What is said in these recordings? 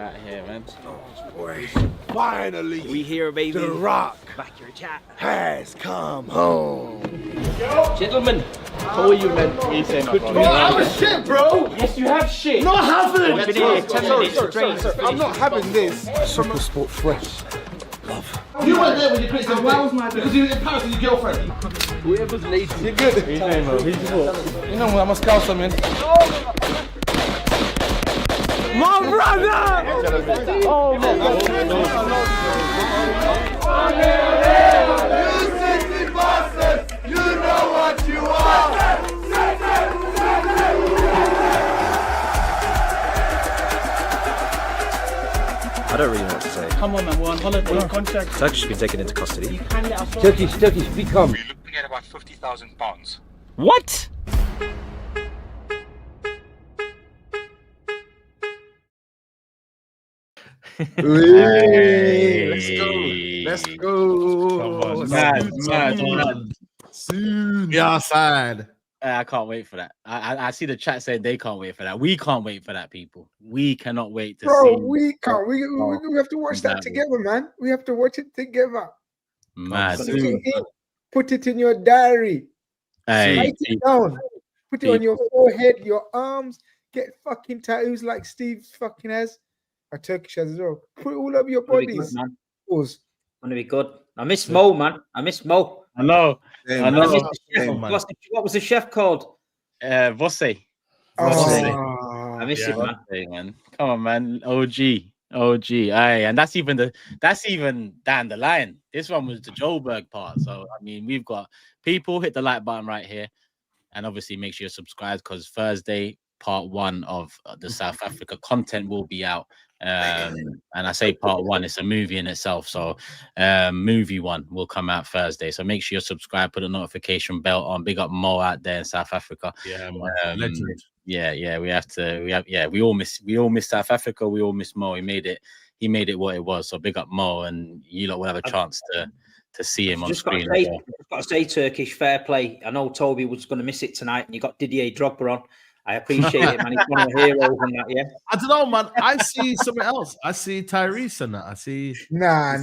out here, man. Boy, finally, We here, baby. The Rock Back your chat. has come home. Gentlemen, how are you, man? What are you saying, my brother? I was shit, bro. Yes, you have shit. Not having We've it. been here 10 minutes straight. I'm not having this. Super Sport Fresh. Love. You weren't there when you played. Why was my because you were in Paris with your girlfriend. Whoever's lazy. You're good. What are you saying, bro? Who's your You know I'm a scouser, man. My brother! Oh my God! You sexy bastard! You know what you are! I don't really know what to say. Come on, man. We're on holiday. Contract. Turkish has been taken into custody. Turkish, become. We're looking at about £50,000. What? Hey, let's go. Come on, mad. Soon. Yeah, outside. I can't wait for that. I see the chat saying they can't wait for that. We can't wait for that, people. We cannot wait to see. Bro, we can't. We have to watch that Mad. together, man. We have to watch it together. Mad. Put it in your diary. Hey, Write it down. Put it on your forehead, your arms. Get fucking tattoos like Steve fucking has. A Turkish has as well. Put it all over your bodies. Pause. Gonna be good. I miss Mo, man. I miss Mo. I know. I miss the chef. What was the chef called? Vosse. Oh, I miss him, man. Man. Come on, man. OG. Aye, and that's even down the line. This one was the Joburg part. So I mean, we've got people hit the like button right here, and obviously make sure you're subscribed because Thursday part 1 of the South Africa content will be out. And I say part 1, it's a movie in itself. So movie 1 will come out Thursday. So make sure you're subscribed, put a notification bell on. Big up Mo out there in South Africa. Yeah, man. Legend. Yeah. We all miss South Africa. We all miss Mo. He made it what it was. So big up Mo, and you lot will have a chance to see him on screen. Got to say, Turkish, fair play. I know Toby was going to miss it tonight, and you got Didier Drogba on. I appreciate it, man. He's one of the heroes in that, yeah. I don't know, man. I see something else. I see Tyrese and that. I see. Nah.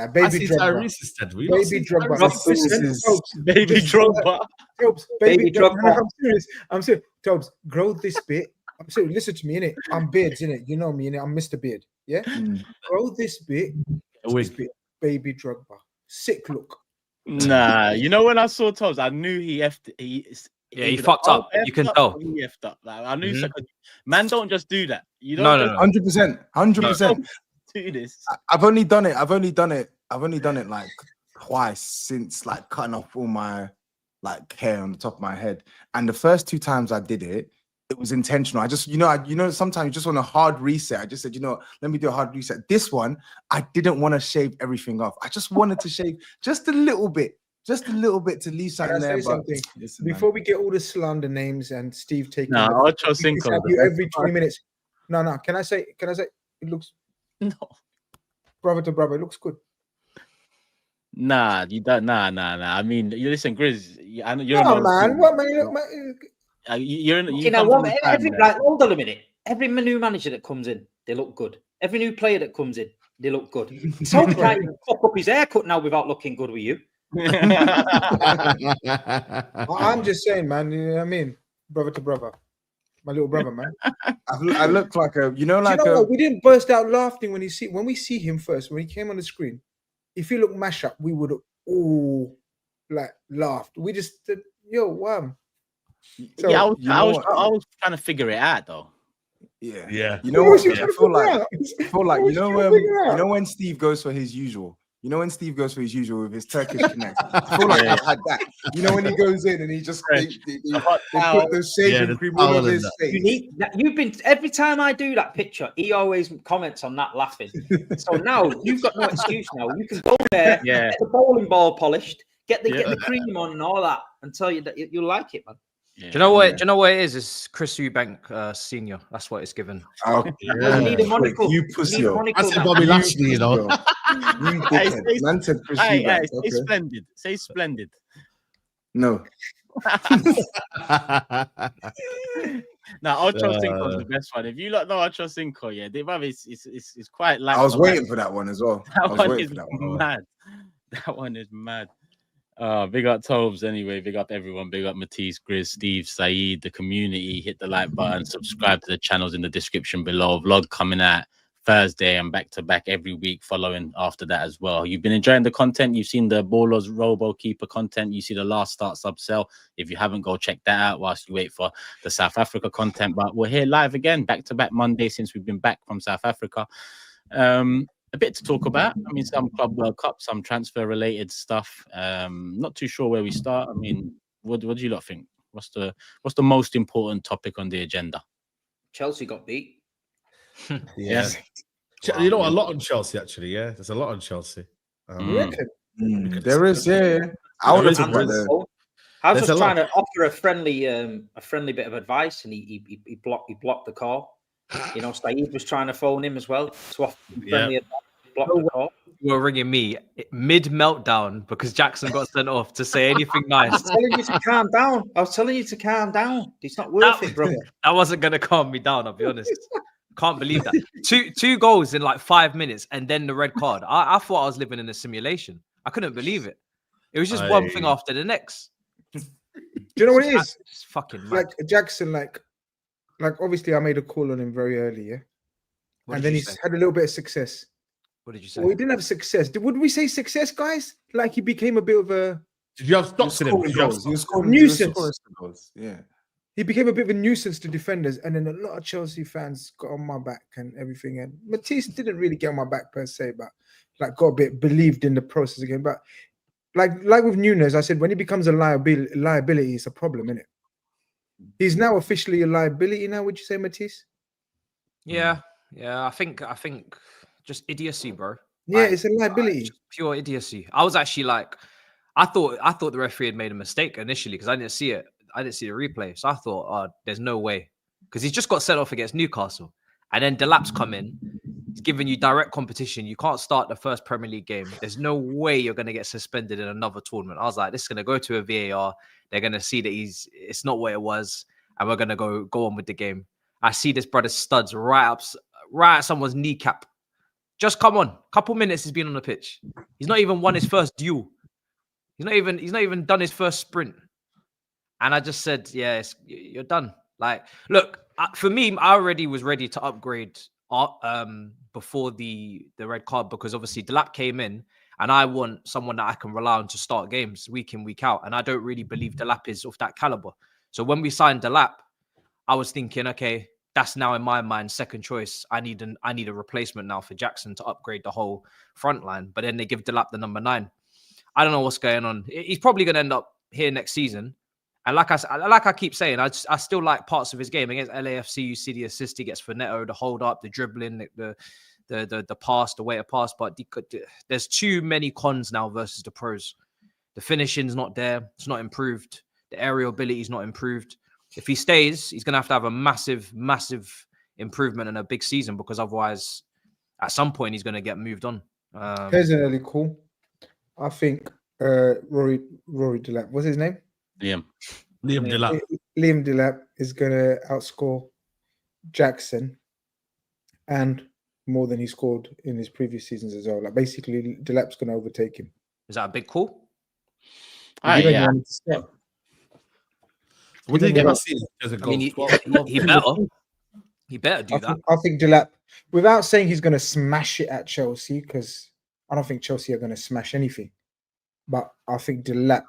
Baby I see Drogba. Tyrese instead. Baby Drogba. Baby Drogba. Tobes, Baby Drogba. No, I'm serious. Tobes, grow this bit. I'm serious. Listen to me, innit? I'm Beards, innit? You know me, innit? I'm Mr. Beard. Yeah? Grow this bit. Baby Drogba. Sick look. Nah, you know when I saw Tobbs, I knew he fucked up. You can tell. He effed up. Like, I knew man don't just do that. You No, don't 100%. do this. I've only done it like twice since like cutting off all my like hair on the top of my head. And the first 2 times I did it, it was intentional. I just, sometimes you just want a hard reset. I just said, let me do a hard reset. This one, I didn't want to shave everything off. I just wanted to shave just a little bit to leave something there. Something? Before we get all the slander names and Steve taking Ocho Cinco every 20 minutes. No. Can I say it looks brother to brother, it looks good. Nah, you don't. Nah. I mean, you listen, Grizz. You're man. What man? Hold on a minute. Every new manager that comes in, they look good. Every new player that comes in, they look good. So can't even fuck up his haircut now without looking good with you. I'm just saying, man. You know what I mean? Brother to brother. My little brother, man. I look like a, we didn't burst out laughing when we see him first, when he came on the screen. If he looked mash up, we would have all like laughed. We just said, yo, wow. So, yeah, I was trying to figure it out though. Yeah. You know what? I feel like when Steve goes for his usual. When Steve goes for his usual with his Turkish connect, I feel like I've had that. When he goes in and he just they put the shaving cream all over his face. You've been every time I do that picture, he always comments on that laughing. So now you've got no excuse. Now you can go there, get the bowling ball polished, get the cream on and all that, and tell you that you'll like it, man. Yeah. Do you know what it is? It's Chris Eubank Senior. That's what it's given. You need a monocle. You pussy. That's Bobby Lashley, Say splendid. Say splendid. No. Now, Ocho Cinco is the best one. If you lot know Ocho Cinco, yeah, it's quite like. I was waiting for that one as well. I was waiting for that one. Mad. That one is mad. Big up Tobes anyway. Big up everyone. Big up Matisse, Grizz, Steve, Saeed, the community. Hit the like button. Subscribe to the channels in the description below. Vlog coming out Thursday and back to back every week following after that as well. You've been enjoying the content. You've seen the Ballers Robo Keeper content. You see the last start sub sell. If you haven't, go check that out whilst you wait for the South Africa content. But we're here live again, back to back Monday since we've been back from South Africa. A bit to talk about. I mean, some Club World Cup, some transfer related stuff. Not too sure where we start. I mean, what do you lot think? What's the most important topic on the agenda? Chelsea got beat. Yeah. Wow. You know, a lot on Chelsea actually. Yeah, there's a lot on Chelsea. There is, yeah. I want to talk about that. I was just trying to offer a friendly bit of advice, and he blocked the call. You know, Saeed was trying to phone him as well to offer friendly advice. Blocked the call. You were ringing me mid meltdown because Jackson got sent off to say anything nice. I was telling you to calm down. It's not worth it, brother. That wasn't gonna calm me down. I'll be honest. Can't believe that. Two goals in like 5 minutes and then the red card. I thought I was living in a simulation. I couldn't believe it. It was just one thing after the next. Do you know what it is? It's fucking mad. Like Jackson, like obviously I made a call on him very early, yeah. And then he's had a little bit of success. What did you say? Well, he didn't have success. Would we say success, guys? Like he became a bit of a. Did you have stocks in him? He was scoring nuisance. Yeah. He became a bit of a nuisance to defenders, and then a lot of Chelsea fans got on my back and everything. And Matisse didn't really get on my back per se, but like got a bit believed in the process again. But like with Nunes, I said when he becomes a liability, it's a problem, isn't it? He's now officially a liability. Now, would you say, Matisse? Yeah. I think just idiocy, bro. Yeah, it's a liability. Pure idiocy. I was actually like, I thought the referee had made a mistake initially because I didn't see it. I didn't see the replay. So I thought, oh, there's no way. Because he's just got sent off against Newcastle. And then Delap's come in. He's giving you direct competition. You can't start the first Premier League game. There's no way you're going to get suspended in another tournament. I was like, this is going to go to a VAR. They're going to see that it's not what it was. And we're going to go on with the game. I see this brother studs right at someone's kneecap. Just come on. Couple minutes he's been on the pitch. He's not even won his first duel. He's not even done his first sprint. And I just said, yeah, you're done. Like, look, for me, I already was ready to upgrade before the red card because obviously Delap came in and I want someone that I can rely on to start games week in, week out. And I don't really believe Delap is of that caliber. So when we signed Delap, I was thinking, okay, that's now in my mind second choice. I need a replacement now for Jackson to upgrade the whole front line. But then they give Delap the number 9. I don't know what's going on. He's probably going to end up here next season. And like I keep saying, I still like parts of his game. Against LAFC, you see the assist he gets for Neto, the hold up, the dribbling, the pass, the way to pass. But there's too many cons now versus the pros. The finishing's not there. It's not improved. The aerial ability is not improved. If he stays, he's going to have a massive, massive improvement in a big season because otherwise, at some point, he's going to get moved on. Here's an early call. I think Rory Delap, what's his name? Liam Delap. Liam Delap is going to outscore Jackson and more than he scored in his previous seasons as well. Like basically, Delap's going to overtake him. Is that a big call? Yeah. What did he get? I mean, he better do that. I think Delap, without saying he's going to smash it at Chelsea, because I don't think Chelsea are going to smash anything. But I think Delap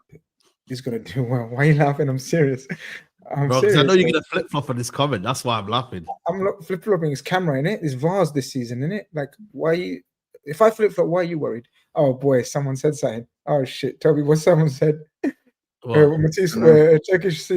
is going to do well. Why are you laughing? I'm serious. Bro, because I know you're going to flip-flop on this comment. That's why I'm laughing. I'm not flip-flopping his camera, innit? It's VARs this season, innit? Like, why are you... If I flip-flop, why are you worried? Oh, boy, someone said something. Oh, shit. Toby, what someone said? Matisse, Turkish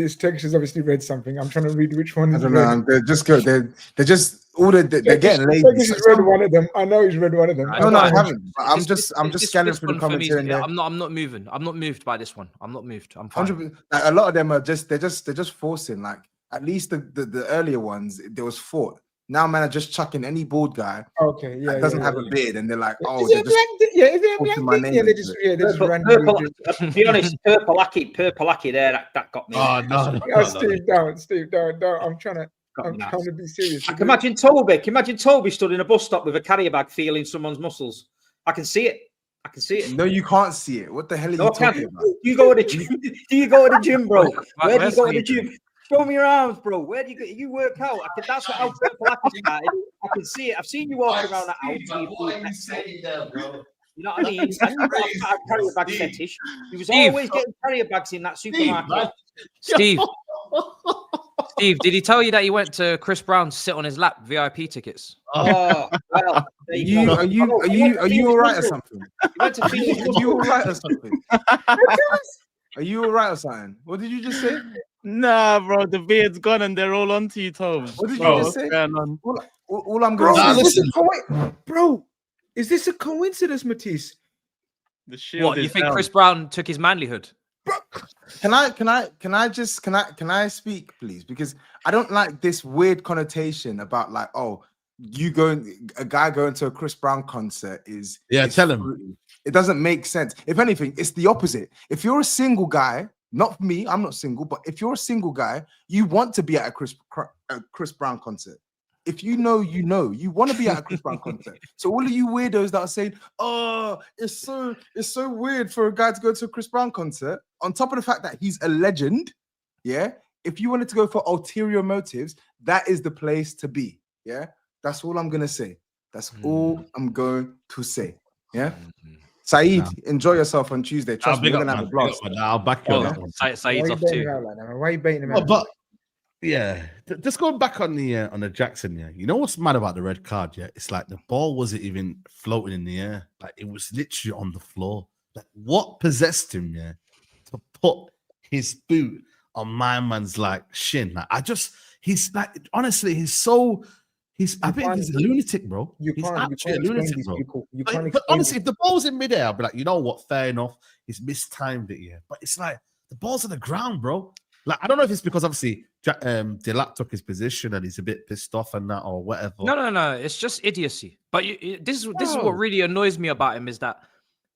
has obviously read something. I'm trying to read which one. I don't know. They're just good. They're just all they're getting lazy. Turkish has read one of them. I know he's read one of them. No, I haven't. I'm just scanning through the comments here and there. I'm not moving. I'm not moved by this one. I'm not moved. I'm fine. Like, a lot of them are just they're just forcing. Like at least the earlier ones, there was thought. Now, man, are just chucking any bald guy Okay, yeah. that doesn't yeah, have yeah. a beard, and they're like, oh, Is they're it a just black? Yeah, is it a posting black? my Yeah, name they just into it. randomly do. To be honest, purple-lucky there, that got me. Oh, no. Oh, Steve, don't. I'm trying Got me nuts. to be serious. I can imagine Toby. Can you imagine Toby stood in a bus stop with a carrier bag feeling someone's muscles? I can see it. No, you can't see it. What the hell are No, you I can't. talking about? Do you go to the gym? Do you go to the gym, bro? Where do you go to the Where's gym? Show me your arms, bro. Where do you go? You work out. That's what how Purple started. I can see it. I've seen you walking around that house. What are you saying there, bro? You know what I mean? And you've got a carrier bag fetish. He was Steve. always getting carrier bags in that supermarket. Steve, did he tell you that he went to Chris Brown to sit on his lap, VIP tickets? Oh, well. Are you all right or something? You went to Are you all right or something? Are you all right or something? What did you just say? Nah, bro, the beard's gone and they're all onto you, Toby. What did you Bro, just what's say? going on? All I'm Bro, going to say is this a coincidence, Matisse? The shield What, you is think down. Chris Brown took his manlyhood? Can I speak, please? Because I don't like this weird connotation about like, oh, a guy going to a Chris Brown concert is Tell him. fruity. It doesn't make sense. If anything, it's the opposite. If you're a single guy, not me, I'm not single, but if you're a single guy, you want to be at a Chris Brown concert. If you know, you want to be at a Chris Brown concert. So all of you weirdos that are saying, "Oh, it's so weird for a guy to go to a Chris Brown concert," on top of the fact that he's a legend, yeah. If you wanted to go for ulterior motives, that is the place to be. Yeah, that's all I'm gonna say. That's all I'm going to say. Yeah. SAEED, enjoy yourself on Tuesday. Trust me, we're gonna have a blast. I'll back you on that one. Saeed's off too. Why are you baiting him out? But yeah, just going back on the Jackson. Yeah, you know what's mad about the red card? Yeah, it's like the ball wasn't even floating in the air; like it was literally on the floor. Like what possessed him? Yeah, to put his boot on my man's like shin. Like he's like honestly, I think he's a lunatic, bro. He's actually a lunatic, bro. But honestly, if the ball's in midair, I'll be like, you know what? Fair enough. He's mistimed it, yeah. But it's like the ball's on the ground, bro. Like I don't know if it's because obviously Delap took his position and he's a bit pissed off and that or whatever. No. It's just idiocy. But this is what really annoys me about him is that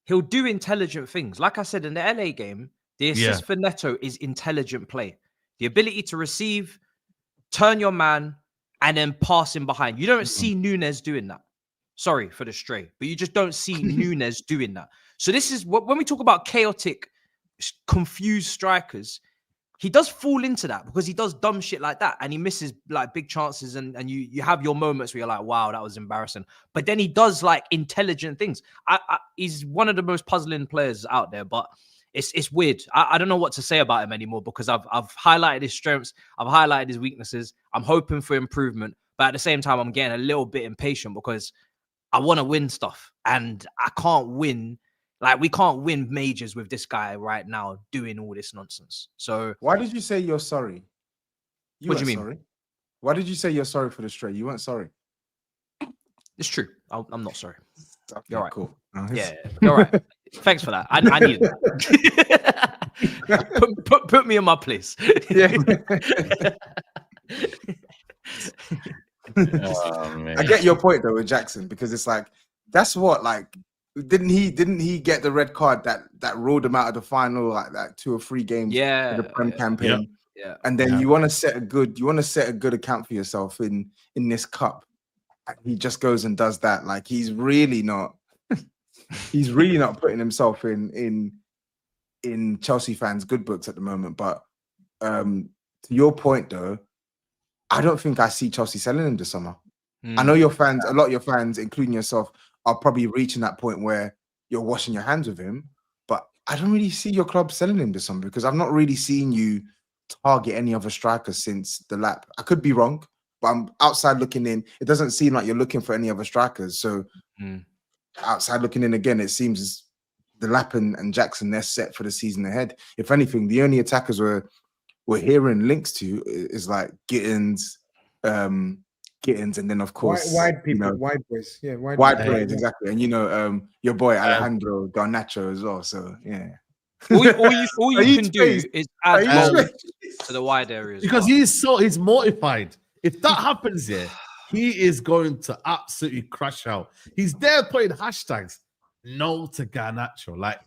he'll do intelligent things. Like I said in the LA game, the assist for Neto is intelligent play. The ability to receive, turn your man, and then pass him behind. You don't see Nunes doing that. Sorry for the stray, but you just don't see Nunes doing that. So this is when we talk about chaotic, confused strikers, he does fall into that because he does dumb shit like that and he misses like big chances and you have your moments where you're like, wow, that was embarrassing. But then he does like intelligent things. He's one of the most puzzling players out there, but it's weird. I don't know what to say about him anymore because I've highlighted his strengths. I've highlighted his weaknesses. I'm hoping for improvement. But at the same time, I'm getting a little bit impatient because I want to win stuff. And I can't win. Like, we can't win majors with this guy right now doing all this nonsense. So why did you say you're sorry? What do you mean? Sorry? Why did you say you're sorry for the stray? You weren't sorry. It's true. I'm not sorry. Okay, you're right. Cool. Yeah, you're right. Thanks for that. I needed that. put me in my place. Yeah. I get your point though with Jackson because it's like that's what like didn't he get the red card that ruled him out of the final like that 2 or 3 games in the Prem campaign. Yeah. And then you want to set a good account for yourself in this cup. He just goes and does that. Like he's really not putting himself in Chelsea fans' good books at the moment. But to your point though, I don't think I see Chelsea selling him this summer. I know your fans, a lot of your fans, including yourself, are probably reaching that point where you're washing your hands with him. But I don't really see your club selling him this summer because I've not really seen you target any other strikers since the lap. I could be wrong, but I'm outside looking in. It doesn't seem like you're looking for any other strikers. So outside looking in again, it seems the lap and Jackson, they're set for the season ahead. If anything, the only attackers we're hearing links to is like Gittins, and then of course wide people, wide boys, wide players, exactly. And your boy Alejandro Garnacho as well. So yeah, all you can do is add to the wide areas because he's mortified. If that happens, he is going to absolutely crash out. He's there putting hashtags no to Garnacho. Like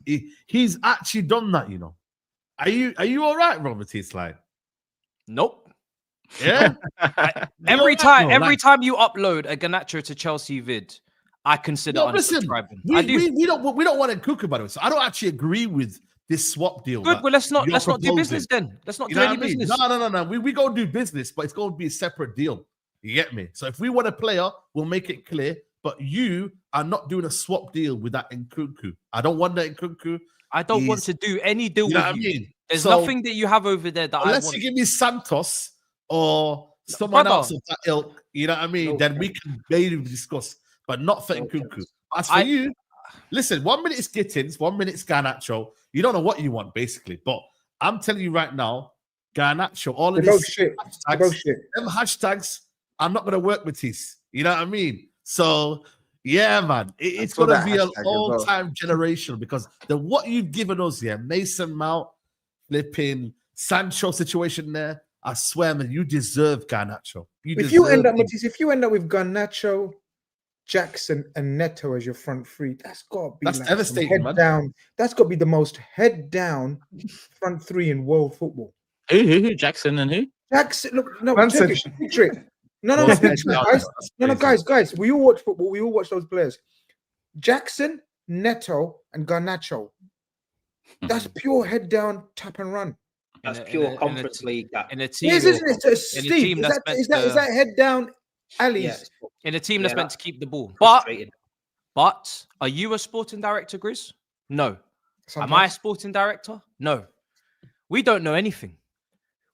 he's actually done that, you know. Are you all right, Robert? It's like, nope. Yeah. every time you upload a Garnacho to Chelsea vid, I consider unsubscribing. We don't want to cook about it. So I don't actually agree with this swap deal. Good, well let's not do business then. Let's not do any business. No. We go do business, but it's going to be a separate deal. You get me? So if we want a player, we'll make it clear. But you are not doing a swap deal with that Nkunku. I don't want that Nkunku. I don't want to do any deal with you. I mean? There's nothing that you have over there that I want. Unless you give me Santos or someone else of that ilk, you know what I mean? Then we can maybe discuss, but not for Nkunku. As for you, listen, 1 minute it's Gittins, 1 minute it's Garnacho. You don't know what you want, basically. But I'm telling you right now, Garnacho, all of this them hashtags, I'm not going to work with these. You know what I mean? So, yeah, man, it's going to be an all-time generational because what you've given us here, Mason Mount, flipping Sancho situation there, I swear, man, you deserve Garnacho. If you end up with Garnacho, Jackson, and Neto as your front three, that's got to be devastating, man. Down. That's got to be the most head down front three in world football. Who? Jackson and who? Jackson. Look, no, picture it. No, guys. We all watch football. We all watch those players. Jackson, Neto, and Garnacho. That's pure head down, tap and run. That's pure Conference League. In a team, isn't it? Steve, is that head down alleys? In a team that's meant to keep the ball. But are you a sporting director, Grizz? No. Am I a sporting director? No. We don't know anything.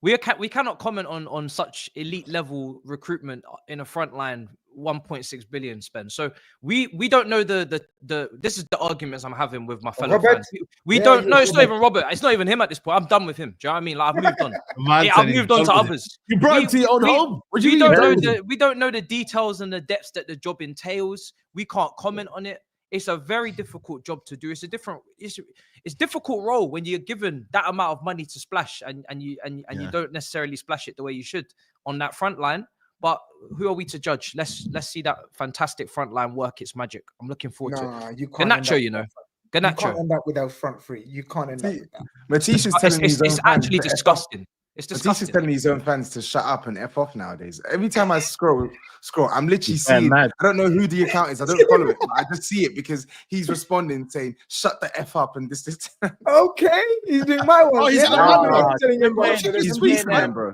We cannot comment on such elite level recruitment in a frontline 1.6 billion spend. So we don't know this is the arguments I'm having with my fellow fans. We don't know. It's not even Robert. It's not even him at this point. I'm done with him. Do you know what I mean? Like I've moved on. I've moved on to others. You brought him to your own home. We don't know the details and the depths that the job entails. We can't comment on it. It's a very difficult job to do. It's a difficult role when you're given that amount of money to splash and you don't necessarily splash it the way you should on that front line. But who are we to judge? Let's see that fantastic front line work its magic. I'm looking forward to it. You can't Garnacho, you know. Garnacho. You can't end up without front three. You can't end up with that. Matisse is telling it's actually disgusting. It's disgusting. Matisse is telling his own fans to shut up and F off nowadays. Every time I scroll, I'm literally seeing, I don't know who the account is. I don't follow it. But I just see it because he's responding saying, shut the F up and this. Okay. He's doing my one. Oh, he's telling him, he's weak, man, bro.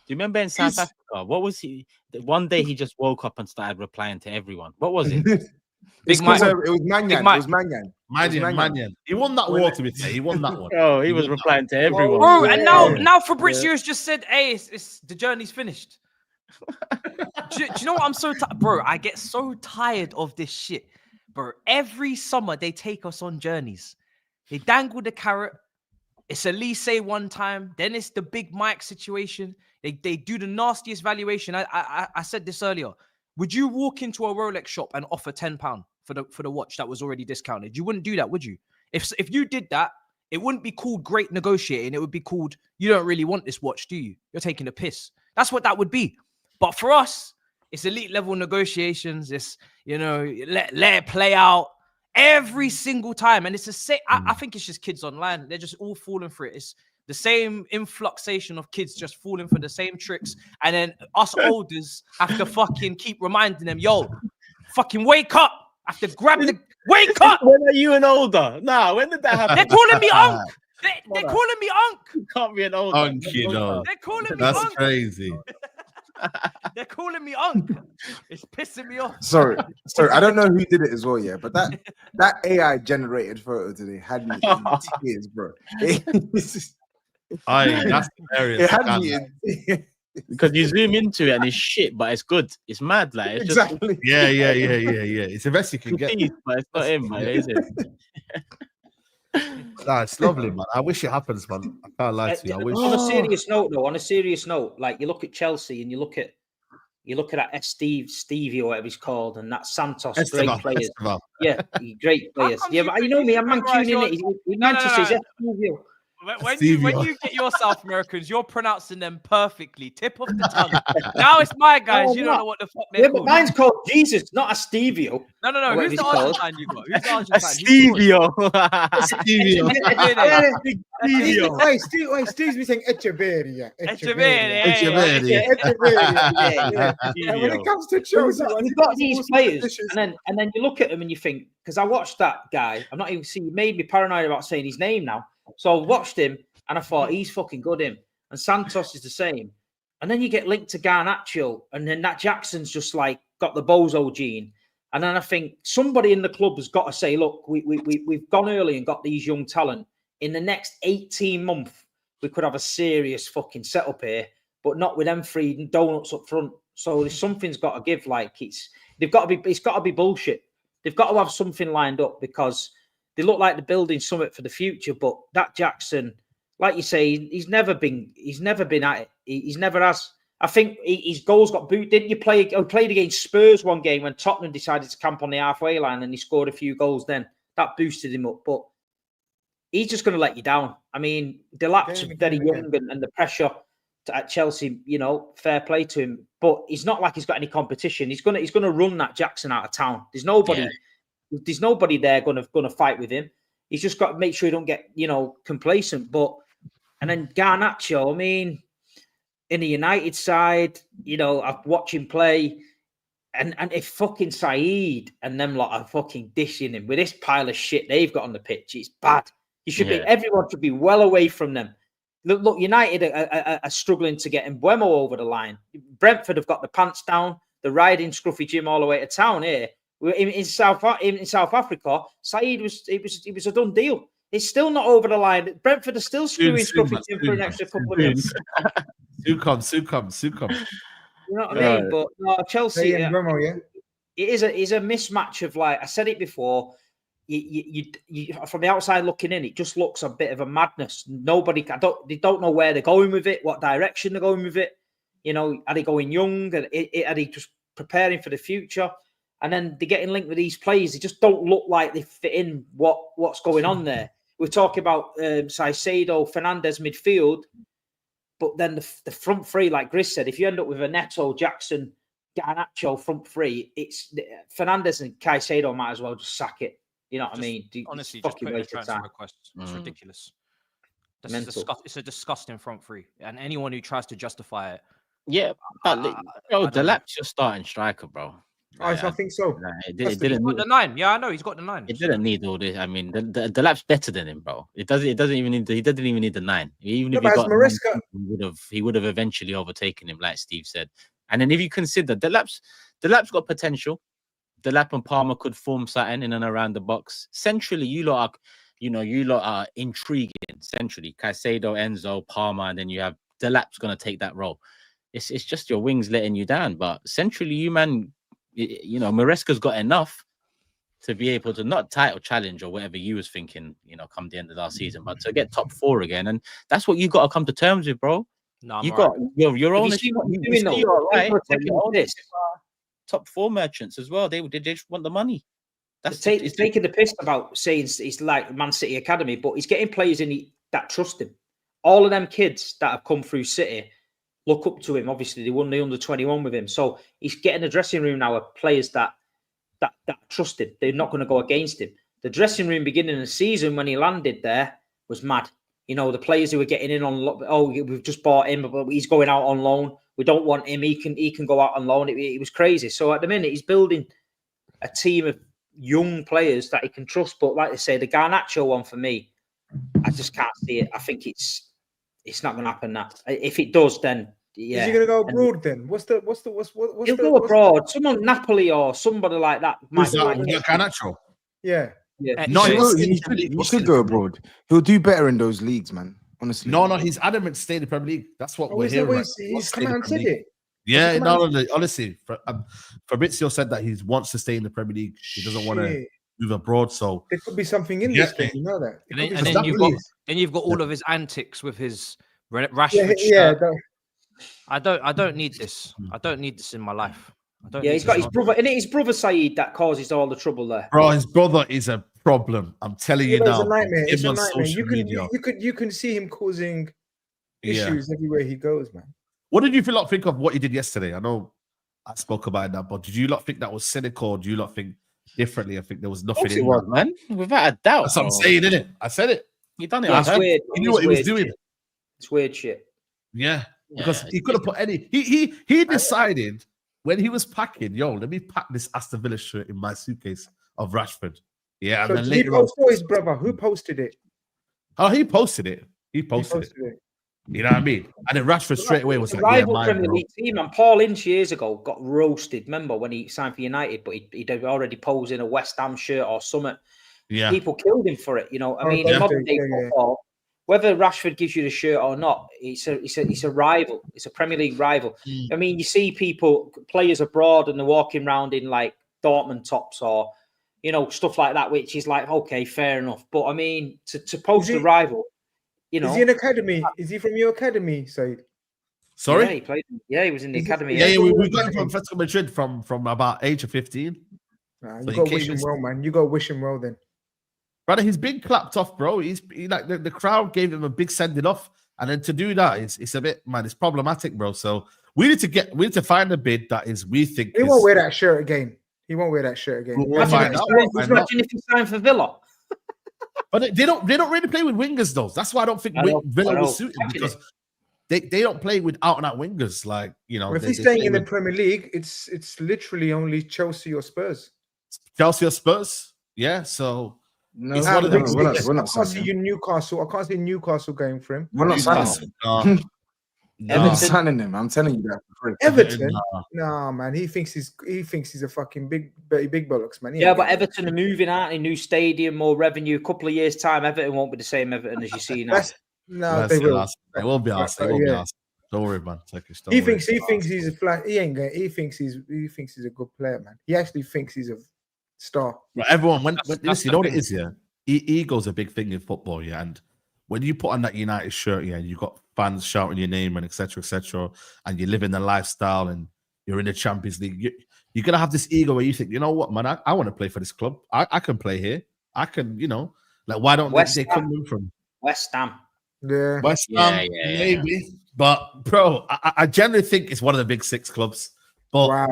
Do you remember in South Africa? What was he? One day he just woke up and started replying to everyone. What was it? It was Manyan. He won that war, to be fair. He won that one. Oh, he was replying to everyone. Bro, and now Fabrizio's just said, hey, it's the journey's finished. do you know what I'm so bro? I get so tired of this shit. Bro, every summer they take us on journeys. They dangle the carrot. It's Elise one time. Then it's the Big Mike situation. They do the nastiest valuation. I said this earlier. Would you walk into a Rolex shop and offer £10 for the watch that was already discounted? You wouldn't do that, would you? If you did that, it wouldn't be called great negotiating. It would be called, you don't really want this watch, do you? You're taking a piss. That's what that would be. But for us, it's elite level negotiations. It's, let it play out every single time. And it's the same. I think it's just kids online. They're just all falling for it. It's the same influxation of kids just falling for the same tricks. And then us olders have to fucking keep reminding them, yo, fucking wake up. I have to grab the wake up. When are you an older? Nah, when did that happen? They're calling me Unc. They're calling me Unc. You can't be an older. Unc, you know. They're calling me That's Unc. crazy. They're calling me Unc. It's pissing me off. Sorry. I don't know who did it as well, yeah, but that AI generated photo today had me in tears, bro. That's hilarious. It had me in because you zoom into it and it's shit, but it's good. It's mad, like it's exactly. Yeah. It's the best you can get, but it's not him, man. Is it? Nah, it's lovely, man. I wish it happens, man. I can't lie to you. I wish. On a serious note, like you look at Chelsea and you look at that Stevie or whatever he's called, and that Santos, great players. Yeah, great players. Yeah, but you know me, I'm Mancunian. Manchester. when you get your South Americans, you're pronouncing them perfectly, tip of the tongue. Now it's my guys. You don't know what the fuck they're Yeah, called. but mine's called Jesus, not a Stevio. No. Who's the Argentine you got? Who's the Argentine? Stevio. Wait, Steve's be saying Echeverria. When it comes to Chelsea, you've got these players, and then you look at them and you think, because I watched that guy, I'm not even seeing, made me paranoid about saying his name now. So I watched him and I thought he's fucking good, him. And Santos is the same. And then you get linked to Garnacho, and then that Jackson's just like got the bozo gene. And then I think somebody in the club has got to say, look, we've gone early and got these young talent. In the next 18 months, we could have a serious fucking setup here, but not with them free donuts up front. So something's got to give. Like it's got to be bullshit. They've got to have something lined up because they look like they're building something for the future. But that Jackson, like you say, he's never been at it. He's never has. I think his goals got booted. Didn't you played against Spurs one game when Tottenham decided to camp on the halfway line and he scored a few goals then? That boosted him up. But he's just going to let you down. I mean, Delap's very young and the pressure at Chelsea, you know, fair play to him. But he's not like he's got any competition. He's gonna run that Jackson out of town. There's nobody there gonna fight with him. He's just got to make sure he don't get, you know, complacent. And then Garnacho, I mean, in the United side, you know, I've watched him play, and if fucking SAEED and them lot are fucking dishing him with this pile of shit they've got on the pitch, it's bad. Everyone should be well away from them. Look, United are struggling to get Mbeumo over the line. Brentford have got the pants down. They're riding Scruffy Jim all the way to town here. In South Africa, SAEED was a done deal. It's still not over the line. Brentford are still screwing Scruffy Jim for an extra couple of minutes. Soon come. You know what I mean? But no, Chelsea, it is a mismatch of, like I said it before. You from the outside looking in, it just looks a bit of a madness. They don't know where they're going with it, what direction they're going with it. You know, are they going young? Are they just preparing for the future? And then they're getting linked with these players. They just don't look like they fit in what's going on there. We're talking about Caicedo, Fernandez midfield, but then the front three, like Grizz said, if you end up with a Neto, Jackson, Garnacho front three, it's Fernandez and Caicedo might as well just sack it. You know what I mean? Honestly, just put a transfer request. It's ridiculous. It's a disgusting front three, and anyone who tries to justify it. Yeah, but Delap's your starting striker, bro. I think so. He's got the 9. Yeah, I know he's got the 9. It didn't need all this. I mean, Delap's better than him, bro. He doesn't even need the 9. Even if he got 9, he would have eventually overtaken him, like Steve said. And then if you consider Delap's got potential. Delap and Palmer could form something in and around the box. Centrally, you lot are intriguing. Centrally, Caicedo, Enzo, Palmer, and then you have Delap's going to take that role. It's just your wings letting you down. But centrally, Maresca's got enough to be able to not title challenge or whatever you was thinking, come the end of last season, but to get top 4 again. And that's what you got to come to terms with, bro. No, you got your own. Top 4 merchants as well. They just want the money. It's taking the piss about saying it's like Man City Academy, but he's getting players in that trust him. All of them kids that have come through City look up to him. Obviously, they won the under-21 with him, so he's getting a dressing room now of players that trust him. They're not going to go against him. The dressing room beginning of the season when he landed there was mad. You know, the players who were getting in on, we've just bought him, but he's going out on loan. We don't want him. He can go out on loan. It was crazy. So at the minute, he's building a team of young players that he can trust. But like I say, the Garnacho one for me, I just can't see it. I think it's not going to happen. That if it does, then yeah. Is he going to go abroad then? He'll go abroad. Someone Napoli or somebody like that. Garnacho. Yeah. No, he should go abroad. He'll do better in those leagues, man. Honestly, no, he's adamant to stay in the Premier League. That's what we're hearing. He's come out and said it. Yeah, honestly, Fabrizio said that he wants to stay in the Premier League. He doesn't want to move abroad. So there could be something in this thing, you know that. Then you've got all of his antics with his Rashford shirt. I don't need this. I don't need this in my life. He's got his brother, and his brother SAEED that causes all the trouble there. Bro, his brother is a problem. I'm telling you It's now. a nightmare. It's Him a on nightmare. social media. You can see him causing Yeah. issues everywhere he goes, man. What did you feel like think of what he did yesterday? I know I spoke about that, but did you not think that was cynical? Or do you not think differently? I think there was Of nothing course it in was, that. man. Without a doubt. That's what I'm saying, innit? I said it. He done it. Yeah, on it's purpose. weird. He knew what he was doing. It's weird shit. Yeah. Because Yeah, he could have put any. He decided when he was packing, yo, let me pack this Aston Villa shirt in my suitcase of Rashford. Yeah, and So then did he later on, post for his brother? Who posted it? oh, he posted it. He He posted it. You know what I mean? And then Rashford straight away was The like, "Yeah, rival mine, Premier bro." League team, and Paul Ince years ago got roasted. Remember when he signed for United, but he'd already posed in a West Ham shirt or something. Yeah, People killed him for it. You know, I mean, yeah. in modern day Yeah. football, whether Rashford gives you the shirt or not, it's a rival. It's a Premier League rival. I mean, you see players abroad, and they're walking around in like Dortmund tops or stuff like that, which is like, okay, fair enough. But I mean, to post a rival, Is he an academy? Is he from your academy, Saeed? Sorry. Yeah, he played. Yeah, he was in the academy. Yeah, we got him from Atletico Madrid from about age of 15. Nah, So you he got to came wish him in- well, man. You got to wish him well then. Brother, he's been clapped off, bro. He like the crowd gave him a big sending off, and then to do that, it's a bit, man. It's problematic, bro. So we need to find a bid that is we think He won't wear that shirt again. He won't wear that shirt again. We'll find out. Imagine if he signed for Villa. But they don't really play with wingers though. That's why I don't think Villa will suit him, because they don't play with out and out wingers. Like, Well, if he's staying in the Premier League, it's literally only Chelsea or Spurs. Chelsea or Spurs. Yeah, so No, it's I one of them. can't see you Newcastle. I can't see Newcastle going for him. We're not signing him. No. We're not signing him. I'm telling you that for free. Everton? No, man. He thinks he's a fucking big bollocks, man. Yeah, but Everton are moving out in a new stadium, more revenue. A couple of years' time, Everton won't be the same Everton as you see now. No, they will. They will be asked. They will be asked. Don't worry, man. Turkish. He thinks he's a flat. He ain't going. He thinks he's a good player, man. He actually thinks he's a star. Right, everyone, when listen, you know what it is, yeah. Ego's a big thing in football, yeah. And when you put on that United shirt, yeah, and you got fans shouting your name and etc., and you live in the lifestyle and you're in the Champions League, you're gonna have this ego where you think, you know what, man, I want to play for this club. I can play here. I can, like, why don't they come in from West Ham? Yeah, West Ham, maybe. But bro, I generally think it's one of the big six clubs. But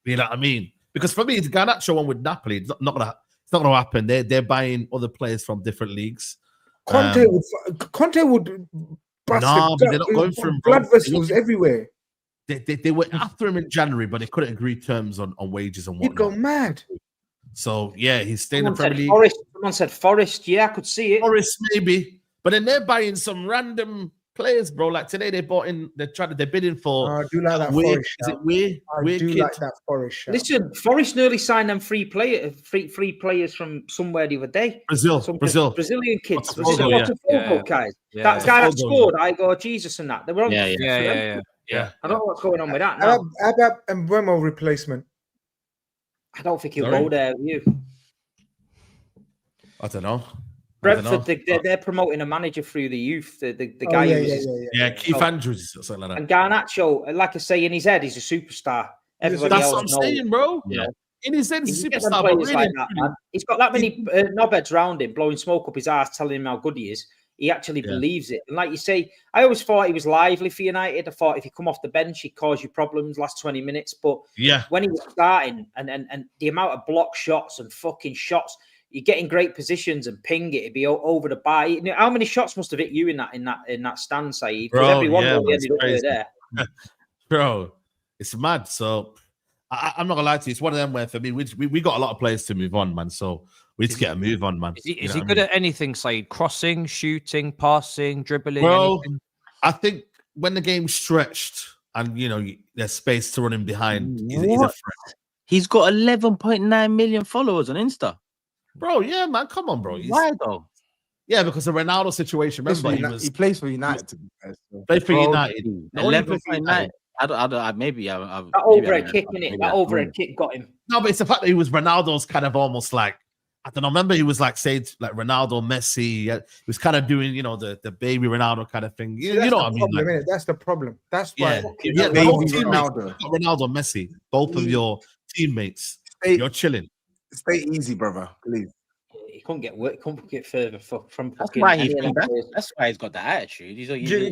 you know what I mean? Because for me, it's Garnacho one with Napoli. It's not gonna happen. They're buying other players from different leagues. Conte would bust but they're not going for him, bro. blood vessels everywhere. They were after him in January, but they couldn't agree terms on wages and whatnot. He'd go mad. So yeah, he's staying in the Premier League. Someone said Forest. Yeah, I could see it. Forest maybe, but then they're buying some random players, bro. Like today, they bought in. They're bidding for. I do like that Weir, Forest. Is it Weir? I do like that Forest. Shout. Listen, Forest nearly signed them free players from somewhere the other day. Brazilian kids. Botafogo, guys. That guy that scored, I go Jesus and that. They were on. Yeah. I don't know what's going on with that now. How about Mbeumo replacement? I don't think he'll go there with you. I don't know. Brentford, they're promoting a manager through the youth. The guy Keith Andrews or something like that. And Garnacho, like I say, in his head, he's a superstar. Everybody That's else what I'm knows. saying, bro. Yeah. In his head, he's a Get superstar. them But players really, like that, man. He's got that many knobheads around him, blowing smoke up his ass, telling him how good he is. He actually believes it. And like you say, I always thought he was lively for United. I thought if you come off the bench, he'd cause you problems last 20 minutes. But when he was starting and the amount of block shots and fucking shots, you get in great positions and ping it, it'd be over the bar. You know, how many shots must have hit you in that stand, Saeed? Because everyone ended up there. Bro, it's mad. So I'm not gonna lie to you. It's one of them where for me, we got a lot of players to move on, man. So we need to get a move on, man. Is he good at anything, Saeed? Crossing, shooting, passing, dribbling? Bro, anything? I think when the game's stretched and there's space to run him behind, he's a threat. He's got 11.9 million followers on Insta. Bro, yeah, man, come on, bro. Why though? Yeah, because the Ronaldo situation. Remember, he plays for United. Played for United. 11.9. Maybe that overhead kick in it. That overhead kick got him. No, but it's the fact that he was Ronaldo's kind of almost like, I don't know. Remember, he was like saying like Ronaldo, Messi. He was kind of doing the baby Ronaldo kind of thing. You know what I mean? Like, that's the problem. That's why. Baby Ronaldo, Ronaldo, Messi, both of your teammates. You're chilling. Stay easy, brother, please. He couldn't get work. He couldn't get further from. That's fucking why any of them players. that's why he's got the attitude.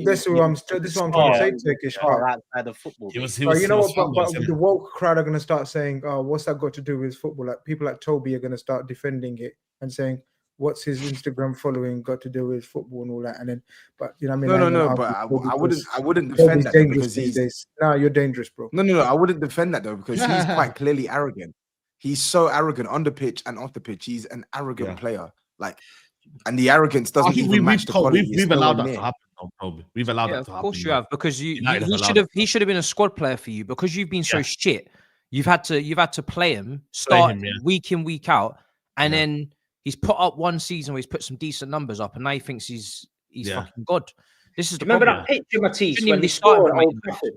This is what I'm trying to say, Turkish. outside of football. He was you know what? small, But wasn't the he? woke crowd are going to start saying, "Oh, what's that got to do with football?" Like people like Toby are going to start defending it and saying, "What's his Instagram following got to do with football and all that?" And then, but you know, what I mean, No. But I wouldn't defend that though, because he's. No, you're dangerous, bro. No. I wouldn't defend that though, because he's quite clearly arrogant. He's so arrogant on the pitch and off the pitch. He's an arrogant player. Like, and the arrogance doesn't even match the quality. We've allowed that to happen, though, Toby. We've allowed that to happen. Of course you have, because he United should have been a squad player for you, because you've been so shit. You've had to play him, start week in, week out, and then he's put up one season where he's put some decent numbers up, and now he thinks he's fucking god. This is the Remember problem. that picture, Matisse, Shouldn't when even they be starting scored with at Old Maitland. Trafford,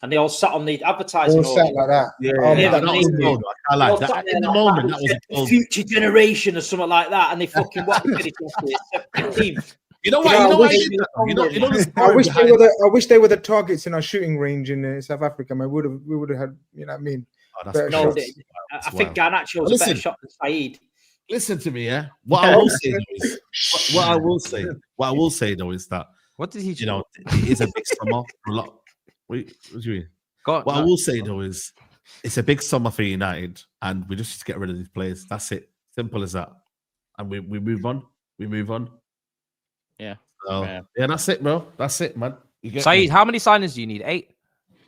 and they all sat on the advertising. All sat like that. That was cold. I like that. In the moment, that was the cold. future generation or something like that, and they fucking what they finished off. You know what? I wish they were the targets in our shooting range in South Africa. Man, we would have had, you know what I mean? No, I think Garnacho was a better shot than SAEED. Listen to me, yeah. What I will say though is that What did he? you know, it is a big summer for a lot. Wait, what do you mean? What I will say though is it's a big summer for United, and we just need to get rid of these players. That's it. Simple as that. And we move on. We move on. Yeah. So, yeah, that's it, bro. That's it, man. You get SAEED, me? how many signings do you need? 8?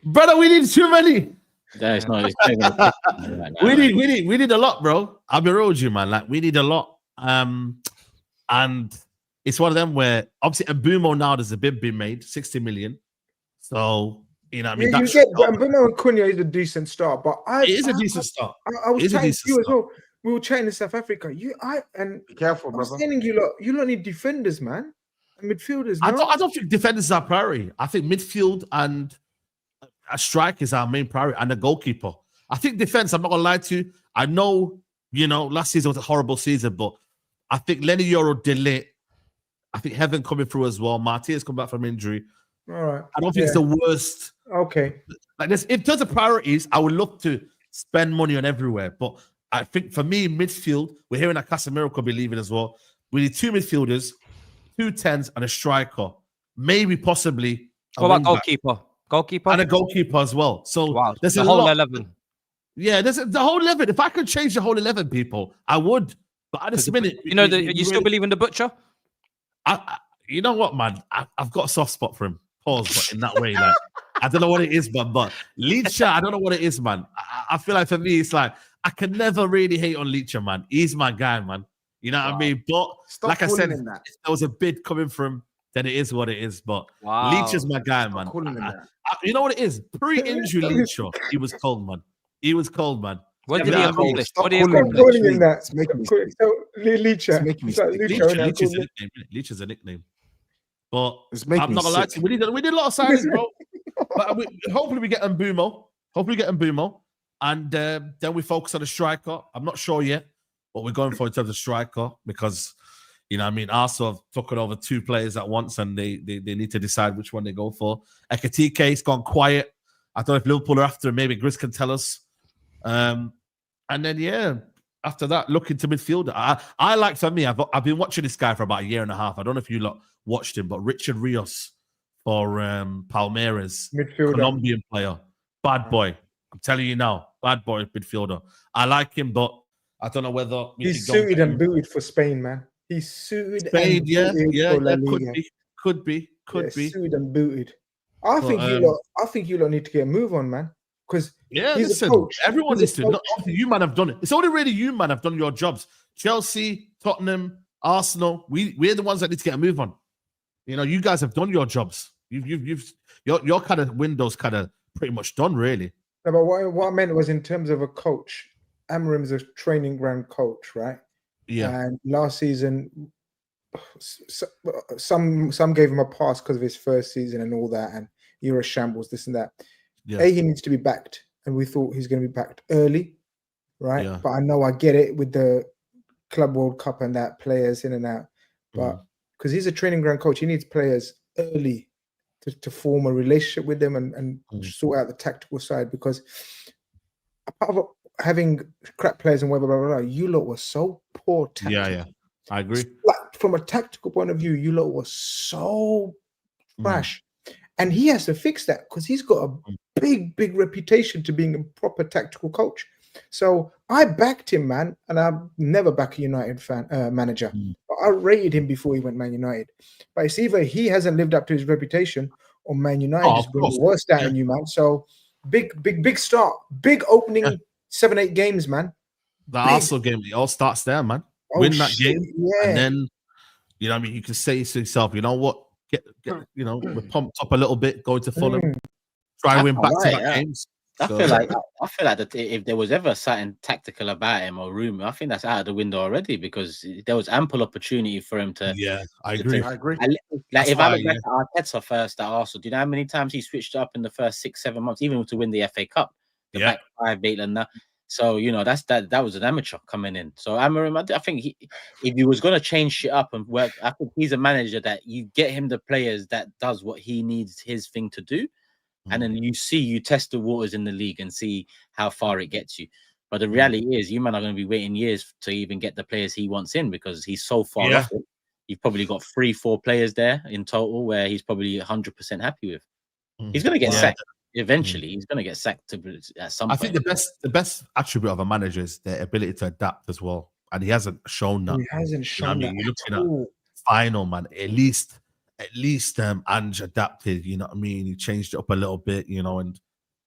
Brother, we need too many. It's not We need a lot, bro. I'll be real with you, man. Like, we need a lot. And it's one of them where obviously Mbumo now there's a bid being made, 60 million. So you know, what I mean, you get Mbumo and Cunha is a decent start, but it is a decent start. I was chatting to you as well. We were chatting in South Africa. Be careful, I brother. was telling you, look, you don't need defenders, man. And midfielders. I don't think defenders are priority. I think midfield and a strike is our main priority, and a goalkeeper. I think defense, I'm not gonna lie to you. I know, you know, last season was a horrible season, but I think Lenny Euro delay. I think Heaven coming through as well. Martinez come back from injury. All right. I don't think it's the worst. Okay. Like this, in terms of priorities, I would love to spend money on everywhere. But I think for me, midfield, we're hearing that Casemiro could be leaving as well. We need 2 midfielders, 2 10s, and a striker. Maybe possibly. What about goalkeeper? Goalkeeper? And a goalkeeper as well. So there's the a whole lot. 11. Yeah, there's the whole 11. If I could change the whole 11, people, I would. But at this minute, you know, you still believe in the butcher? You know what, man? I've got a soft spot for him. Pause, but in that way, like I don't know what it is, man. But Leacher, I don't know what it is, man. I feel like for me, it's like I can never really hate on Leacher, man. He's my guy, man. You know what I mean? But like I said, if there was a bid coming from, then it is what it is. But Leacher's my guy, man. You know what it is? Pre-injury Leacher, he was cold, man. He was cold, man. What did he accomplish? What did he accomplish? Leacher's a nickname. But I'm not gonna lie to you. We did a lot of signings, bro. But hopefully we get Mbumo. And then we focus on the striker. I'm not sure yet what we're going for in terms of striker, because you know, I mean, Arsenal have taken over 2 players at once, and they need to decide which one they go for. Ekatike's gone quiet. I don't know if Liverpool are after him. Maybe GRIZZ can tell us. And then after that, look into midfielder. I like, for me, I've been watching this guy for about a year and a half. I don't know if you lot watched him, but Richard Rios for Palmeiras, midfielder. Colombian player, bad boy. I'm telling you now, bad boy midfielder. I like him, but I don't know whether he's suited and booted for Spain, man. He's suited. Spain, could be. Suited and booted. I think you lot need to get a move on, man. Because listen, everyone needs to. You man have done it. It's only really you man have done your jobs. Chelsea, Tottenham, Arsenal. We're the ones that need to get a move on. You know, you guys have done your jobs. Your kind of window's kind of pretty much done, really. No, but what I meant was in terms of a coach. Amorim's a training ground coach, right? Yeah. And last season, some gave him a pass because of his first season and all that, and you're a shambles, this and that. Yeah. He needs to be backed, and we thought he's going to be backed early, right? Yeah. But I know I get it with the Club World Cup and that, players in and out. But because he's a training ground coach, he needs players early to form a relationship with them and sort out the tactical side. Because apart from having crap players and blah, blah, blah, blah, you lot were so poor tactically. I agree. Like from a tactical point of view, you lot was so trash, and he has to fix that because he's got a big reputation to being a proper tactical coach. So I backed him, man, and I've never backed a United fan manager. But I rated him before he went Man United. But it's either he hasn't lived up to his reputation, or Man United has been the worst out in you, man. So big start, big opening 7-8 games, man. The Arsenal game, it all starts there, man. Win that game, and then you know, what I mean, you can say to yourself, you know what, get you know, we're pumped up a little bit, going to Fulham, try and win back-to-back games. I feel like that if there was ever something tactical about him or rumor, I think that's out of the window already because there was ample opportunity for him to. Yeah, I agree. Like if I look back at Arteta first at Arsenal, do you know how many times he switched up in the first 6-7 months, even to win the FA Cup, the back five, Maitland, that. So you know that was an amateur coming in. So Amorim, I think if he was going to change shit up and work, I think he's a manager that you get him the players that does what he needs his thing to do. And then you test the waters in the league and see how far it gets you. But the reality is, you man are going to be waiting years to even get the players he wants in because he's so far off it. You've probably got 3-4 players there in total where he's probably 100% happy with. He's going to get sacked eventually. He's going to get sacked at some point. I think the best attribute of a manager is their ability to adapt as well. And he hasn't shown that. He hasn't shown that. You're looking at final, man. At least Ange adapted, you know what I mean? He changed it up a little bit, you know, and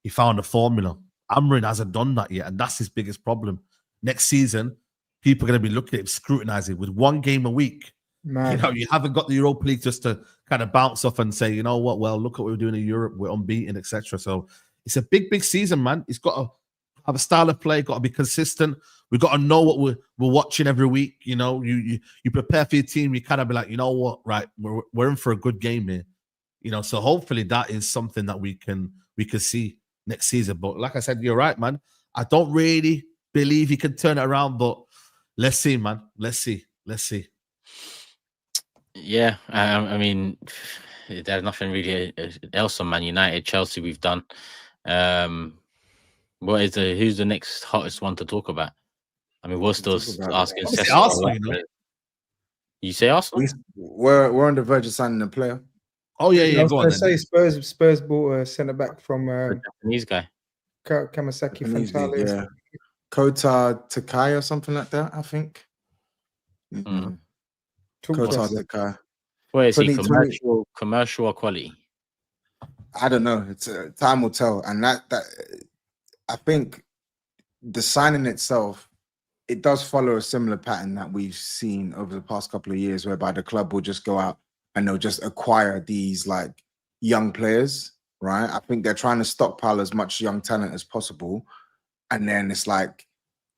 he found a formula. Amorim hasn't done that yet, and that's his biggest problem. Next season, people are going to be looking at him, scrutinizing with one game a week. Man. You know, you haven't got the Europa League just to kind of bounce off and say, you know what, well, look what we're doing in Europe, we're unbeaten, etc. So it's a big season, man. He's got to have a style of play, got to be consistent. We've got to know what we're watching every week. You know, you prepare for your team. You kind of be like, you know what, right? We're in for a good game here. You know, so hopefully that is something that we can see next season. But like I said, you're right, man. I don't really believe he can turn it around, but let's see, man. Let's see. Yeah, I mean, there's nothing really else on Man United. Chelsea, we've done. Who's the next hottest one to talk about? I mean, we're still asking. Arsenal, you know? You say Arsenal? We're on the verge of signing a player. Oh yeah. I was going to say Spurs bought a centre back from Japanese guy, Kamasaki from Italy. Yeah. Kota Takai or something like that, I think. Kota Takai. Where is he? Commercial or quality? I don't know. It's time will tell, and that I think the signing itself, it does follow a similar pattern that we've seen over the past couple of years, whereby the club will just go out and they'll just acquire these like young players, right? I think they're trying to stockpile as much young talent as possible, and then it's like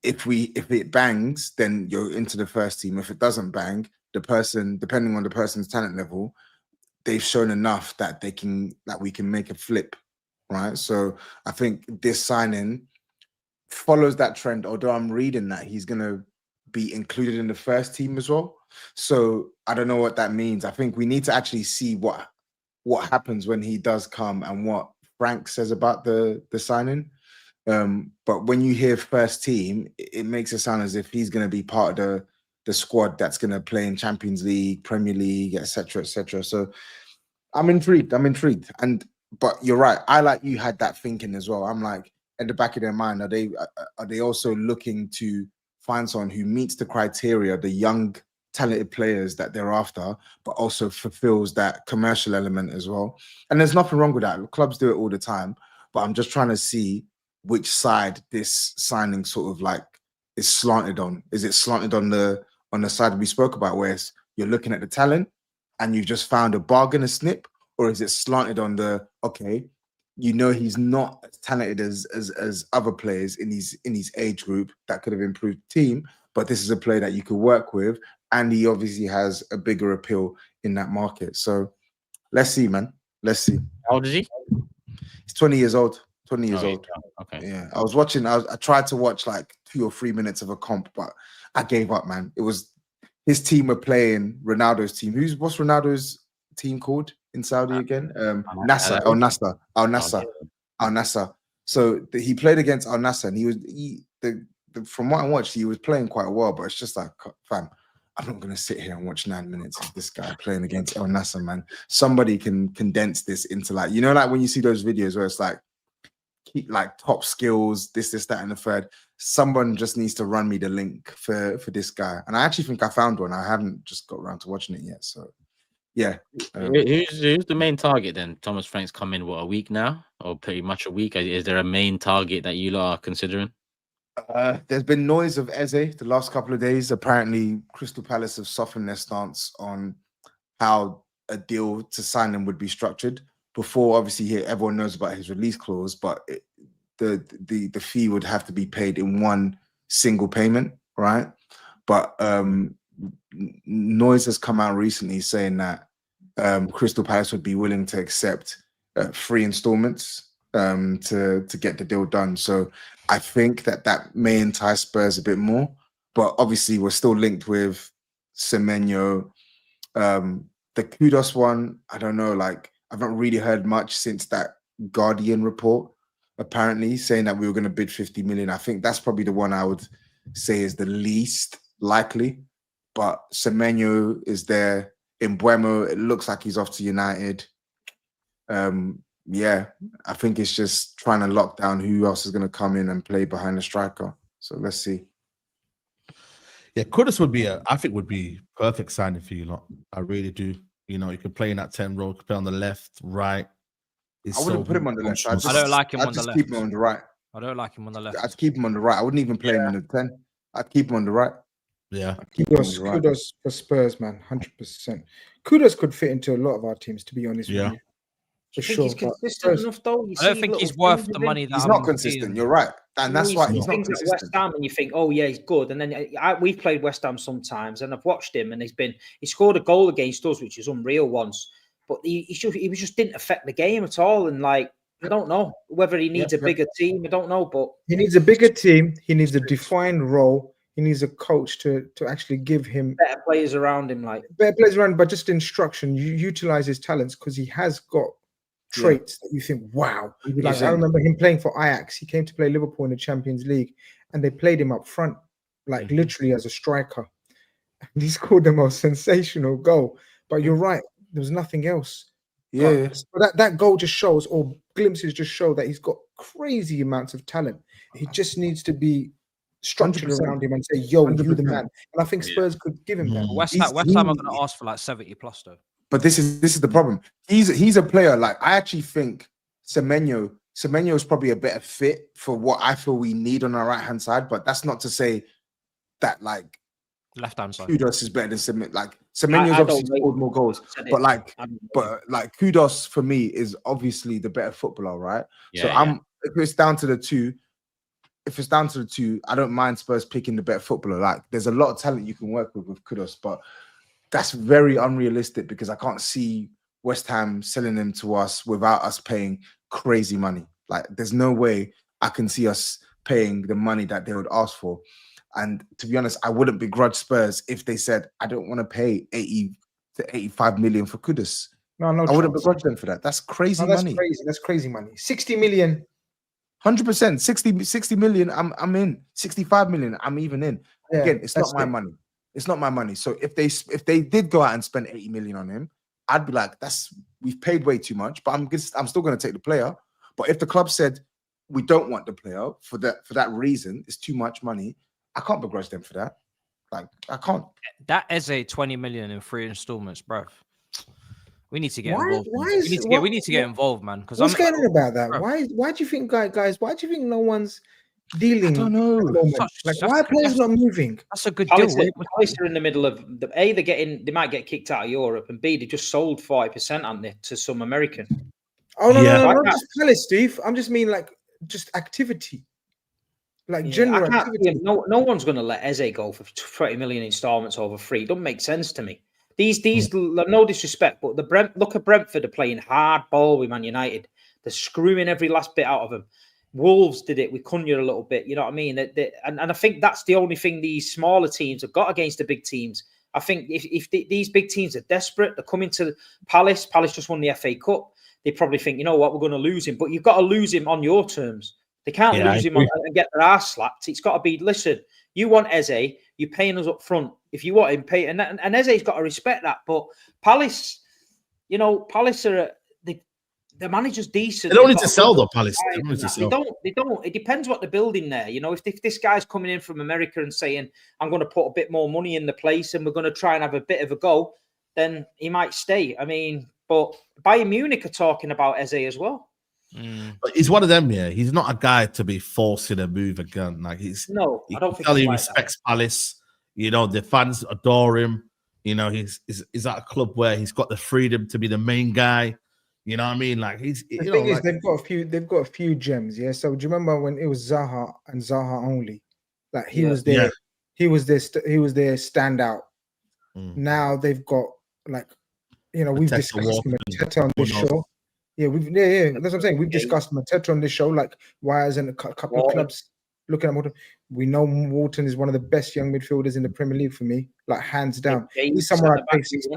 if it bangs, then you're into the first team. If it doesn't bang, the person, depending on the person's talent level, they've shown enough that we can make a flip, right? So I think this signing follows that trend, although I'm reading that he's going to be included in the first team as well. So I don't know what that means. I think we need to actually see what happens when he does come and what Frank says about the signing. But when you hear first team, it makes it sound as if he's going to be part of the squad that's going to play in Champions League, Premier League, etc., etc. So I'm intrigued. But you're right. I, like you, had that thinking as well. I'm like, at the back of their mind, are they also looking to find someone who meets the criteria, the young, talented players that they're after, but also fulfills that commercial element as well? And there's nothing wrong with that. Clubs do it all the time. But I'm just trying to see which side this signing sort of like is slanted on. Is it slanted on the side we spoke about, where you're looking at the talent and you've just found a bargain, a snip, or is it slanted on the, okay, you know, he's not as talented as other players in his age group that could have improved the team, but this is a player that you could work with, and he obviously has a bigger appeal in that market. So let's see, man. Let's see. How old is he? He's 20 years old. 20 years old. Okay. Yeah. I tried to watch like 2 or 3 minutes of a comp, but I gave up, man. It was his team were playing Ronaldo's team. What's Ronaldo's team called in Saudi again? Nasser. Al Nassr. So he played against Al Nassr, and from what I watched, he was playing quite well. But it's just like, fam, I'm not going to sit here and watch 9 minutes of this guy playing against El Nasser, man. Somebody can condense this into like, you know, like when you see those videos where it's like, keep like top skills, this, that, and the third. Someone just needs to run me the link for this guy. And I actually think I found one. I haven't just got around to watching it yet. So yeah. Who's the main target then? Thomas Frank's come in, what, a week now? Or pretty much a week? Is there a main target that you lot are considering? There's been noise of Eze the last couple of days. Apparently, Crystal Palace have softened their stance on how a deal to sign him would be structured. Before, obviously, here everyone knows about his release clause, but the fee would have to be paid in one single payment, right? But noise has come out recently saying that Crystal Palace would be willing to accept 3 installments to get the deal done. So I think that may entice Spurs a bit more, but obviously we're still linked with Semenyo. The Kudus one, I don't know, like I've not really heard much since that Guardian report, apparently saying that we were going to bid 50 million. I think that's probably the one I would say is the least likely, but Semenyo is there. In Buemo, it looks like he's off to United. Yeah, I think it's just trying to lock down who else is going to come in and play behind the striker. So let's see. Yeah, Kudus would be I think would be perfect signing for you lot. I really do. You know, you could play in that 10 role, play on the left, right. I wouldn't put him on the left. I don't like him on the just left. keep him on the right. I don't like him on the left. I'd keep him on the right. I wouldn't even play him in the 10. I'd keep him on the right. Yeah. Kudus for Spurs, man, 100%. Kudus could fit into a lot of our teams, to be honest with you. For sure. He's consistent enough, though. I don't think he's worth the money that he's not consistent. You're right, and that's why he's not consistent. West Ham, and you think, oh yeah, he's good, and then we've played West Ham sometimes, and I've watched him, and he scored a goal against us, which is unreal once, but he just didn't affect the game at all, and like I don't know whether he needs a bigger team. I don't know, but he needs a bigger team. He needs a defined role. He needs a coach to actually give him better players around him, but just instruction. You utilize his talents because he has got traits that you think, wow. Like I remember him playing for Ajax. He came to play Liverpool in the Champions League, and they played him up front, like literally as a striker. And he scored the most sensational goal. But you're right, there was nothing else. Yeah, but that goal just shows, or glimpses just show that he's got crazy amounts of talent. He just needs to be structured 100%. Around him and say, yo, 100%. You're the man. And I think Spurs could give him that. West Ham are going to ask for like 70 plus though. But this is the problem. He's a player, like I actually think Semenyo is probably a better fit for what I feel we need on our right hand side. But that's not to say that like left hand side Kudus is better than Semenyo. Like Semenyo's obviously scored more goals, but like Kudus for me is obviously the better footballer, right? If it's down to the two, I don't mind Spurs picking the better footballer. Like there's a lot of talent you can work with Kudus, but that's very unrealistic because I can't see West Ham selling him to us without us paying crazy money. Like, there's no way I can see us paying the money that they would ask for. And to be honest, I wouldn't begrudge Spurs if they said, I don't want to pay 80 to 85 million for Kudus. No, I wouldn't begrudge them for that. That's crazy money. That's crazy money. 60 million. 100%. 60 million, I'm in. 65 million, I'm even in. Yeah, again, it's not my money. It's not my money. So if they did go out and spend 80 million on him, I'd be like, we've paid way too much, but I'm still going to take the player. But if the club said we don't want the player for that reason, it's too much money, I can't begrudge them for that. Like, I can't. That is a 20 million in 3 installments, bro. We need to get involved. We need to get involved, man. Because what's going on about that? Bro. Why do you think, guys? Why do you think no one's dealing? I don't know. Why are players not moving? That's a good deal. Palace are in the middle of they might get kicked out of Europe, and B, they just sold 40%, aren't they, to some American? Oh no, not just Palace, Steve. I'm just mean like just activity. Like general activity. No one's going to let Eze go for 20 million installments over 3. It doesn't make sense to me. These no disrespect, but look at Brentford are playing hard ball with Man United. They're screwing every last bit out of them. Wolves did it with Cunha a little bit. You know what I mean? And I think that's the only thing these smaller teams have got against the big teams. I think if these big teams are desperate, they're coming to Palace. Palace just won the FA Cup. They probably think, you know what, we're going to lose him. But you've got to lose him on your terms. They can't lose him and get their ass slapped. It's got to be, listen, you want Eze, You're paying us up front. If you want him, pay. And Eze's got to respect that. But Palace, you know, Palace are the manager's decent. They don't need to sell though, Palace. They don't need to sell. They don't. It depends what they're building there. You know, if this guy's coming in from America and saying, I'm going to put a bit more money in the place and we're going to try and have a bit of a go, then he might stay. I mean, but Bayern Munich are talking about Eze as well. But he's one of them, yeah. He's not a guy to be forcing a move again. Like I don't think he respects Palace. You know, the fans adore him. You know, he's at a club where he's got the freedom to be the main guy. You know what I mean? Like the thing is, they've got a few gems, yeah. So do you remember when it was Zaha and Zaha only? Like he was there, he was their standout. Now they've got like, you know, we've discussed Mateta on this show. Yeah, that's what I'm saying. We've discussed Mateta on this show. Like, why isn't a couple of clubs looking at Morton? We know Morton is one of the best young midfielders in the Premier League for me, like hands down. He's somewhere I'd pay 60.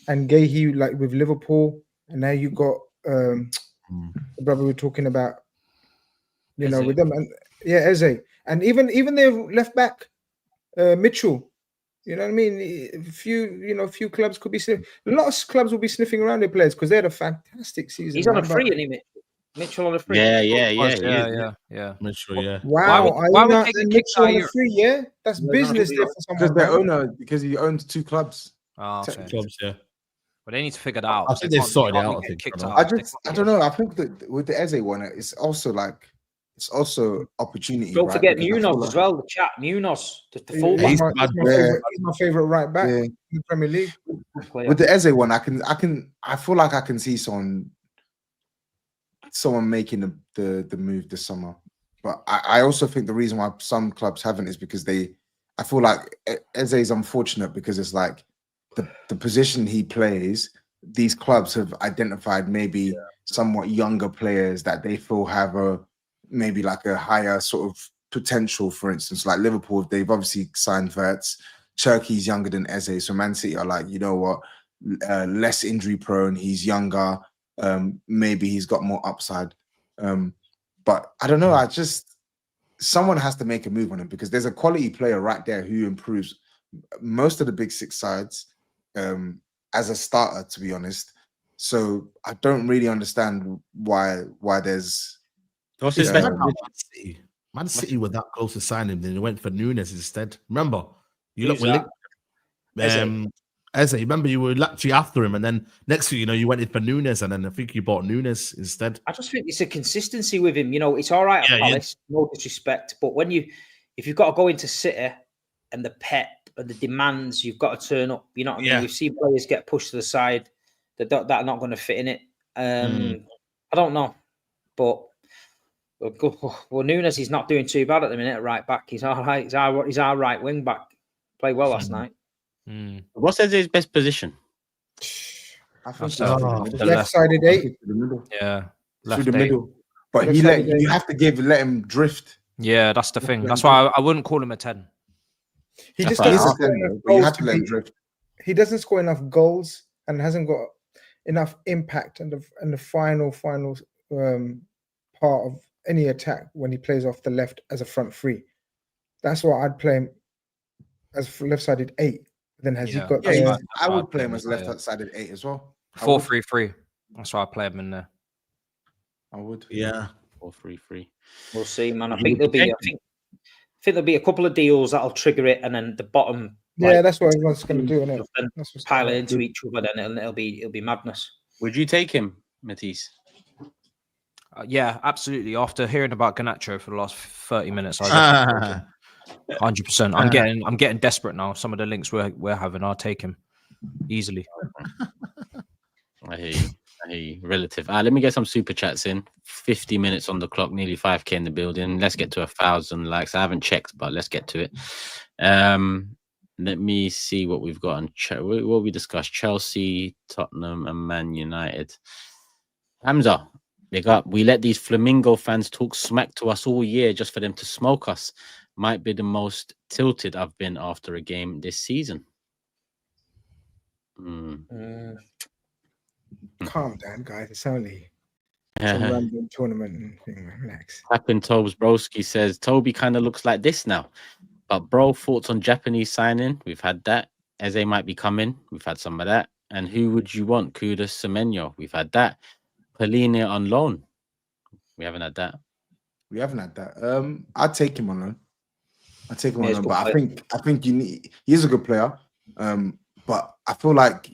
And Guéhi, like with Liverpool. And now you got the brother we're talking about, you know, with them, and Eze, and even their left back, Mitchell. You know what I mean? A few clubs could be a lot of clubs will be sniffing around their players because they had a fantastic season. He's on a free, isn't he, Mitchell on a free? Yeah. Mitchell, yeah. Why Wow, would they get kicked Mitchell out on a free? Yeah, that's business there for someone. Because their owner, because he owns 2 clubs. Oh, okay. Clubs, yeah. But they need to figure that out. I think they've sorted it out. I don't know. I think that with the Eze one, it's also opportunity. Don't forget Munoz as well. The chat Munoz, the fullback. He's my favorite right back in the Premier League. With the Eze one, I feel like I can see someone making the move this summer. But I also think the reason why some clubs haven't is because I feel like Eze is unfortunate because it's like the position he plays, these clubs have identified maybe somewhat younger players that they feel have maybe like a higher sort of potential. For instance, like Liverpool, they've obviously signed Wirtz. Turkey's younger than Eze, so Man City are like, you know what, less injury prone. He's younger. Maybe he's got more upside. But I don't know. Someone has to make a move on him because there's a quality player right there who improves most of the big 6 sides as a starter, to be honest. So I don't really understand why there's. Man City were that close to sign him, then they went for Nunes instead. Remember, you look with Eze. Remember, you were actually after him, and then next thing you know, you went in for Nunes, and then I think you bought Nunes instead. I just think it's a consistency with him. You know, it's all right at Palace, no disrespect, but if you've got to go into City and the pep and the demands, you've got to turn up. You know what I mean? We've seen players get pushed to the side that are not going to fit in it. I don't know, but well, Nunes, he's not doing too bad at the minute at right back. He's all right. He's our right wing back. Played well last night. What's his best position? I think left-sided 8. Yeah, through the middle. But you have to let him drift. Yeah, that's the thing. That's why I wouldn't call him a 10. He just you have to let him drift. He doesn't score enough goals and hasn't got enough impact and the final part of any attack when he plays off the left as a front 3. That's why I'd play him as left-sided 8. Then has he got? I would play him as left-sided 8 as well. 4-3-3. That's why I play him in there. I would. Yeah. 4-3-3. We'll see, man. I think there'll be a couple of deals that'll trigger it, and then the bottom. Yeah, that's what everyone's going to do, isn't it? Then pile it into each other, then it'll be madness. Would you take him, Matisse? Yeah, absolutely. After hearing about Garnacho for the last 30 minutes, 100%. I'm getting desperate now. Some of the links we're having, I'll take him easily. I hear you. Relative. Let me get some super chats in. 50 minutes on the clock, nearly 5K in the building. Let's get to 1,000 likes. I haven't checked, but let's get to it. Let me see what we've got on chat. What we discussed: Chelsea, Tottenham, and Man United. Hamza, big up. We let these Flamingo fans talk smack to us all year just for them to smoke us. Might be the most tilted I've been after a game this season. Calm down, guys. It's only some random tournament and thing. Relax. Happen Tobes Broski says Toby kind of looks like this now. But bro, thoughts on Japanese signing? We've had that. Eze might be coming. We've had some of that. And who would you want? Kudus, Semenyo. We've had that. Polina on loan. We haven't had that. We haven't had that. I'd take him on loan. I'd take him on loan, but I think you need. He's a good player. But I feel like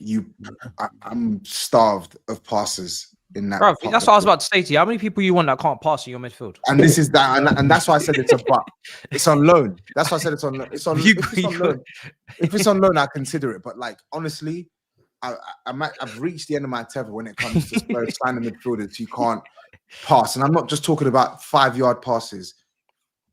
I'm starved of passes in that. Bro, that's what I was about to say to you. How many people you want that can't pass in your midfield? And this is that, and that's why I said it's a but. It's on loan. That's why I said it's on loan. It's on. If it's on loan, I consider it. But like honestly, I've reached the end of my tether when it comes to Spurs signing midfielders who can't pass, and I'm not just talking about 5-yard passes.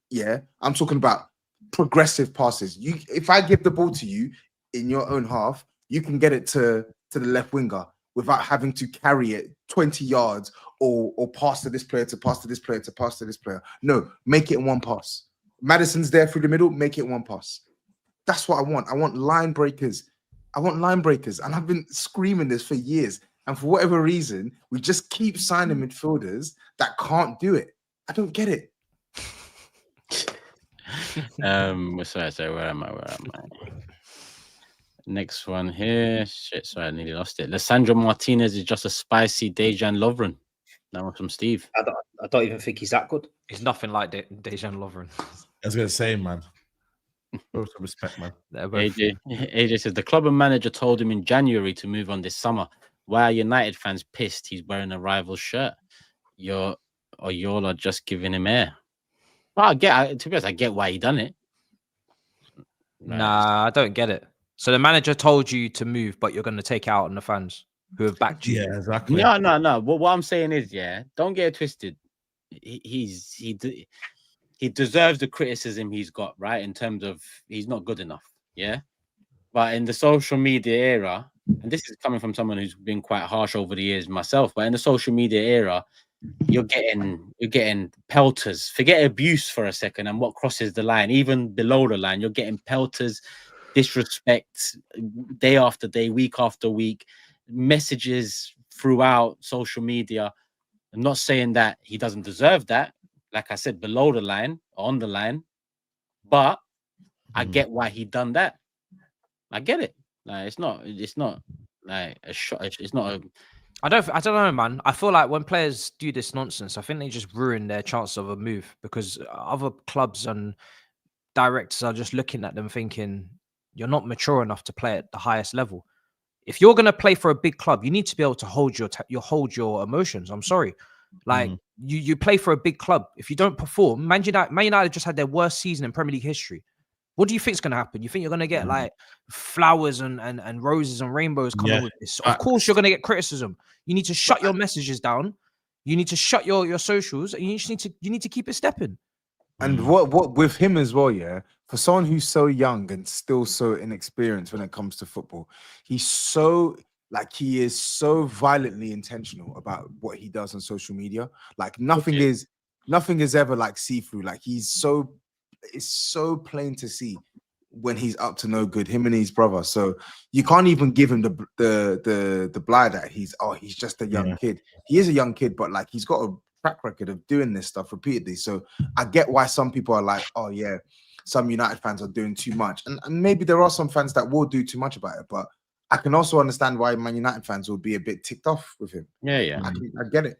Yeah, I'm talking about progressive passes. If I give the ball to you in your own half, you can get it to the left winger without having to carry it 20 yards or pass to this player, to pass to this player, to pass to this player. No, make it in one pass. Maddison's there through the middle, make it one pass. That's what I want. I want line breakers. I want line breakers. And I've been screaming this for years. And for whatever reason, we just keep signing midfielders that can't do it. I don't get it. Sorry, where am I? Next one here. Shit, sorry, I nearly lost it. Lissandro Martinez is just a spicy Dejan Lovren. That one from Steve. I don't even think he's that good. He's nothing like Dejan Lovren. I was gonna say, man. Both respect, man. AJ says the club and manager told him in January to move on this summer. Why are United fans pissed he's wearing a rival shirt? Y'all are just giving him air. Well, to be honest, I get why he done it. Right. Nah, I don't get it. So the manager told you to move, but you're going to take it out on the fans who have backed you. Yeah, exactly. No. What I'm saying is, yeah, don't get it twisted. He deserves the criticism he's got, right? In terms of he's not good enough, yeah. But in the social media era, and this is coming from someone who's been quite harsh over the years myself, but in the social media era, you're getting pelters. Forget abuse for a second and what crosses the line, even below the line, you're getting pelters, disrespect, day after day, week after week, messages throughout social media. I'm not saying that he doesn't deserve that. Like I said, below the line, on the line, but I get why he done that. I get it. Like it's not like a shot. It's not a. I don't know, man. I feel like when players do this nonsense, I think they just ruin their chance of a move because other clubs and directors are just looking at them thinking you're not mature enough to play at the highest level. If you're going to play for a big club, you need to be able to hold your emotions. I'm sorry. Like you play for a big club. If you don't perform, Man United just had their worst season in Premier League history. What do you think is going to happen? You think you're going to get like flowers and roses and rainbows coming with this? Of course, you're going to get criticism. You need to shut your messages down. You need to shut your socials, and you need to keep it stepping. And what with him as well, yeah. For someone who's so young and still so inexperienced when it comes to football, he is so violently intentional about what he does on social media. Like nothing is ever like see-through. Like it's so plain to see when he's up to no good, him and his brother. So you can't even give him the blie that he's just a young kid. He is a young kid, but like he's got a track record of doing this stuff repeatedly. So I get why some people are like, oh yeah, some United fans are doing too much. And maybe there are some fans that will do too much about it, but I can also understand why Man United fans will be a bit ticked off with him. Yeah. I get it.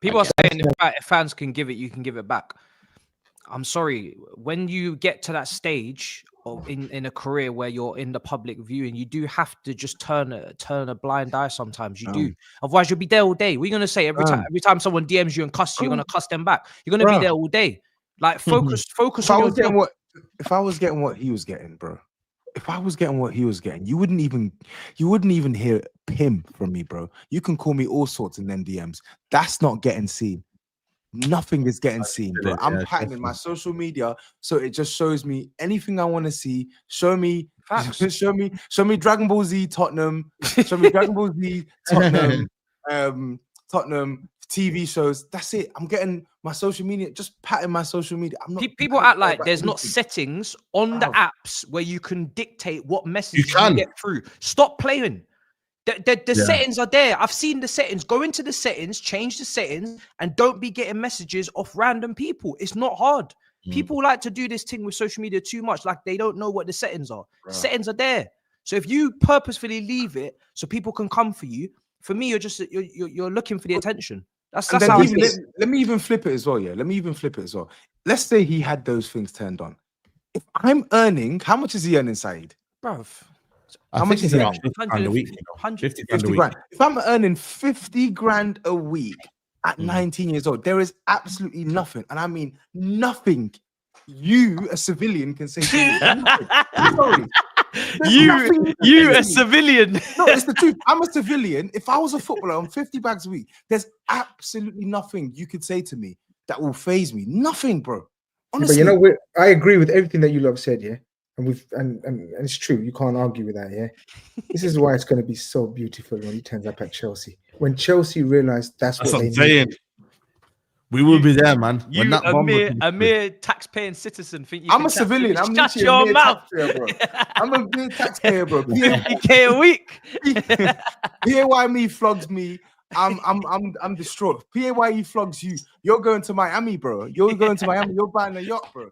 People are saying if fans can give it, you can give it back. I'm sorry. When you get to that stage of in a career where you're in the public view, and you do have to just turn a blind eye sometimes. You do. Otherwise, you'll be there all day. What are you gonna say every time someone DMs you and cuss you, you're gonna cuss them back. You're gonna be there all day. Like focus. If I was getting what he was getting, bro. If I was getting what he was getting, you wouldn't even hear him from me, bro. You can call me all sorts in them DMs. That's not getting seen. Nothing is getting seen, bro. I'm patterning my social media so it just shows me anything I want to see. Show me Dragon Ball Z Tottenham. Show me Dragon Ball Z Tottenham. Tottenham TV shows. That's it. I'm getting my social media, just patting my social media. I'm not. People act like there's not settings on the apps where you can dictate what message you get through. Stop playing. The settings are there. I've seen the settings. Go into the settings, change the settings, and don't be getting messages off random people. It's not hard. People like to do this thing with social media too much, like they don't know what the settings are. Bro. Settings are there. So if you purposefully leave it so people can come for you, for me, you're looking for the attention. That's And how then I even, see it. let me even flip it as well. Yeah, let me even flip it as well. Let's say he had those things turned on. If I'm earning, how much is he earning, Saeed? Bruv. I How think much is it's he around earning? 50 grand a week. 50 grand a 50 week. grand. If I'm earning 50 grand a week at 19 years old, there is absolutely nothing, and I mean nothing, you, a civilian, can say to me. Nothing. I'm sorry. There's nothing can say You to a me. civilian. No, it's the truth. I'm a civilian. If I was a footballer on 50 bags a week, there's absolutely nothing you could say to me that will phase me. Nothing, bro. Honestly. But you know, I agree with everything that you love said, yeah. And and it's true. You can't argue with that, yeah. This is why it's going to be so beautiful when he turns up at Chelsea. When Chelsea realized that's That's what what they I'm saying. needed. We will be there, man. When You that bomb a mere tax-paying citizen think you I'm can a civilian. chat to I'm me? Shut literally a your mere mouth. taxpayer, bro. I'm a mere taxpayer, bro. 50K a week. PAYE flogs me. I'm distraught. PAYE flogs you. You're going to Miami, bro. You're going to Miami. You're buying a yacht, bro.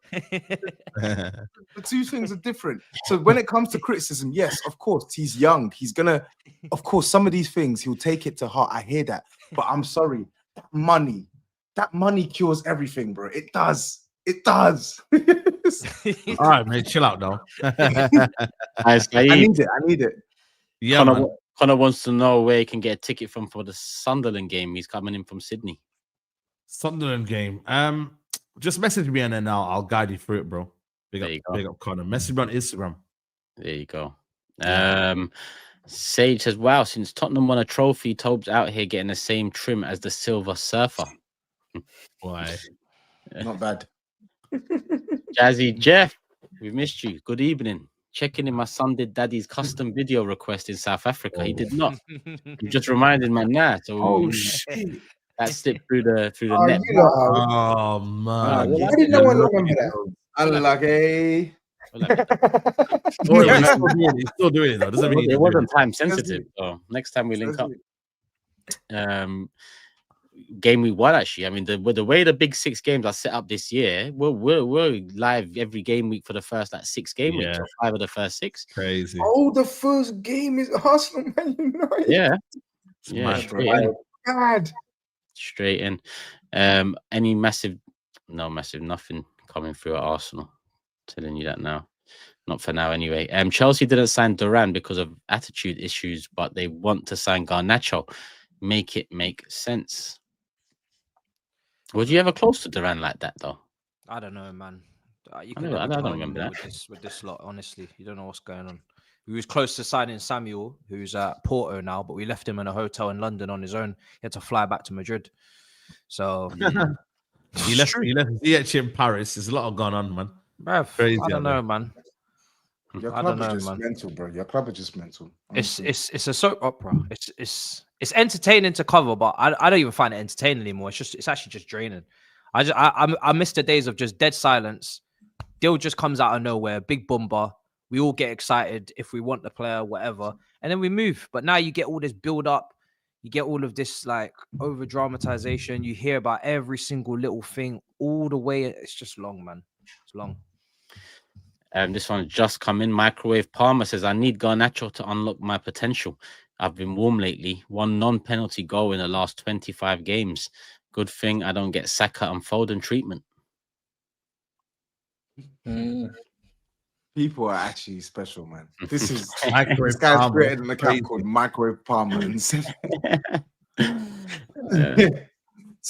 The two things are different. So when it comes to criticism, yes, of course, he's young. He's gonna, of course, some of these things he'll take it to heart. I hear that, but I'm sorry. That money cures everything, bro. It does. It does. All right, mate. Chill out, though. I need it. I need it. Yeah, man. Connor wants to know where he can get a ticket from for the Sunderland game. He's coming in from Sydney. Sunderland game. Just message me and then I'll guide you through it, bro. Big up, Connor. Message me on Instagram. There you go. Sage says, "Wow, since Tottenham won a trophy, Tobes out here getting the same trim as the Silver Surfer." Why? Not bad. Jazzy Jeff, we missed you. Good evening. Checking in, my son did daddy's custom video request in South Africa. He did not. You just reminded man now. So Shit. that slipped through the Oh, net. you know, Oh, man. I didn't know one remember that. Unlucky. He's still doing it, though. Doesn't mean It wasn't time sensitive. So next time we link up. Game week 1, actually. I mean, the way the big 6 games are set up this year, we're live every game week for the first 6 game weeks, or 5 of the first 6. Crazy. Oh, the first game is Arsenal Man United. Yeah, straight in. Any massive? Nothing coming through at Arsenal. Telling you that now. Not for now, anyway. Chelsea didn't sign Duran because of attitude issues, but they want to sign Garnacho. Make it make sense. Would you ever close to Duran like that, though? I don't know, man. You I can don't never remember that. with this lot. Honestly, you don't know what's going on. We was close to signing Samuel, who's at Porto now, but we left him in a hotel in London on his own. He had to fly back to Madrid. So he left ZH in Paris. There's a lot going on, man. Bruv, Crazy I don't know, man. Your I club don't know, is just man. mental, bro. Your club is just mental. It's a soap opera. It's entertaining to cover, but I don't even find it entertaining anymore. It's actually just draining. I miss the days of just dead silence. Deal just comes out of nowhere, big bomber. We all get excited if we want the player, whatever, and then we move. But now you get all this build up. You get all of this like over dramatization. You hear about every single little thing all the way. It's just long, man. It's long. This one just come in. Microwave Palmer says, "I need Garnacho to unlock my potential. I've been warm lately. 1 non-penalty goal in the last 25 games. Good thing I don't get Saka and Foden treatment." People are actually special, man. This is Microwave this guy's Palmer. created an account called Microwave Palmer and sent in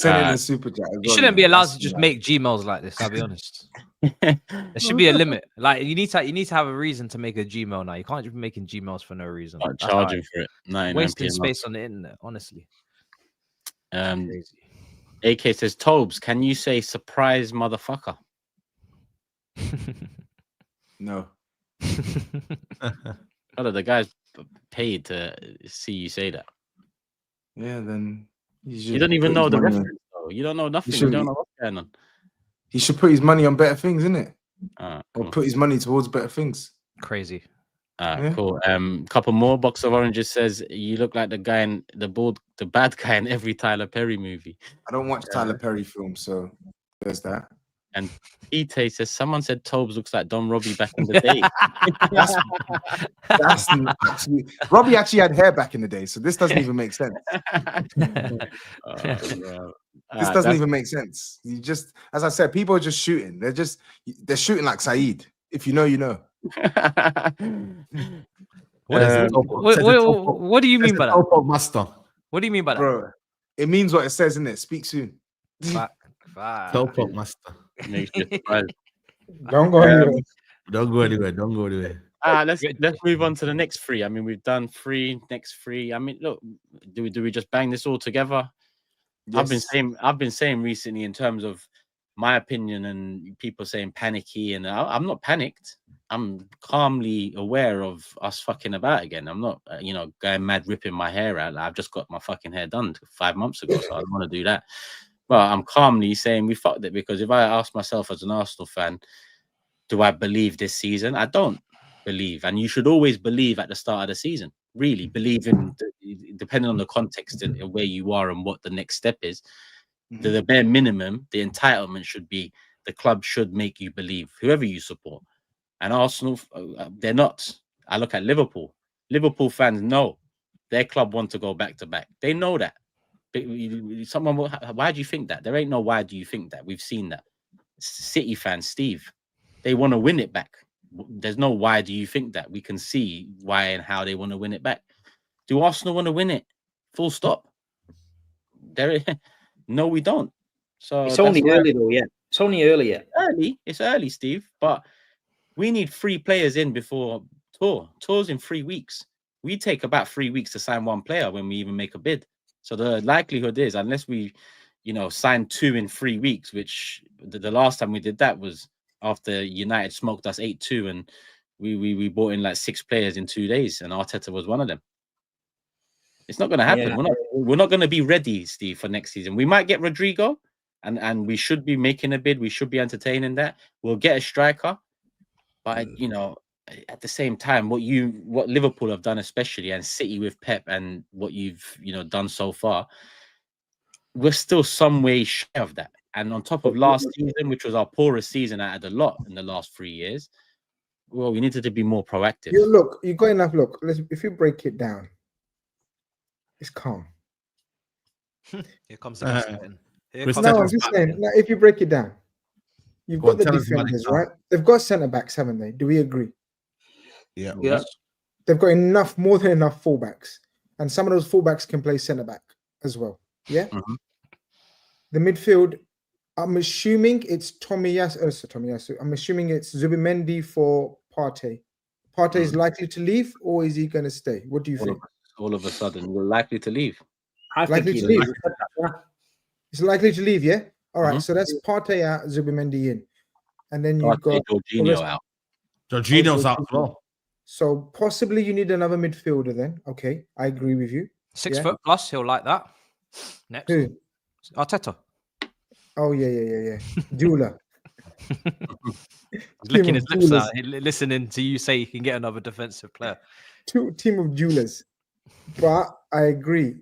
a super chat. You shouldn't be allowed to just make Gmails like this. I'll be honest. There should be a limit. Like you need to have a reason to make a Gmail now. You can't just be making Gmails for no reason. Not charging for it. Wasting space on the internet, honestly. Crazy. AK says, "Tobes, can you say surprise motherfucker?" No. The guy's paid to see you say that. Yeah, then you don't even know the reference, though. You don't know nothing. You don't know what's going on. He should put his money on better things, innit? Cool. Or put his money towards better things. Crazy. Cool. Couple more. Box of Oranges says, "You look like the guy in the bad guy in every Tyler Perry movie." I don't watch Tyler Perry films, so there's that. And Ite says, someone said Tobes looks like Don Robbie back in the day. That's actually Robbie actually had hair back in the day, so this doesn't even make sense. This doesn't even make sense. You just, as I said, people are just shooting. They're shooting like SAEED. If you know, you know. What do you mean by that? Master. What do you mean by that? Bro, it means what it says, isn't it? Speak soon. Top master. Don't go anywhere. Don't go anywhere. Don't go anywhere. Let's move on to the next three. I mean, we've done next three. I mean, look, do we just bang this all together? Yes. I've been saying recently in terms of my opinion and people saying panicky, and I'm not panicked. I'm calmly aware of us fucking about again. I'm not, going mad ripping my hair out. I've just got my fucking hair done 5 months ago, so I don't want to do that. But I'm calmly saying we fucked it, because if I ask myself as an Arsenal fan, do I believe this season? I don't believe, and you should always believe at the start of the season. Really believe in, depending on the context and where you are and what the next step is. The bare minimum, the entitlement should be the club should make you believe, whoever you support. And Arsenal, they're not. I look at Liverpool. Liverpool fans know their club want to go back to back. They know that. Someone will, why do you think that? There ain't no why do you think that. We've seen that. City fans, Steve, they want to win it back. There's no why do you think that. We can see why and how they want to win it back. Do Arsenal want to win it? Full stop. No, we don't. So it's only early though, yeah. It's only early yet. It's early, Steve. But we need 3 players in before tour. Tour's in 3 weeks. We take about 3 weeks to sign 1 player when we even make a bid. So the likelihood is, unless we, sign 2 in 3 weeks, which the last time we did that was after United smoked us 8-2, and we brought in like 6 players in 2 days, and Arteta was one of them. It's not going to happen. Yeah. We're not going to be ready, Steve, for next season. We might get Rodrigo, and we should be making a bid. We should be entertaining that. We'll get a striker, but at the same time, what Liverpool have done, especially, and City with Pep, and what you've done so far, we're still some way shy of that. And on top of last season, which was our poorest season out of the lot in the last 3 years, well, we needed to be more proactive. You've got enough. Look, if you break it down, it's calm. Here comes the I'm just saying. Now, if you break it down, you've got the defenders, right? They've got centre backs, haven't they? Do we agree? Yeah. They've got more than enough fullbacks, and some of those fullbacks can play centre back as well. Yeah. The midfield, I'm assuming it's Tomiyasu. I'm assuming it's Zubimendi for Partey. Partey is likely to leave, or is he going to stay? What do you think? All of a sudden, we're likely to leave. Likely to leave. It's likely to leave, yeah? All right, so that's Partey out, Zubimendi in. And then you've got Jorginho out. Jorginho's out as well. So possibly you need another midfielder then. Okay, I agree with you. 6 foot plus, he'll like that. Next. Who? Arteta. Oh, yeah. Jeweler. Licking his lips out, listening to you say he can get another defensive player. Team of jewelers. But I agree.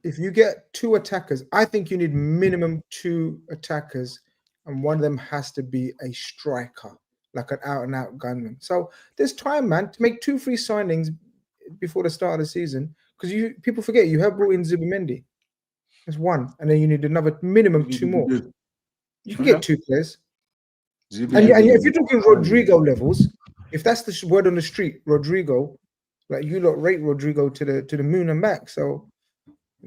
If you get 2 attackers, I think you need minimum 2 attackers, and one of them has to be a striker, like an out-and-out gunman. So there's time, man, to make 2 free signings before the start of the season, because people forget you have brought in Zubimendi. That's 1, and then you need another minimum 2 more. You can get 2 players. And if you're talking Rodrigo levels, if that's the word on the street, Rodrigo, like you lot rate Rodrigo to the moon and back. So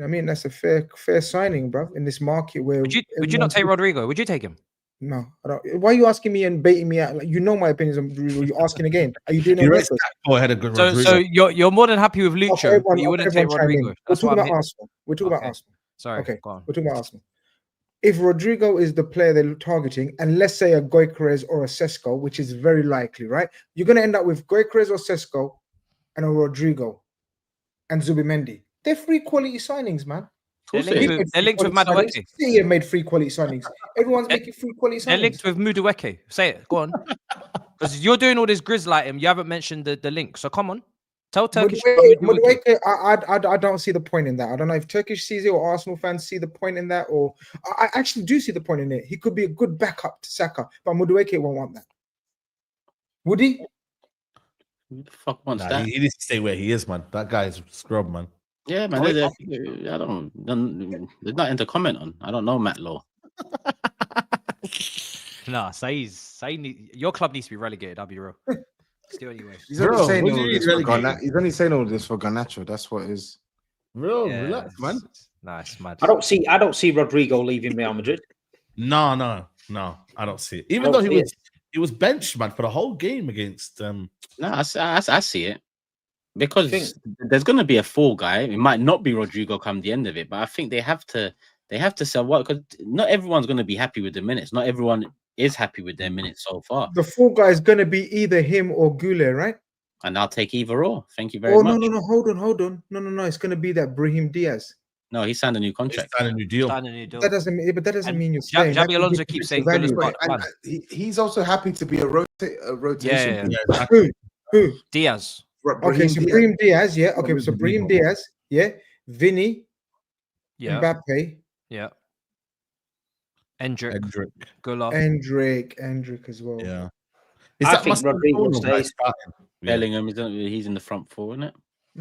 I mean that's a fair signing, bro, in this market where would you not take Rodrigo? Would you take him? No, I don't. Why are you asking me and baiting me out? Like, my opinions on Rodrigo. You're asking again. Are you doing it? Go ahead, a good Rodrigo. So you're more than happy with Lucho, but you wouldn't take Rodrigo. We're talking about Arsenal. We're talking about Arsenal. Sorry. Okay. Go on. We're talking about Arsenal. If Rodrigo is the player they're targeting, and let's say a Kerkez or a Sesko, which is very likely, right? You're going to end up with Kerkez or Sesko and a Rodrigo and Zubimendi. They're 3 quality signings, man. They're linked with Madueke. City have made 3 quality signings. Everyone's making 3 quality signings. They're linked with Madueke. Say it. Go on. Because you're doing all this GRIZZ lighting. You haven't mentioned the link. So come on. Tell Turkish. Madueke, I don't see the point in that. I don't know if Turkish sees it or Arsenal fans see the point in that, or I actually do see the point in it. He could be a good backup to Saka, but Madueke won't want that. Would he? Who the fuck wants that? He needs to stay where he is, man. That guy is scrub, man. Yeah, man. I don't. There's nothing to comment on. I don't know Matt Law. Nah, your club needs to be relegated. I'll be real. Still anyway. He's only saying all this for Garnacho. He's only saying all this for Garnacho. That's what it is. Bro, relax, man. Nice, mad. I don't see Rodrigo leaving Real Madrid. No, I don't see it. Even though he was benched, man, for the whole game against. No, I see it because there's going to be a fall guy. It might not be Rodrigo come the end of it, but I think they have to sell what, because not everyone's going to be happy with the minutes. Not everyone is happy with their minutes so far. The fall guy is going to be either him or Goulet, right? And I'll take either or. Thank you very much. No, hold on. No. It's going to be that Brahim Diaz. No, he signed a new contract. Signed a new deal. That doesn't mean you're staying. Xabi Alonso keeps saying he's also happy to be a rotation. Yeah. Who? Diaz. Okay, so Brahim Diaz, yeah. Okay, so Brahim Diaz, yeah. Vinny, Mbappe, yeah. Endrick. Endrick as well. Yeah. I think Rodrigo stays. Bellingham, he's in the front four, isn't it?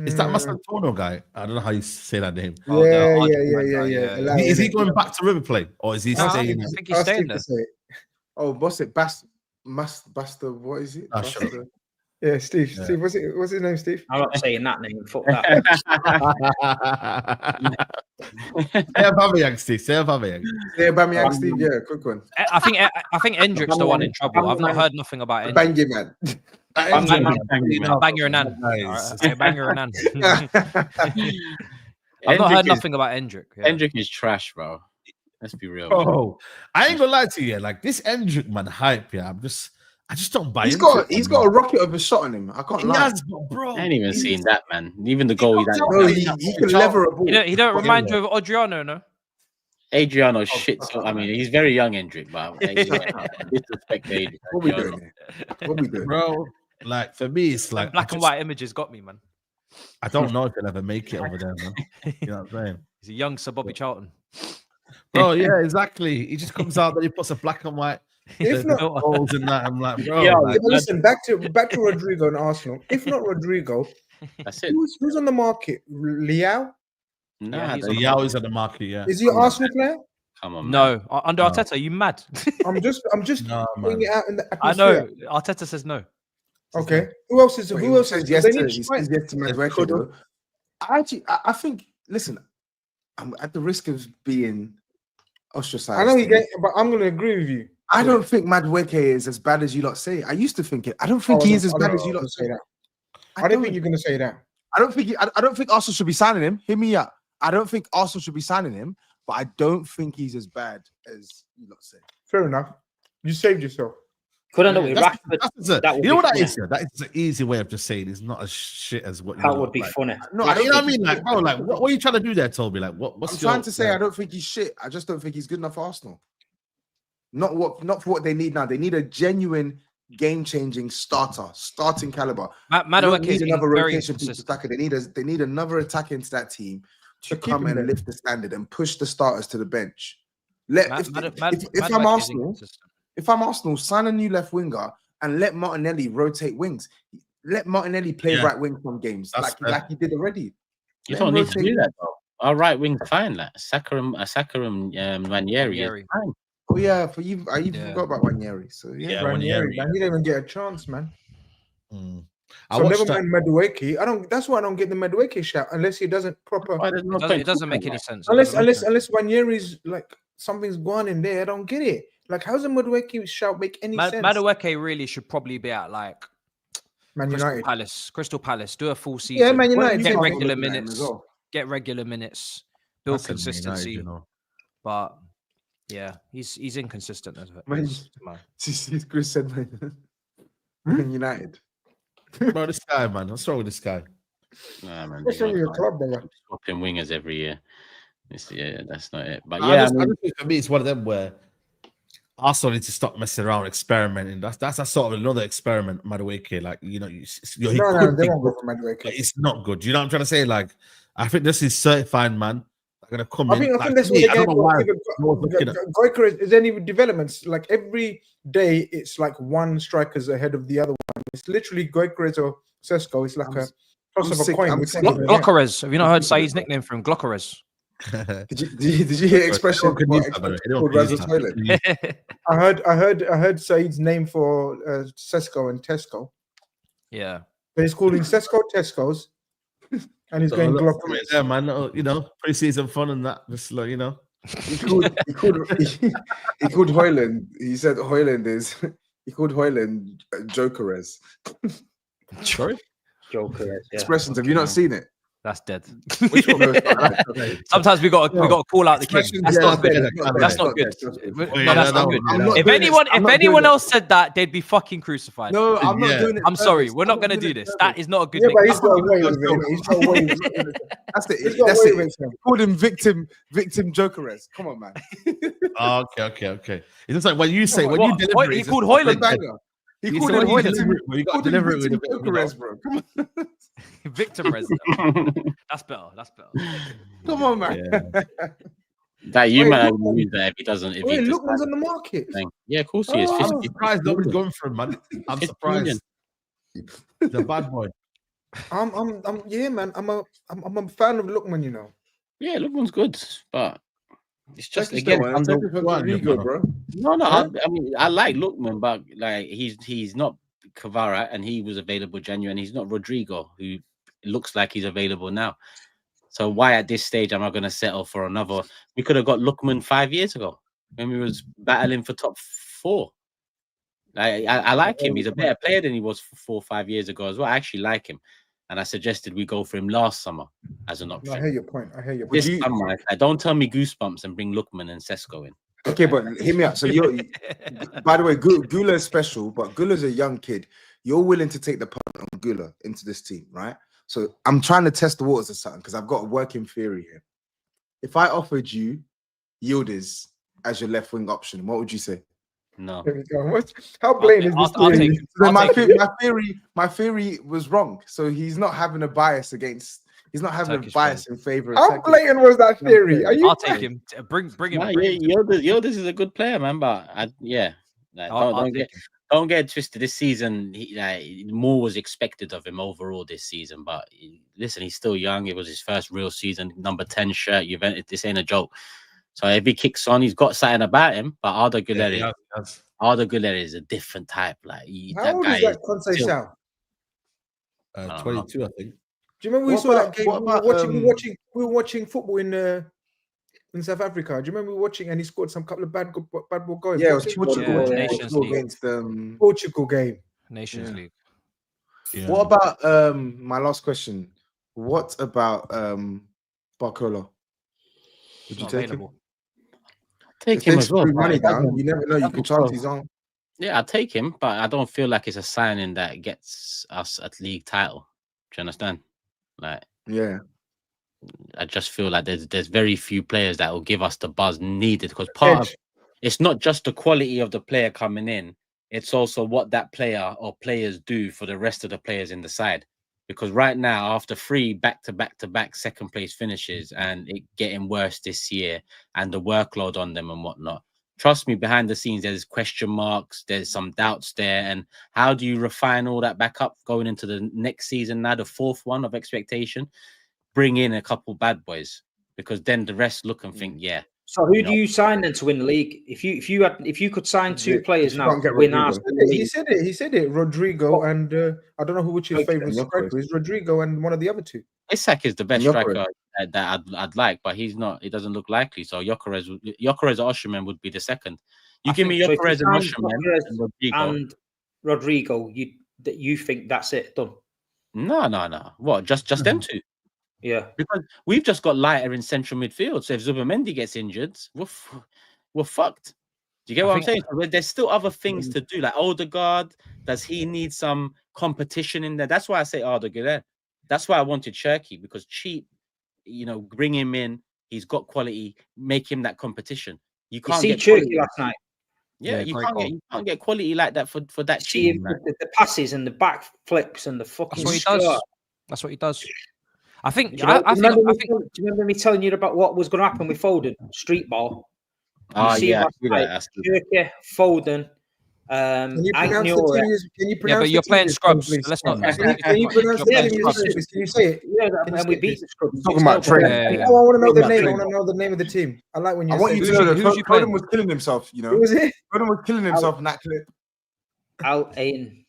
Is that Mastantuono guy? I don't know how you say that name. Yeah. Is he going back to River Plate, or is he staying? I think he's staying there. Oh, what's it? Basta, what is it? Yeah, Steve. Yeah. Steve, what's his name, Steve? I'm not saying that name. Fuck that. Say Aubameyang, Steve. Say Aubameyang, Steve. Yeah, quick one. I think Endrick's the one in trouble. I've not heard nothing about Endrick. Bang man. Banger and Nan. Banger and Nan. I've not heard nothing about Endrick. Endrick is trash, bro. Let's be real. Oh, I ain't gonna lie to you. Like this Endrick man hype. Yeah, I just don't buy. He's got a rocket of a shot on him. I can't lie. Bro. I ain't even seen that, man. Even the goal he can lever a ball. He don't remind you of Adriano, no? Adriano shit. So I mean, he's very young, Endrick, but disrespect Adriano. What we doing, bro? Like for me, it's like black and white images got me, man. I don't know if he'll ever make it over there, man. You know what I'm saying? He's a young Sir Bobby Charlton. Oh yeah, exactly. He just comes out, then he puts a black and white. If not goals and that, I'm like, bro. Yeah, listen, back to Rodrigo and Arsenal. If not Rodrigo, that's it. Who's on the market? Liao? No, Liao is on the market. Yeah. Is he an Arsenal player? Come on, man. No. Under Arteta, are you mad? I'm just putting it out in the atmosphere. I know. Arteta says no. Okay. Who else says yes to Madueke? I think. Listen, I'm at the risk of being ostracized. I know but I'm going to agree with you. I don't think Madueke is as bad as you lot say. I used to think it. I don't think he is as bad as you lot say that. I don't think you're going to say that. I don't think Arsenal should be signing him. Hear me out. I don't think Arsenal should be signing him, but I don't think he's as bad as you lot say. Fair enough. You saved yourself. Couldn't know it. You know what that is? That is an easy way of just saying he's not as shit as what. That would be funny. No, you know what I mean? Like, bro, like, what are you trying to do there, Toby? Like, what's I'm trying to say? I don't think he's shit. I just don't think he's good enough for Arsenal. Not for what they need now. They need a genuine game-changing starting caliber. Madueke need another rotation attacker. They need another attacker into that team to come and lift the standard and push the starters to the bench. If I'm Arsenal, sign a new left winger and let Martinelli rotate wings. Let Martinelli play right wing some games like he did already. You don't need to do that, though. Our right wing fine, like Sakaram, Ranieri. Fine. Oh yeah, for you, I even forgot about Ranieri. So Ranieri, man, he didn't even get a chance, man. So never mind Madueke. That's why I don't get the Madueke shout unless he doesn't proper. It doesn't make any sense. Unless Ranieri's like something's going in there. I don't get it. Like, how's a Madueke shout make any sense? Madueke really should probably be at like Man United, Crystal Palace. Do a full season. Yeah, Man United. Get regular minutes. Build consistency. United, you know. But yeah, he's inconsistent as well. Chris said Man United. Bro, this guy, man. What's wrong with this guy? Nah, man. What's wrong with your club, brother? Swapping wingers every year. That's not it. But I just think for me, it's one of them where Arsenal need to stop messing around, experimenting. That's a sort of another experiment, Madueke. Like, you know, he No, could they be won't good, go for Madueke. but it's not good. You know what I'm trying to say? Like, I think this is certified, man. They're gonna come I in. think Like, that's for what me, they I don't get. know why. Goiker, is there any developments? Like every day, it's like one striker's ahead of the other one. It's literally Goiker or Sesko. It's like a toss of a coin. Glockerez. Have you not heard Saeed's nickname from Glockerez? Did you hear expression? I heard Saeed's name for Sesko and Tesco. Yeah, but he's calling Sesko Tesco's, and he's going Glock. Yeah, man. You know, pre-season fun and that. Just like, you know, he called Hoyland. He said Hoyland is. He called Hoyland Jokerez. Sorry, Jokerez. Yeah. Expressions. Have you not seen it? That's dead. Which one? Sometimes we got to call out the king. That's not good. That's not good. No, that's not good. If anyone else said that, they'd be fucking crucified. No, I'm not doing it. I'm sorry, we're not gonna do this. That is not a good. Yeah, but he's got away with it. He's got away with it. That's it. That's it. He called him victim Jokerez. Come on, man. Okay. It's just like when you say when you deliver it, he called Hoyland. He called him Hoyland. You got to deliver it with a bit of Jokerez, bro. Come on. Victim res. That's better. Come on, man. Yeah. That you might use that if he doesn't. If Wait, he look who's on the market. Yeah, of course he is. I'm surprised nobody's going for him, man. I'm surprised. The bad boy. Yeah, man. I'm a fan of Lookman, you know. Yeah, Lookman's good, but it's just Like again. Rodrigo, bro. No, I mean I like Lookman, but like he's not Kvara, and he was available January, and he's not Rodrigo, who looks like he's available now. So why at this stage am I going to settle for another? We could have got Lookman 5 years ago when we was battling for top 4. I like him. He's a better player than he was 4 or 5 years ago as well. I actually like him, and I suggested we go for him last summer as an option. I hear your point. This summer, don't tell me Goosebumps and bring Lookman and Sesko in. Okay, but hear me out. So you're, by the way, Gula is special, but Gula's a young kid. You're willing to take the punt on Gula into this team, right? So I'm trying to test the waters or something because I've got a working theory here. If I offered you Yildiz as your left wing option, what would you say? No. How blatant is this? I'll take So my theory was wrong. So he's not having a bias against. He's not having Turkish a bias in favor of. How blatant was that theory? Are you? I'll take him. Bring him. Yildiz is a good player, man. But don't get twisted. This season, more was expected of him overall this season. But listen, he's still young. It was his first real season. Number 10 shirt. This ain't a joke. So if he kicks on, he's got something about him. But Arda Güler is a different type. Like how old is that Conceição? 22, I think. Do you remember we saw that game? We were watching football in South Africa. Do you remember we were watching and he scored some couple of bad ball goals? Yeah, it was Portugal. Nations League. Against Portugal game. Nations League. Yeah. What about my last question? What about Barcola? Would you take him? Take him as well. Money down. You never know. You can chance his own. Yeah, I'll take him, but I don't feel like it's a signing that gets us a league title. Do you understand? Like, yeah, I just feel like there's very few players that will give us the buzz needed, because part of it's not just the quality of the player coming in, it's also what that player or players do for the rest of the players in the side. Because right now, after 3 back-to-back second place finishes and it getting worse this year and the workload on them and whatnot, trust me, behind the scenes, there's question marks, there's some doubts there. And how do you refine all that back up going into the next season now, the 4th one of expectation? Bring in a couple bad boys, because then the rest look and think, yeah. So who do you sign then to win the league? If you could sign 2 players now to win Arsenal, he said it. Rodrigo and I don't know which his favorite striker is. Rodrigo and one of the other 2. Isak is the best striker that I'd like, but he's not. It doesn't look likely. So Gyökeres or Osimhen would be the second. You give me Gyökeres and Osimhen and Rodrigo. You think that's it done? No. What? Just them 2? Yeah, because we've just got lighter in central midfield. So if Zubamendi gets injured, we're fucked. Do you get what I'm saying? There's still other things to do. Like Odegaard, does he need some competition in there? That's why I say Arda Güler. That's why I wanted Cherky, because cheap, bring him in. He's got quality. Make him that competition. You can't see Cherky last night. Yeah, great goal. you can't get quality like that for that See team. the passes and the back flips and the fucking. That's what he skirt. does. That's what he does. I think. Do you, I think. do you remember me telling you about what was going to happen with Foden? Street ball. Oh See yeah, him last night, Kerkez, Foden. Can you pronounce the team? Can you pronounce but you're playing scrubs. Let's not. Can you pronounce the team? Can you say it? Yeah, and we beat the scrubs. Talking about training. Oh, I want to know the name. I want to know the name of the team. I like when you. I want you to know that who's you Foden was killing himself. You know, Who was it? Foden was killing himself in that clip. Al Ain.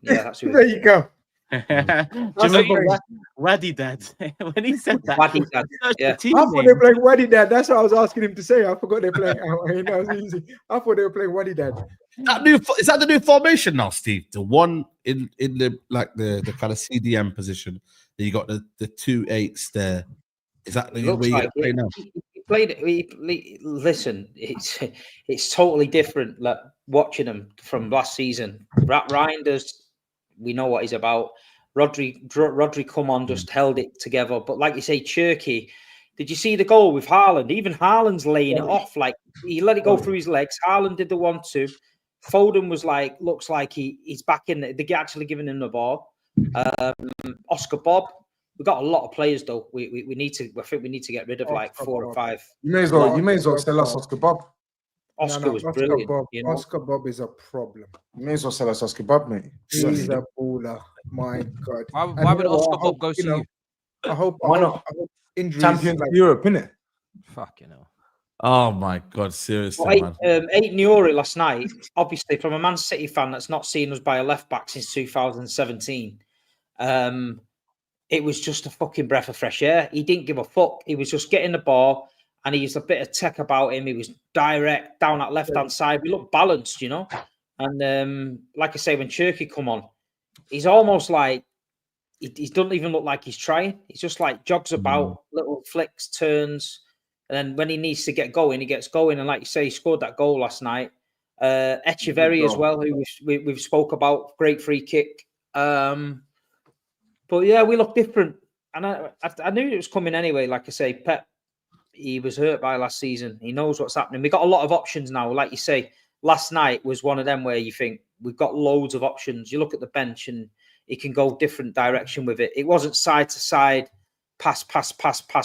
Yeah, that's who. There you go. Do you remember Waddy Dad when he said that? Waddy Dad. Yeah. I thought they were playing Waddy Dad. That's what I was asking him to say. I forgot they were playing. That was easy. I thought they were playing Waddy Dad. Is that the new formation now, Steve? The one in the like the kind of CDM position. Then you got the 2 8s there. Is that the way you play now? He played it. Listen, it's totally different. Like watching him from last season. Reinders, we know what he's about. Rodri come on, just held it together. But like you say, Cherky, did you see the goal with Haaland? Even Haaland's laying it off. Like he let it go through his legs. Haaland did the 1-2. Foden was like, looks like he's back in. They're actually giving him the ball. Oscar Bob. We've got a lot of players though. We need to. I think we need to get rid of like 4 or 5. You may as well sell us Oscar Bob. Oscar was brilliant. Bob. You know? Oscar Bob is a problem. You may as well sell us Oscar Bob, mate. He's a baller. My God. Why would Oscar Bob go to you? I hope. Why not? I hope injuries. Champions of Europe, innit? Fuck, you know. Oh my God, seriously, man. 8 Niori last night. Obviously, from a Man City fan that's not seen us by a left back since 2017. It was just a fucking breath of fresh air. He didn't give a fuck. He was just getting the ball, and he used a bit of tech about him. He was direct down that left-hand side. We looked balanced, you know. And like I say, when Cherky come on, he's almost like he doesn't even look like he's trying. He's just like jogs about, little flicks, turns, and then when he needs to get going, he gets going. And like you say, he scored that goal last night. Echeverry as well, who we've spoke about, great free kick. But yeah, we look different, and I knew it was coming anyway. Like I say, Pep, he was hurt by last season. He knows what's happening. We got a lot of options now. Like you say, last night was one of them where you think we've got loads of options. You look at the bench and he can go different direction with it. It wasn't side to side, pass,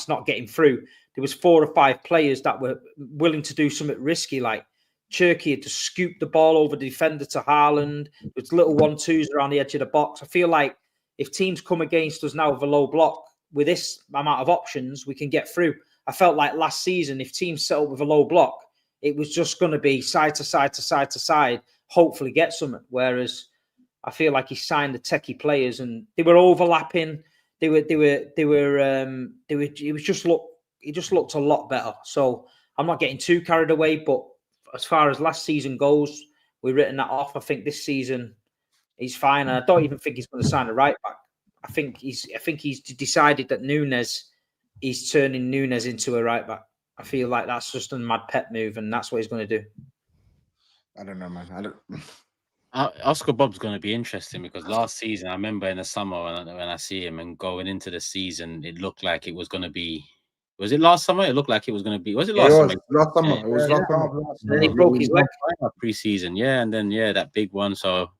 not getting through. There was 4 or 5 players that were willing to do something risky, like Cherky had to scoop the ball over the defender to Haaland. With little 1-2s around the edge of the box. I feel like if teams come against us now with a low block, with this amount of options, we can get through. I felt like last season, if teams set up with a low block, it was just going to be side to side to side to side, hopefully get something. Whereas I feel like he signed the techie players and they were overlapping. It just looked a lot better. So I'm not getting too carried away, but as far as last season goes, we've written that off. I think this season he's fine. And I don't even think he's going to sign a right back. I think he's decided that he's turning Nunes into a right back. I feel like that's just a mad Pep move, and that's what he's going to do. I don't know, man. Oscar Bob's going to be interesting because last season, I remember in the summer when I see him and going into the season, it looked like it was going to be. Was it last summer? It looked like it was going to be. Was it last summer? Last summer. It was last summer. Then he broke his leg. Pre-season, yeah, and then that big one. So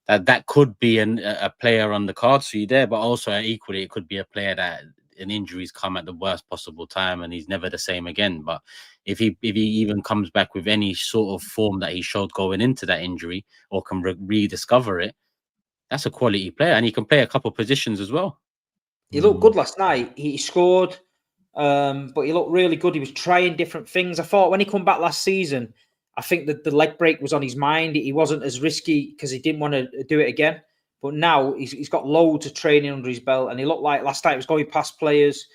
that could be a player on the cards for you there, but also equally it could be a player that an injury's come at the worst possible time and he's never the same again. But if he even comes back with any sort of form that he showed going into that injury or can rediscover it, that's a quality player, and he can play a couple positions as well. He looked good last night. He scored, but he looked really good. He was trying different things. I thought when he come back last season, I think that the leg break was on his mind. He wasn't as risky because he didn't want to do it again. But now he's got loads of training under his belt, and he looked like last night he was going past players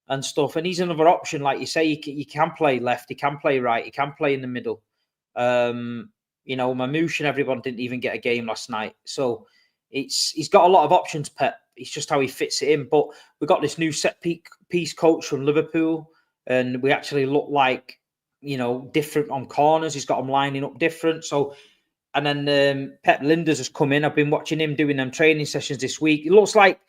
and stuff. And he's another option, like you say. He can play left, he can play right, he can play in the middle. Mamouche and everyone didn't even get a game last night, so he's got a lot of options. Pep. It's just how he fits it in. But we got this new set piece coach from Liverpool, and we actually look like different on corners. He's got them lining up different. So. And then Pep Linders has come in. I've been watching him doing them training sessions this week. It looks like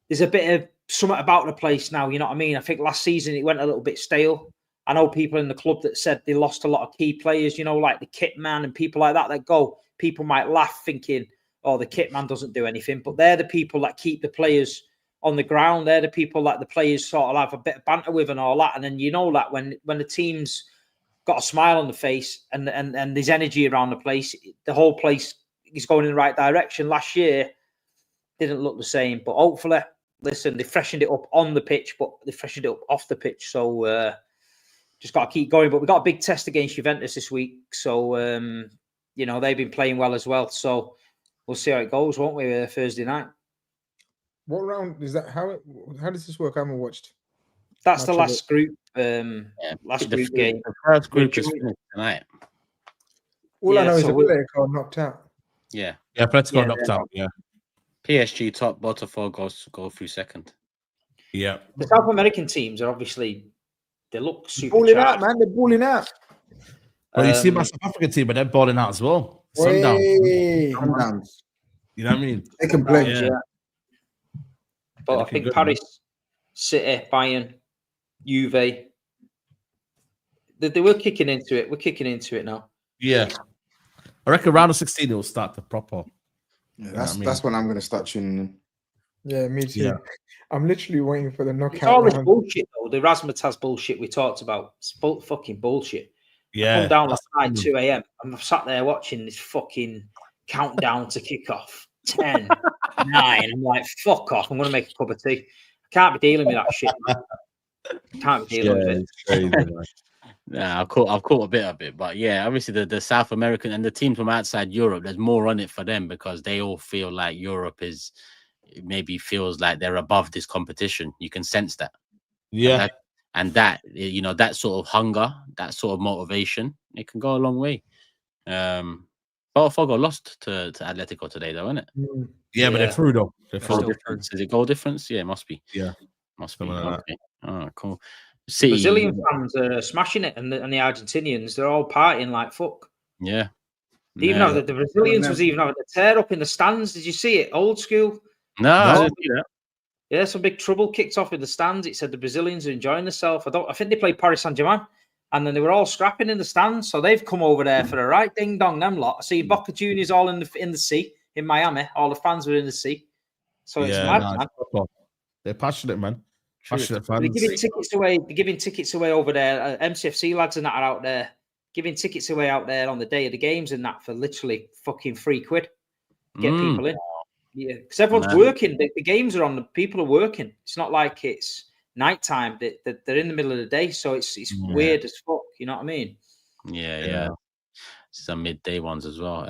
there's a bit of something about the place now. You know what I mean? I think last season it went a little bit stale. I know people in the club that said they lost a lot of key players, you know, like the kit man and people like that that go. People might laugh thinking, oh, the kit man doesn't do anything. But they're the people that keep the players on the ground. They're the people that the players sort of have a bit of banter with and all that. And then you know that when the team's got a smile on the face and there's energy around the place, the whole place is going in the right direction. Last year didn't look the same. But hopefully, listen, they freshened it up on the pitch, but they freshened it up off the pitch. So just got to keep going. But we got a big test against Juventus this week. So, you know, they've been playing well as well. So we'll see how it goes, won't we, Thursday night? What round is that? How does this work? I haven't watched. That's the last group. Last group game. The first group is finished tonight. All I know is so Atletico knocked out. Yeah. Yeah, Atletico knocked out. Yeah. PSG top, Botafogo go through second. Yeah. The South American teams are obviously, they look super Balling out, man. They're balling out. Well, you see my South African team, but they're balling out as well. Sundown. Sundowns. You know what I mean? They can play. Yeah. But I think Paris, City, Bayern, Juve, they were kicking into it. We're kicking into it now. Yeah. I reckon round of 16 it will start the proper. Yeah, that's when I'm going to start tuning in. Yeah, me too. Yeah. I'm literally waiting for the knockout. It's all this round. bullshit, though. The Razzmatazz bullshit we talked about. It's fucking bullshit. Yeah. I come down last night, 2 a.m. I'm sat there watching this fucking countdown to kick off. 10, 9. I'm like, fuck off. I'm going to make a cup of tea. I can't be dealing with that shit. Can't be dealing with it. Crazy, Yeah, I've caught a bit of it, but yeah, obviously the South American and the teams from outside Europe, there's more on it for them because they all feel like Europe maybe feels like they're above this competition. You can sense that. Yeah. And that you know, that sort of hunger, that sort of motivation, it can go a long way. Botafogo lost to Atletico today, though, isn't it? Yeah, but they're through though. They're Goal through. difference. Is it goal difference? Yeah, it must be. Yeah, must be. Something like Okay. Oh, cool. City, Brazilian fans are smashing it, and the Argentinians, they're all partying like fuck. Yeah. Even though the Brazilians was even having a tear up in the stands. Did you see it? Old school. No, I didn't see that. Yeah, some big trouble kicked off in the stands. It said the Brazilians are enjoying themselves. I think they played Paris Saint-Germain, and then they were all scrapping in the stands. So they've come over there for a right ding dong. Them lot. I see Boca Juniors all in the sea in Miami. All the fans were in the sea. So it's mad, man. They're passionate, man. Passionate fans. They're giving tickets away. They're giving tickets away over there. MCFC lads and that are out there giving tickets away out there on the day of the games and that for literally fucking £3. Get people in. Yeah, because everyone's working. The games are on. The people are working. It's not like it's nighttime. They're in the middle of the day, so it's weird as fuck. You know what I mean? Yeah. Some midday ones as well.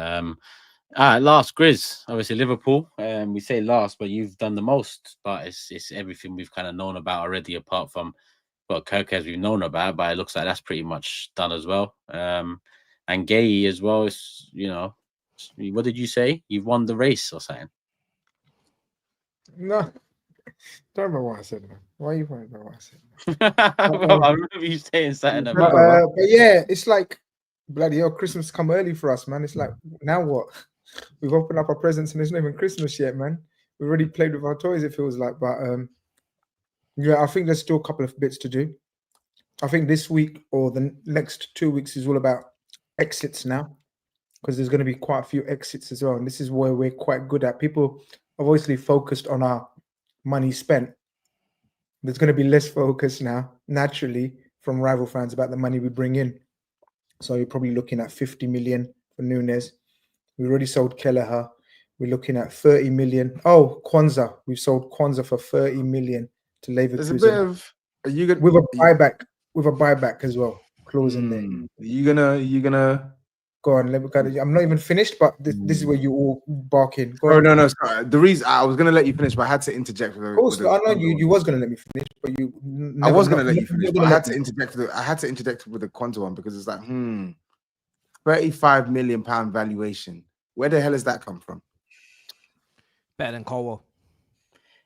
All right, last GRIZZ. Obviously Liverpool. We say last, but you've done the most. But it's everything we've kind of known about already, apart from Kerkez we've known about. But it looks like that's pretty much done as well. And GUEHI as well. Is what did you say? You've won the race or something? No, don't remember what I said, man. Why are you worried about what I said? I remember you saying something about but yeah, it's like bloody hell, Christmas come early for us, man. It's like, now what? We've opened up our presents and it's not even Christmas yet, man. We've already played with our toys, it feels like. But yeah, I think there's still a couple of bits to do. I think this week or the next 2 weeks is all about exits now, because there's going to be quite a few exits as well. And this is where we're quite good at. People obviously focused on our money spent. There's going to be less focus now, naturally, from rival fans about the money we bring in. So you're probably looking at 50 million for Nunes. We already sold Kelleher. We're looking at 30 million. Oh, Kwanzaa. We've sold Kwanzaa for 30 million to Leverkusen. There's a bit of, are you gonna, with a buyback as well, clause in there. Are you gonna go on? I'm not even finished, but this is where you all bark in. No, sorry. The reason I was gonna let you finish, but I had to interject. Of course, I know you was gonna let me finish, but you. I was gonna let you finish, but I had to interject. I had to interject with the Kwanzaa one because it's like, £35 million valuation. Where the hell has that come from? Better than Colwell.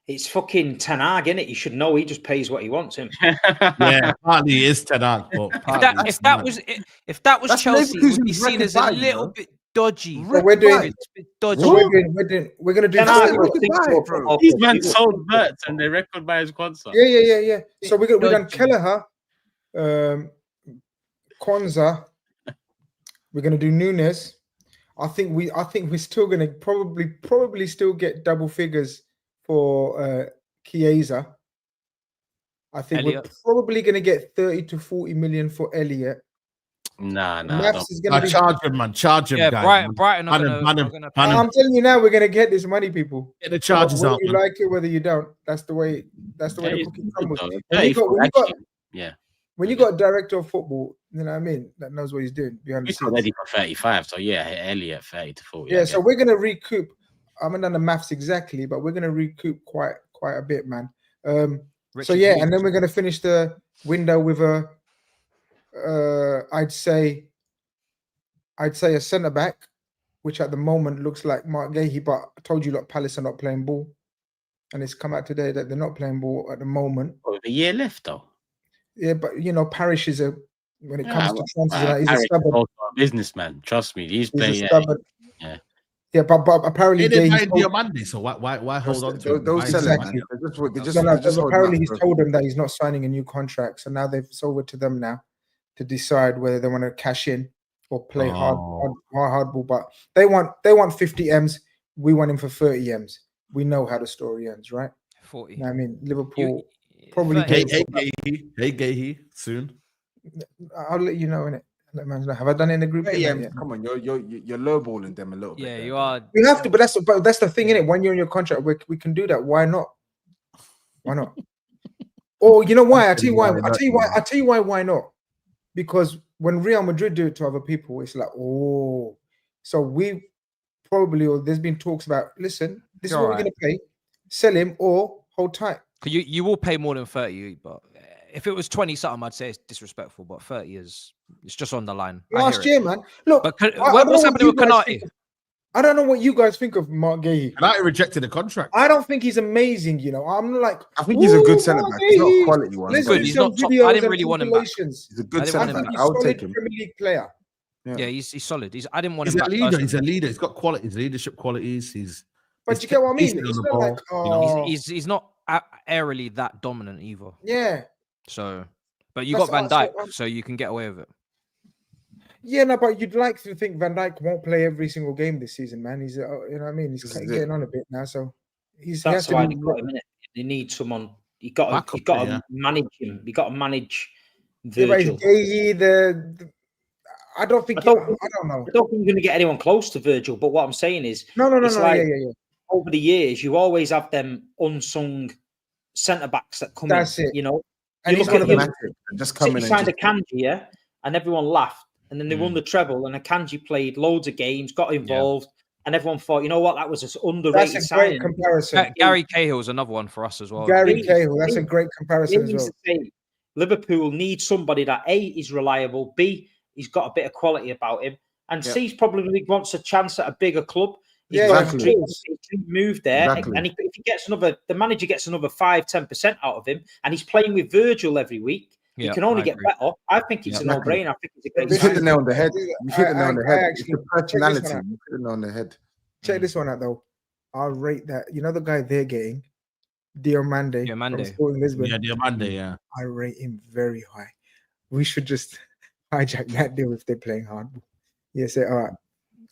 It's fucking Ten Hag, innit? You should know he just pays what he wants him. Yeah, partly is Ten Hag, but if that was Chelsea, it would be seen as a little bit dodgy. So we're doing dodgy. So we're gonna do. These men sold Mertz and they record by his Kwanzaa. Yeah. So we've done Kelleher, Konza. We're gonna do Nunes. I think we're still gonna probably still get double figures for Chiesa. I think Elliot. we're probably gonna get 30 to 40 million for Elliot. Nah. Maths is gonna be. Charge him, man. Charge him, Yeah, guys. Brighton are Ban him, ban him, gonna ban him. I'm telling you now, we're gonna get this money, people. Get the charges whether out, you man. like it, whether you don't. That's the way the cookie crumbles. Yeah. When you got a director of football, you know what I mean, that knows what he's doing behind the He's scenes. already for 35, so yeah, Elliot 30 to 40. Yeah, so we're gonna recoup. I haven't done the maths exactly, but we're gonna recoup quite a bit, man. So yeah, and then we're gonna finish the window with a I'd say a centre back, which at the moment looks like Marc Guéhi, but I told you lot Palace are not playing ball. And it's come out today that they're not playing ball at the moment. With a year left though. Yeah, but you know, Parish is when it comes to transfers, he's a stubborn businessman. Trust me, he's playing. Yeah, but apparently they didn't buy Monday, so why hold on to those exactly. Apparently he's told them that he's not signing a new contract, so now it's over to them now to decide whether they want to cash in or play hardball. But they want 50 M's. We want him for 30 M's. We know how the story ends, right? 40. You know what I mean, Liverpool probably. Hey, Guéhi, soon. I'll let you know in it. Let man know. Have I done it in the group? Yeah, come on, you're lowballing them a little bit. Yeah, you are. We have to, but that's the thing, innit? When you're in your contract, we can do that. Why not? Why not? Or you know why? I tell you why. Why not? Because when Real Madrid do it to other people, it's like, oh, so we probably, or there's been talks about, listen, this is what we're going to pay, sell him or hold tight. You will pay more than 30, but if it was 20 something, I'd say it's disrespectful, but 30 it's just on the line. Last year, man. Look, but what's happening with Konate? I don't know what you guys think of Marc Guéhi. Konate rejected the contract. I don't think he's amazing, you know. I'm like, I think he's a good centre back. He's not a quality one. Listen, he's not top. I didn't really want him back. He's a good centre back. I'll take him. Premier League player. Yeah, he's solid. I didn't want him back. He's a leader. He's got qualities, leadership qualities. But you get what I mean? It's not like, he's not aerially that dominant either. Yeah. So, but you got Van Dijk, so you can get away with it. Yeah, no, but you'd like to think Van Dijk won't play every single game this season, man. He's, you know what I mean? He's getting on a bit now, so that's why they've got him in it. They need someone. You got to manage him. You got to manage Virgil. I don't think. I don't know. I don't think you're going to get anyone close to Virgil. But what I'm saying is, no. Like, over the years, you always have them unsung centre backs that come That's in. it. You know, and you look at just come in and signed Akanji, yeah, and everyone laughed. And then they won the treble, and Akanji played loads of games, got involved, and everyone thought, you know what, that was an underrated That's a great signing. comparison. Gary Cahill's another one for us as well. Gary Cahill, that's a great comparison as well. Liverpool needs somebody that A, is reliable, B, he's got a bit of quality about him, and C, probably wants a chance at a bigger club. Exactly. He's moved there, and if he gets the manager gets another 5-10% out of him, and he's playing with Virgil every week. You can only get better. I think it's a no-brainer. I think it's a great. You hit the nail on the head. You hit the nail on the head. It's the personality. You hit the nail on the head. Check this one out, though. I'll rate that. You know the guy they're getting, Diomande from Sporting Lisbon. Yeah, Diomande. Yeah, I rate him very high. We should just hijack that deal if they're playing hardball. Yeah, say all right.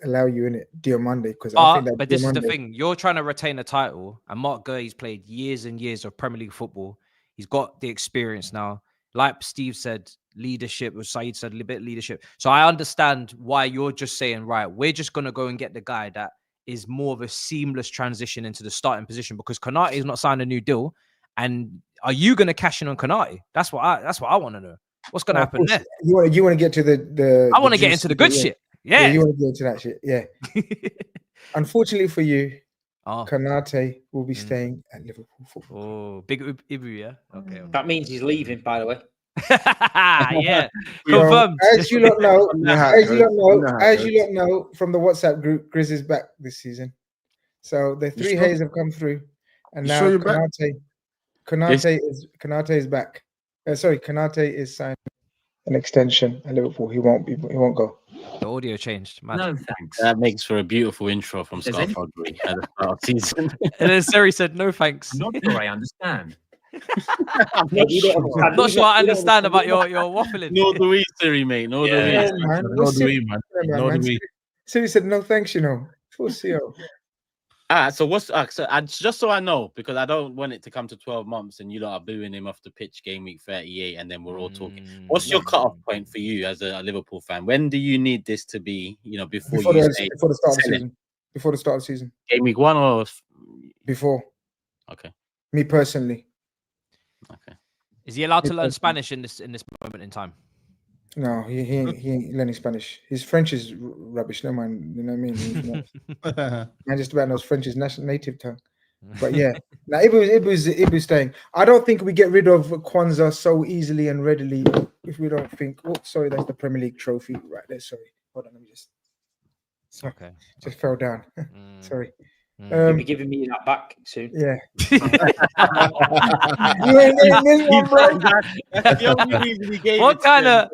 Allow you in it, Diomande, because I think that. But this is the thing: you're trying to retain a title, and Marc Guéhi's played years and years of Premier League football. He's got the experience now. Like Steve said, leadership, or Saeed said, a bit leadership. So I understand why you're just saying, right, we're just going to go and get the guy that is more of a seamless transition into the starting position, because Konate is not signed a new deal. And are you going to cash in on Konate? That's what I want to know. What's going to happen next? You want to get to the I want to get into the good shit. Yeah. You want to get into that shit. Yeah. Unfortunately for you, Konate will be staying at Liverpool football. Oh, big Ibu, yeah. Okay. That means he's leaving, by the way. Yeah, confirmed. As you lot know, from the WhatsApp group, Grizz is back this season. So the three Hayes have come through, and now Konate is back. Konate is signed an extension at Liverpool. He won't go. The audio changed. Man. No thanks. That makes for a beautiful intro from Scott Thuggery at the start of the season. And then Seri said, "No thanks." I'm not sure I understand. I'm Yeah, not we don't sure. understand. I'm not sure I We don't understand about understand. your waffling. Nor do we, Siri, mate. Nor do we. Yeah, man. no do we, man. No do we. So he said, no thanks, you know. Poor CO. So what's just so I know, because I don't want it to come to 12 months and you lot are booing him off the pitch game week 38 and then we're all talking. What's your cutoff point for you as a Liverpool fan? When do you need this to be, before Before you the say start of the sell it? season. Before the start of the season. Game week 1 or Before. okay. Me personally. Okay. Is he allowed to learn Spanish in this moment in time? No, he ain't learning Spanish. His French is rubbish. No man, you know what I mean? He's not- man, just about knows French is native tongue. But yeah, now Ibu's staying. I don't think we get rid of Kwanzaa so easily and readily if we don't think. Oh, sorry, that's the Premier League trophy right there. Sorry, hold on, let me just. Sorry, Okay. just fell down. Sorry. You'll be giving me that back soon. Yeah. You ain't getting this one, bro. That's the only reason he gave What it kind to him.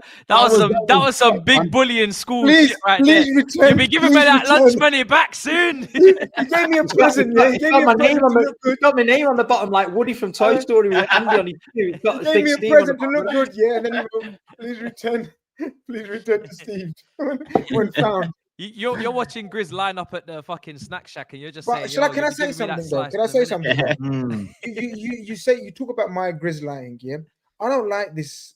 of that was some big bullying school Please, shit right there. please return. You'll be giving me please that lunch return. money back soon. He gave me a present. Yeah, he gave me a present to look good. Got my name on the bottom like Woody from Toy Story with Andy on his shoe. He's got He a gave big me a Steve on the present to bottom. look good. Yeah, and then he wrote, please return to Steve when found. You're watching Grizz line up at the fucking snack shack, and you're just But saying, can I say something though? Can I say something? You talk about my Grizz lying, yeah. I don't like this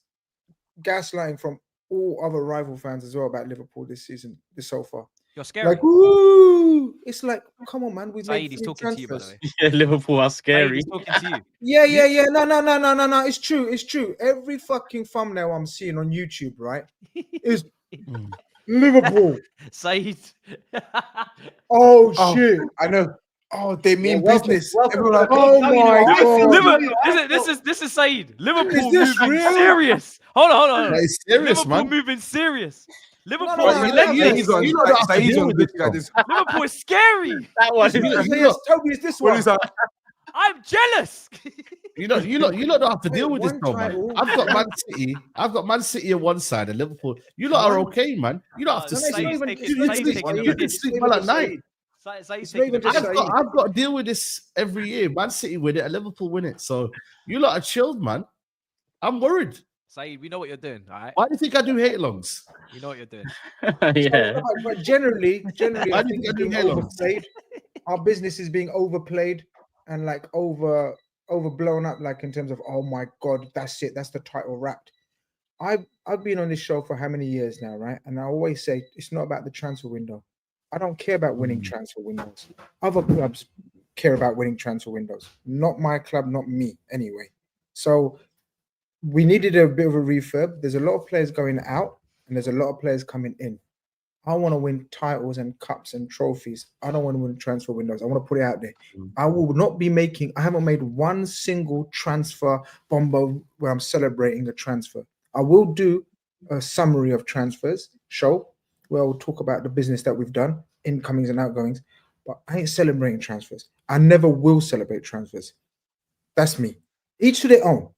gaslighting from all other rival fans as well about Liverpool this season, so far. You're scary. Like, ooh, it's like, come on, man. We've made Saeed, he's three talking to you, by the way. Yeah, Liverpool are Saeed, scary. he's talking to you. Yeah. No. It's true. Every fucking thumbnail I'm seeing on YouTube, right, is Liverpool. Saeed. Oh shit. I know. Oh, they mean welcome, business. welcome. Everyone like, Oh my god. This is Saeed. Liverpool this moving real? serious. Hold on. That is serious, Liverpool man. moving serious. Liverpool, no, is no, relentless. no, Liverpool is scary. That one. Yes, Toby is this one. I'm jealous. You don't have to deal with this, One though, man. title. I've got Man City on one side and Liverpool. You lot are okay, man. You don't have to Saeed's sleep. taking- You Saeed's taking can the piss. sleep well at night. Saeed's not even taking the just piss. Saeed. I've got to deal with this every year. Man City win it and Liverpool win it. So you lot are chilled, man. I'm worried. Saeed, we know what you're doing, all right? Why do you think I do hate longs? You know what you're doing. Yeah. But generally, Why I do you think think I it's do being halos? overplayed. Our business is being overplayed and like overblown up, like in terms of, oh my god, that's it, that's the title wrapped. I've been on this show for how many years now, right? And I always say it's not about the transfer window. I don't care about winning transfer windows. Other clubs care about winning transfer windows. Not my club, not me, anyway. So we needed a bit of a refurb. There's a lot of players going out and there's a lot of players coming in. I want to win titles and cups and trophies. I don't want to win transfer windows. I want to put it out there. I will not be I haven't made one single transfer bombo where I'm celebrating a transfer. I will do a summary of transfers show where we'll talk about the business that we've done, incomings and outgoings, but I ain't celebrating transfers. I never will celebrate transfers. That's me. Each to their own.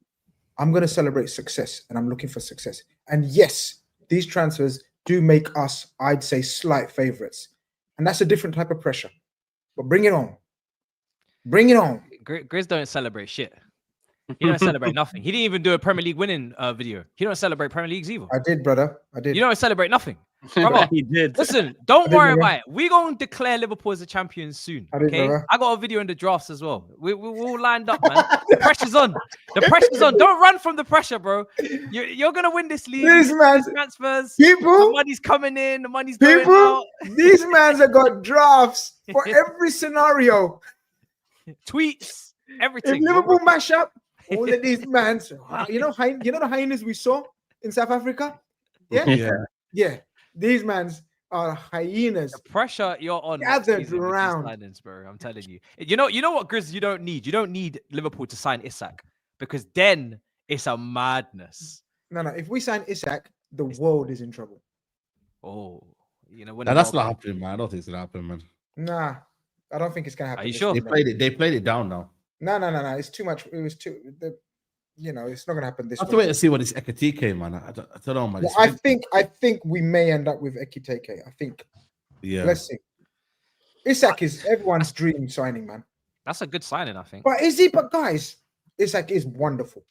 I'm going to celebrate success and I'm looking for success. And yes, these transfers do make us, I'd say, slight favorites. And that's a different type of pressure. But bring it on. Bring it on. Grizz don't celebrate shit. He don't celebrate nothing. He didn't even do a Premier League winning video. He don't celebrate Premier Leagues either. I did, brother. I did. You don't celebrate nothing. Brother, He did. listen, don't I did, worry brother. about it. We're going to declare Liverpool as a champion soon. I did, Okay? brother. I got a video in the drafts as well. We're all lined up, man. The pressure's on. The pressure's on. Don't run from the pressure, bro. You're going to win this league. These mans, Transfers. The people, money's coming in. The money's going people, out. these mans have got drafts for every scenario. Tweets. If Everything. Liverpool mash up, all of these mans, you know the hyenas we saw in South Africa? Yeah. These mans are hyenas. The pressure you're on Gathered next season with these round. signings, bro. I'm telling you. You know what, Grizz, you don't need? You don't need Liverpool to sign Isak because then it's a madness. No. If we sign Isak, the world is in trouble. Oh, when Now, that's not happening, man. I don't think it's gonna happen, man. Nah, I don't think it's gonna happen. Are you this sure? season. They played it down now. No. It's too much. It was too. It's not gonna happen this. I have to wait and see what this Ekatike, man. I don't know, man. Well, I think we may end up with Ekiteke. I think. Yeah. Let's see. Isak is everyone's dream signing, man. That's a good signing, I think. But is he? But guys, Isak is wonderful.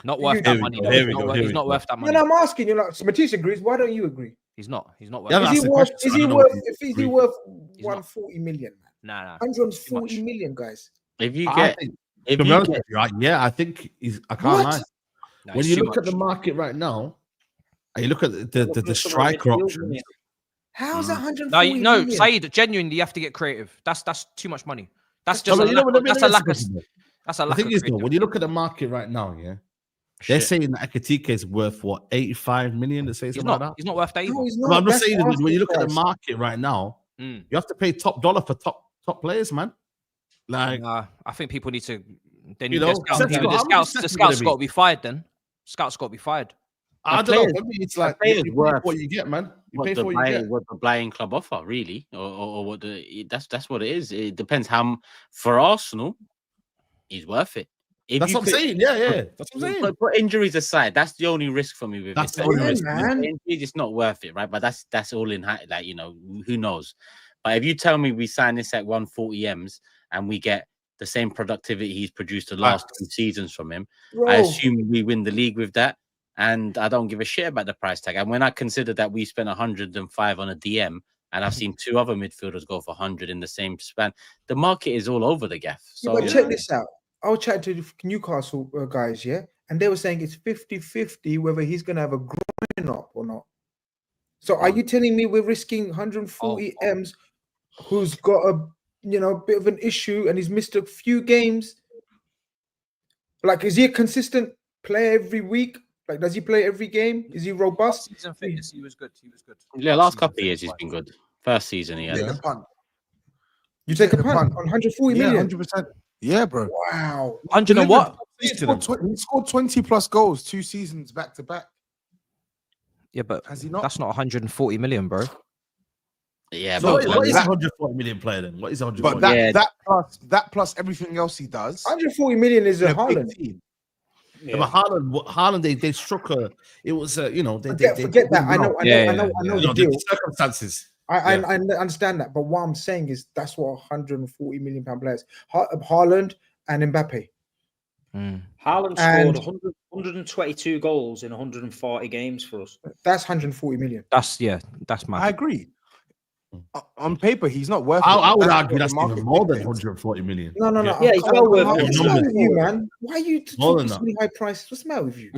Not worth that money. Though. He's not worth that money. No, I'm asking you. Like, so Matisse agrees. Why don't you agree? He's not. He's not worth. Yeah, Is he worth? Is he worth? Is he worth 140 million? Man? Nah. 140 million, guys. If you get, yeah, I think he's. I can't lie. Nah, When you look at the market right now, and you look at the striker options. How's that 140 no, million? SAEED, genuinely, you have to get creative. That's too much money. That's just That's a lack of. The thing is, though, when you look at the market right now, yeah, they're saying that Ekitike is worth what 85 million. They say something like that. He's not worth that either. No, he's not. But I'm just saying, That's when you look at the price. market right now, you have to pay top dollar for top players, man. Like, I think people need to. They need You know, the scouts got to be fired. Then scouts got to be fired. I don't know. Maybe it's like players you pay worth what you get, man. You pay what for what you get. the buying club offer, really, or what that's what it is. It depends how for Arsenal, he's worth it. That's what I'm saying. Yeah. That's what I'm saying. But put injuries aside, that's the only risk for me with That's it. the only risk, man. Injuries, it's not worth it, right? But that's all in high, like, you know, who knows? But if you tell me we sign this at 140 M's and we get the same productivity he's produced the last 2 seasons from him, Bro. I assume we win the league with that. And I don't give a shit about the price tag. And when I consider that we spent 105 on a DM, and I've seen 2 other midfielders go for 100 in the same span, the market is all over the gaff. So but check this out. I was chatting to the Newcastle guys, yeah, and they were saying it's 50-50 whether he's going to have a groin up or not. So are you telling me we're risking 140 M's who's got a bit of an issue and he's missed a few games? Like, is he a consistent player every week? Like, does he play every game? Is he robust? Season fitness, he was good. yeah, last couple of years he's been good. First season he had. Take a punt. You take a punt on 140 million? 100%. Yeah, bro. Wow. 100 and what? He scored 20 plus goals 2 seasons back to back. Yeah, but Has he not? That's not 140 million, bro. Yeah, So but what is a 140 million player then? What is 140? But that plus everything else he does. 140 million is a Haaland. Yeah. But Haaland, they struck a. It was they forget that. I know the deal. The circumstances. I understand that, but what I'm saying is that's what 140 million pound players. Haaland and Mbappe. Haaland scored 122 goals in 140 games for us. That's 140 million. That's mad. I agree. On paper, he's not worth. I would argue that's even more than 140 million. No. Yeah, he's well worth it. What's the matter with you, man? Why are you talking so many high prices? What's the matter with you?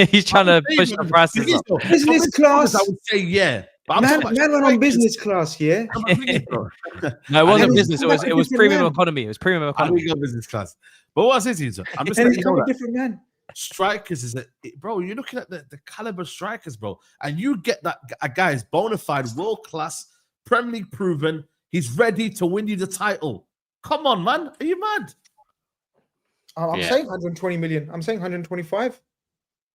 He's trying to push the prices up. Business class. I would say yeah. Man went on business class, yeah. No, it wasn't business. It was premium economy. It was premium economy. I business class. But what is it? I'm just And letting he's you know a that different man. strikers is bro. You're looking at the caliber strikers, bro, and you get that a guy is bona fide, world class, Premier League proven. He's ready to win you the title. Come on, man. Are you mad? I'm saying 120 million. I'm saying 125.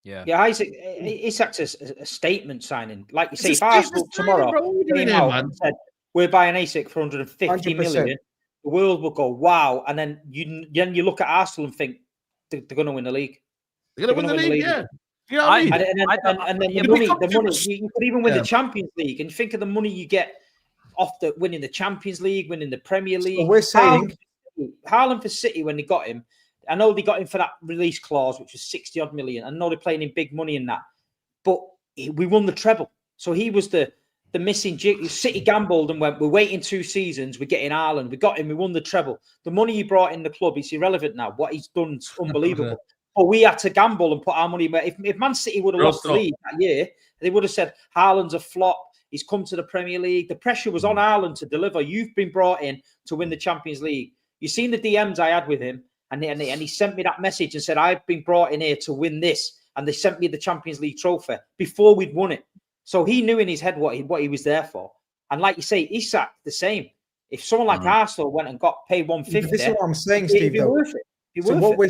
Yeah, Isak's a statement signing. Like you say, if Arsenal tomorrow came out and said we're buying Isak for 150 million, the world will go wow. And then you look at Arsenal and think they're going to win the league. They're going to win the league, yeah. You know what I mean? And then the money. You could even win the Champions League, and think of the money you get off the winning the Champions League, winning the Premier League. So we're saying Haaland for City when they got him. I know they got him for that release clause, which was 60 odd million. I know they're playing him big money in that, but we won the treble. So he was the missing jig. City gambled and went, we're waiting 2 seasons. We're getting Haaland. We got him. We won the treble. The money he brought in the club is irrelevant now. What he's done is unbelievable. But we had to gamble and put our money. If Man City would have lost the league that year, they would have said Haaland's a flop. He's come to the Premier League. The pressure was on Haaland to deliver. You've been brought in to win the Champions League. You've seen the DMs I had with him. And he sent me that message and said, I've been brought in here to win this. And they sent me the Champions League trophy before we'd won it. So he knew in his head what he was there for. And like you say, Isak, the same. If someone like Arsenal went and got paid 150, this is what I'm saying, Steve. It'd be worth it. So what we're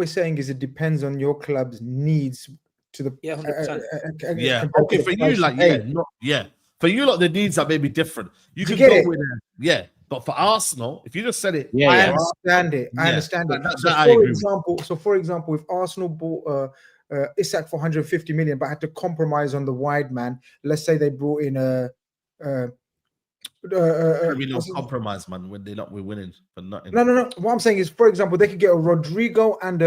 saying is it depends on your club's needs to the 100%. Okay, for you, for you, the needs are maybe different. You can go with but for Arsenal, if you just said it, I understand it. I understand it. So, for example, if Arsenal bought Isak for 150 million, but had to compromise on the wide man, let's say they brought in There'll be no compromise, man. When we're winning for nothing. No. What I'm saying is, for example, they could get a Rodrigo and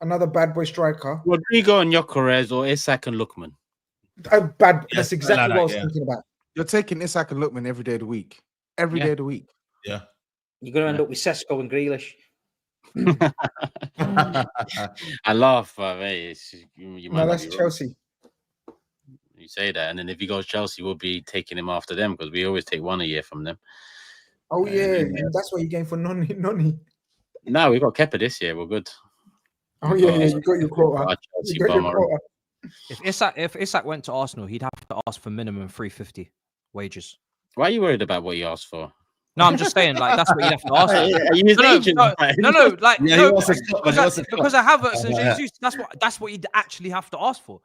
another bad boy striker. Rodrigo and Kerkez or Isak and Lookman. That's exactly what I was thinking about. You're taking Isak and Lookman every day of the week. Every day of the week. Yeah. You're going to end up with Sesko and Grealish. I laugh, mate. No, that's Chelsea. You say that, and then if he goes Chelsea, we'll be taking him after them because we always take one a year from them. Oh yeah, that's what you're going for, Noni. No, we got Kepa this year. We're good. Oh yeah, you got your quota. If Isak went to Arsenal, he'd have to ask for minimum 350 wages. Why are you worried about what he asked for? No, I'm just saying, like, that's what you'd have to ask. Are you his agent? No, like, because I have Havertz and Jesus, that's what you'd actually have to ask for.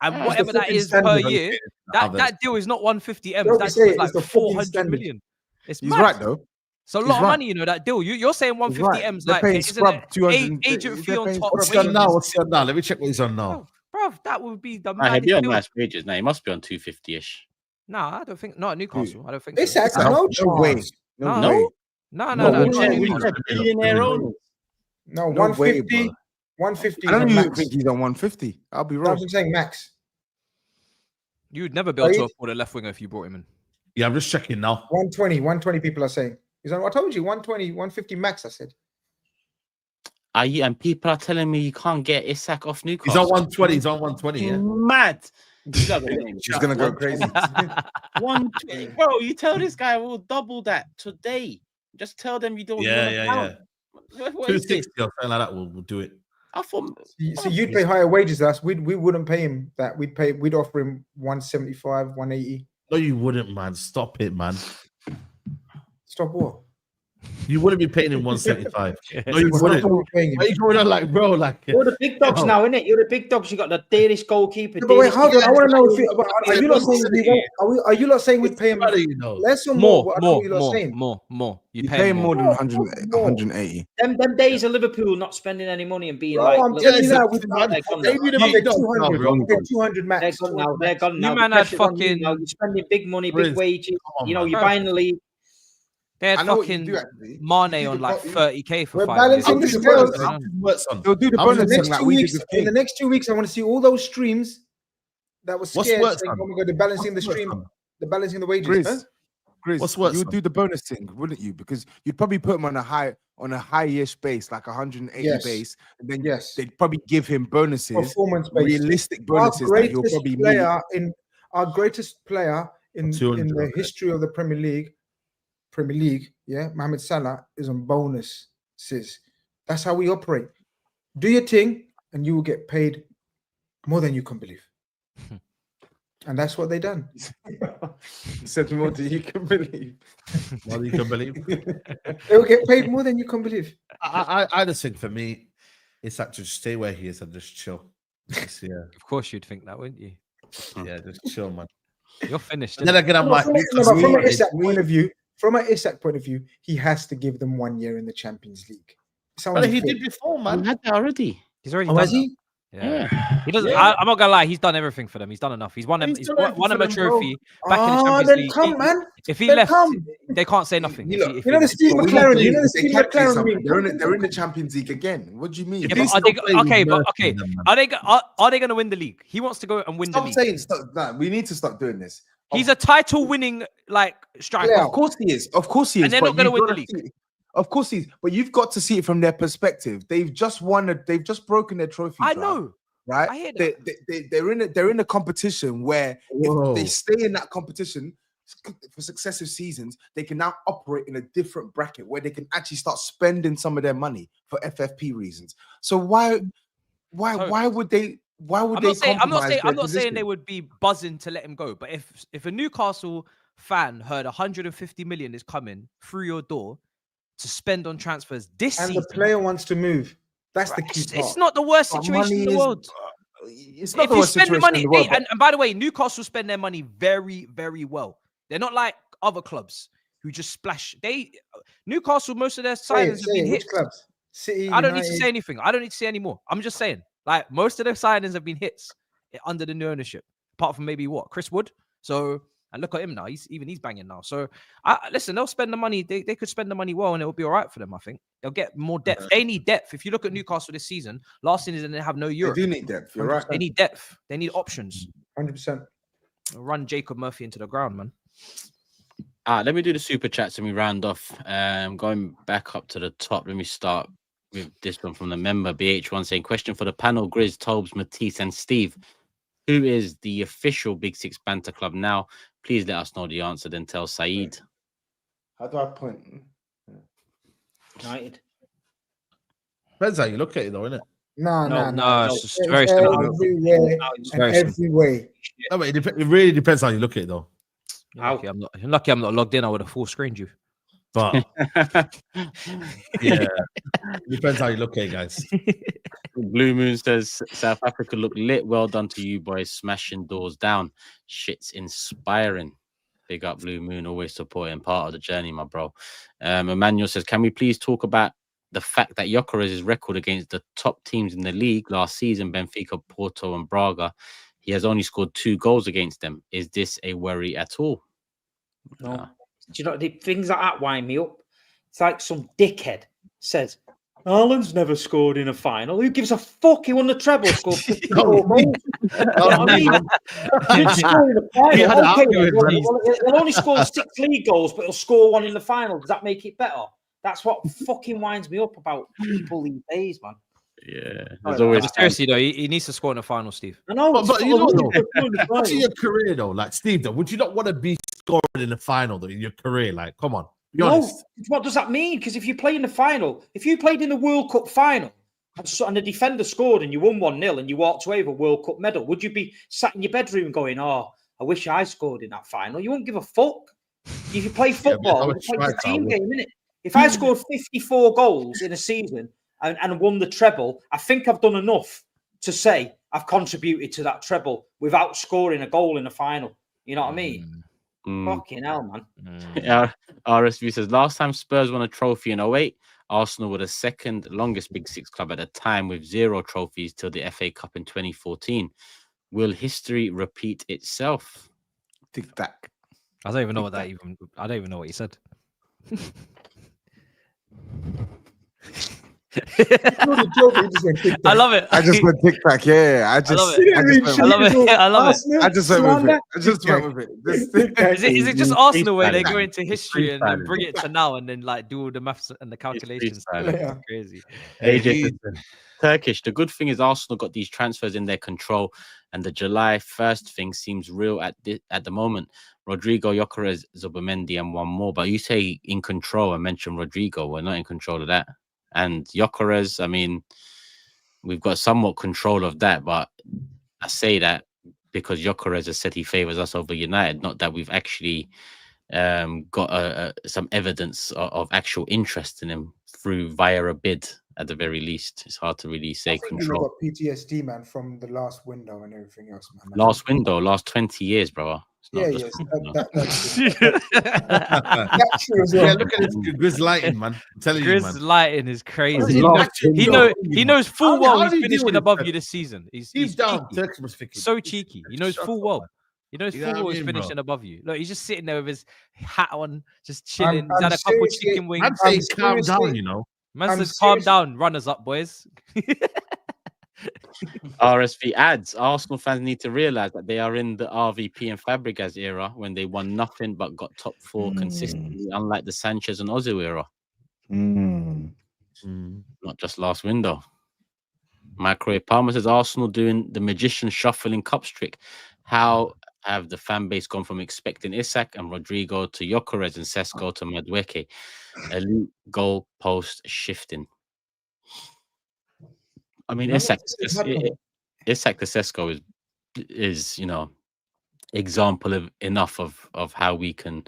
And whatever that is per year, that deal is not 150 M. That's like 400 million. He's right though. It's a lot of money, you know, that deal. You're saying 150 M's like agent fee on top. What's he on now? Let me check what he's on now. Bro, that would be the man. He'd be on nice wages now. He must be on 250-ish. No, I don't think. Not at Newcastle. I don't think. It's no way. No. Billionaire owners. No, 150. 150. I don't even think he's on 150. I'll be wrong. I'm saying max. You'd never be able to afford a left winger if you brought him in. Yeah, I'm just checking now. 120 people are saying. He's on, I told you, 120, 150 max, I said. And people are telling me you can't get Isak off Newcastle. He's on 120. He's on 120. Yeah. Mad. She's gonna go crazy. 120. Bro, you tell this guy we'll double that today. Just tell them you don't. Yeah. 260 or something like that. We'll do it. I thought. So you'd pay higher wages than us. We wouldn't pay him that. We'd offer him 175, 180. No, you wouldn't, man. Stop it, man. Stop what? You wouldn't be paying him 175. No, you wouldn't. Why are you going on like, bro? Like, you're the big dogs now, innit? You're the big dogs. You got the Danish goalkeeper. But wait, hold on. I want to know if are you not saying are you not saying we'd pay him less or more? More. You pay him more than 180. Them days of Liverpool not spending any money and being I'm telling you that we'd pay 200 max. They're gone now. You man had fucking. You're spending big money, big wages. You know, you're buying the league. They had fucking Mane on like 30k for 5 years. Balancing the scales. They'll do the bonus thing like we did with in the next 2 weeks. I want to see all those streams that was scared. Oh my God, they're balancing the stream, they're balancing the wages. GRIZZ, you would do the bonus thing, wouldn't you? Because you'd probably put him on a high-ish base, like 180 base, and then they'd probably give him bonuses, realistic bonuses that he'll probably meet. Our greatest player in the history of the Premier League, Mohamed Salah is on bonuses. That's how we operate. Do your thing, and you will get paid more than you can believe. And that's what they done. Said more than you can believe. More than you can believe. They will get paid more than you can believe. I just think for me, it's like to stay where he is and just chill. Of course, you'd think that, wouldn't you? Yeah, just chill, man. You're finished. And then again, I'm like, from an Isak point of view, he has to give them 1 year in the Champions League. But he did before, man. He had that already. He's already done he? Yeah. He doesn't. I'm not gonna lie. He's done everything for them. He's done enough. He's won them. He's won them a trophy back in the Champions League. Come, man. If he left, they can't say nothing. You know the Steve McLaren. You know the Steve McLaren. They're in the Champions League again. What do you mean? Yeah, are they going to win the league? He wants to go and win the league. Stop. We need to stop doing this. He's a title-winning striker. Yeah, of course he is. And they're not going to win the league. Of course he is. But you've got to see it from their perspective. They've just won. They've just broken their trophy. I know. Right? I hear that. They're in a competition where if they stay in that competition for successive seasons, they can now operate in a different bracket where they can actually start spending some of their money for FFP reasons. So why would they? I'm not saying they would be buzzing to let him go, but if a Newcastle fan heard 150 million is coming through your door to spend on transfers this season, and the player wants to move, that's the key part. It's not the worst situation in the world. It's not the worst situation in the world. And by the way, Newcastle spend their money very, very well. They're not like other clubs who just splash. Newcastle, most of their signings have been hits. Clubs? City, I don't need to say anything. I don't need to say any more. I'm just saying, like, most of their signings have been hits under the new ownership, apart from maybe Chris Wood. So And look at him now. He's banging now. So listen, they'll spend the money. They could spend the money well, and it will be all right for them. I think they'll get more depth. They need depth. If you look at Newcastle this season, last season they have no Europe. They do need depth. You're right. They need depth. They need options. 100%. Run Jacob Murphy into the ground, man. Let me do the super chats and we round off. Going back up to the top. Let me start with this one from the member BH1 saying, question for the panel, Grizz, Tobes, Matisse, and Steve. Who is the official Big Six banter club now? Please let us know the answer, then tell SAEED. How do I point? United. Depends how you look at it, though, innit? No. It's very similar. Every way. No, but it really depends how you look at it, though. You're lucky I'm not logged in. I would have full screened you. But yeah, it depends how you look at it, guys. Blue Moon says South Africa look lit. Well done to you boys, smashing doors down. Shit's inspiring. Big up Blue Moon, always supporting part of the journey, my bro. Emmanuel says, can we please talk about the fact that Gyökeres's record against the top teams in the league last season, Benfica, Porto, and Braga, he has only scored 2 goals against them. Is this a worry at all? No. Do you know, the things like that wind me up? It's like some dickhead says, Haaland's never scored in a final. Who gives a fuck? He won the treble, scored 54 goals. You know what I mean? He'll score in the final. Okay, he'll only score 6 league goals, but he'll score 1 in the final. Does that make it better? That's what fucking winds me up about people these days, man. Yeah. There's always seriously, though, he needs to score in the final, Steve. I know, but you know, watching your career, though, like Steve, though, would you not want to be scoring in the final, though, in your career? Like, come on, be honest. What does that mean? Because if you play in the final, if you played in the World Cup final and the defender scored and you won 1-0 and you walked away with a World Cup medal, would you be sat in your bedroom going, oh, I wish I scored in that final? You wouldn't give a fuck. If you play football, it's like a team game, isn't it? If I scored 54 goals in a season and won the treble, I think I've done enough to say I've contributed to that treble without scoring a goal in the final. You know what I mean? Fucking hell, man. RSV says, last time Spurs won a trophy in 08, Arsenal were the second longest Big Six club at the time with 0 trophies till the FA Cup in 2014. Will history repeat itself? Tic tac. I don't even know what that even. I don't even know what he said. I love it. I just went tic tac. Yeah, I love it. I love it. I just went with it. I just went with it. Is it just Arsenal where they go into history and then bring it to now and then like do all the maths and the calculations? Crazy. AJ, Turkish. The good thing is Arsenal got these transfers in their control, and the July 1st thing seems real at the moment. Rodrigo, Gyökeres, Zubimendi, and one more. But you say in control. I mentioned Rodrigo. We're not in control of that. And Gyökeres, I mean, we've got somewhat control of that, but I say that because Gyökeres has said he favours us over United, not that we've actually got some evidence of actual interest in him via a bid at the very least. It's hard to really say control. Got PTSD, man, from the last window and everything else, man. Last window, last 20 years, brother. Yeah, that's true as well. Yeah, look at this Grizz lighting, man. I'm telling you, man. Grizz lighting is crazy. He knows full well he's finishing above you this season. He's down. So cheeky. He knows full well. He knows full well he's finishing above you. Look, he's just sitting there with his hat on, just chilling. He's had a couple chicken wings. I'm saying calm down, you know. Man says calm down, runners up, boys. RSV adds, Arsenal fans need to realise that they are in the RVP and Fabregas era when they won nothing but got top 4 consistently, unlike the Sanchez and Ozil era. Not just last window. Microwave Palmer says, Arsenal doing the magician shuffle in Cups trick. How have the fan base gone from expecting Isak and Rodrigo to Gyökeres and Sesko to Madueke? Elite goal post shifting. I mean, Isak to Sesko is example of enough of how we can,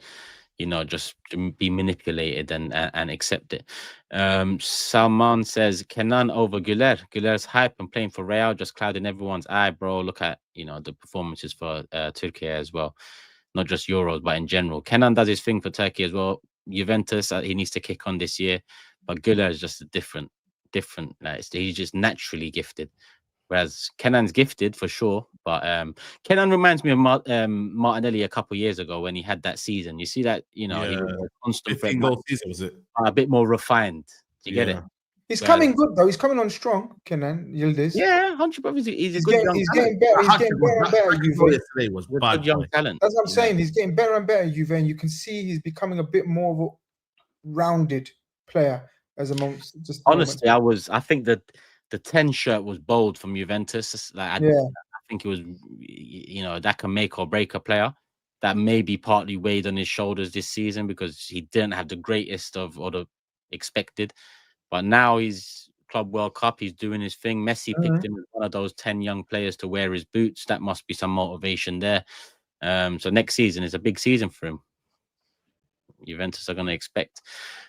just be manipulated and accept it. Salman says Kenan over Güler. Güler's hype and playing for Real just clouding everyone's eye, bro. Look at the performances for Turkey as well, not just Euros but in general. Kenan does his thing for Turkey as well. Juventus, he needs to kick on this year, but Güler is just a different. Like, he's just naturally gifted. Whereas Kenan's gifted for sure, but Kenan reminds me of Martinelli a couple of years ago when he had that season. You see that, he was a constant threat, goal season, was it? a bit more refined. Do you get it? He's coming good though. He's coming on strong, Kenan Yildiz. Yeah, 100%. He's getting better. He's getting better and better. Yesterday was bad young talent. That's what I'm saying. He's getting better and better. Juve, and you can see he's becoming a bit more of a rounded player as amongst just. Honestly, I think that the 10 shirt was bold from Juventus. Like I think it was, that can make or break a player. That maybe partly weighed on his shoulders this season because he didn't have the greatest of or the expected. But now he's Club World Cup. He's doing his thing. Messi picked him as one of those 10 young players to wear his boots. That must be some motivation there. So next season is a big season for him. Juventus are going to expect.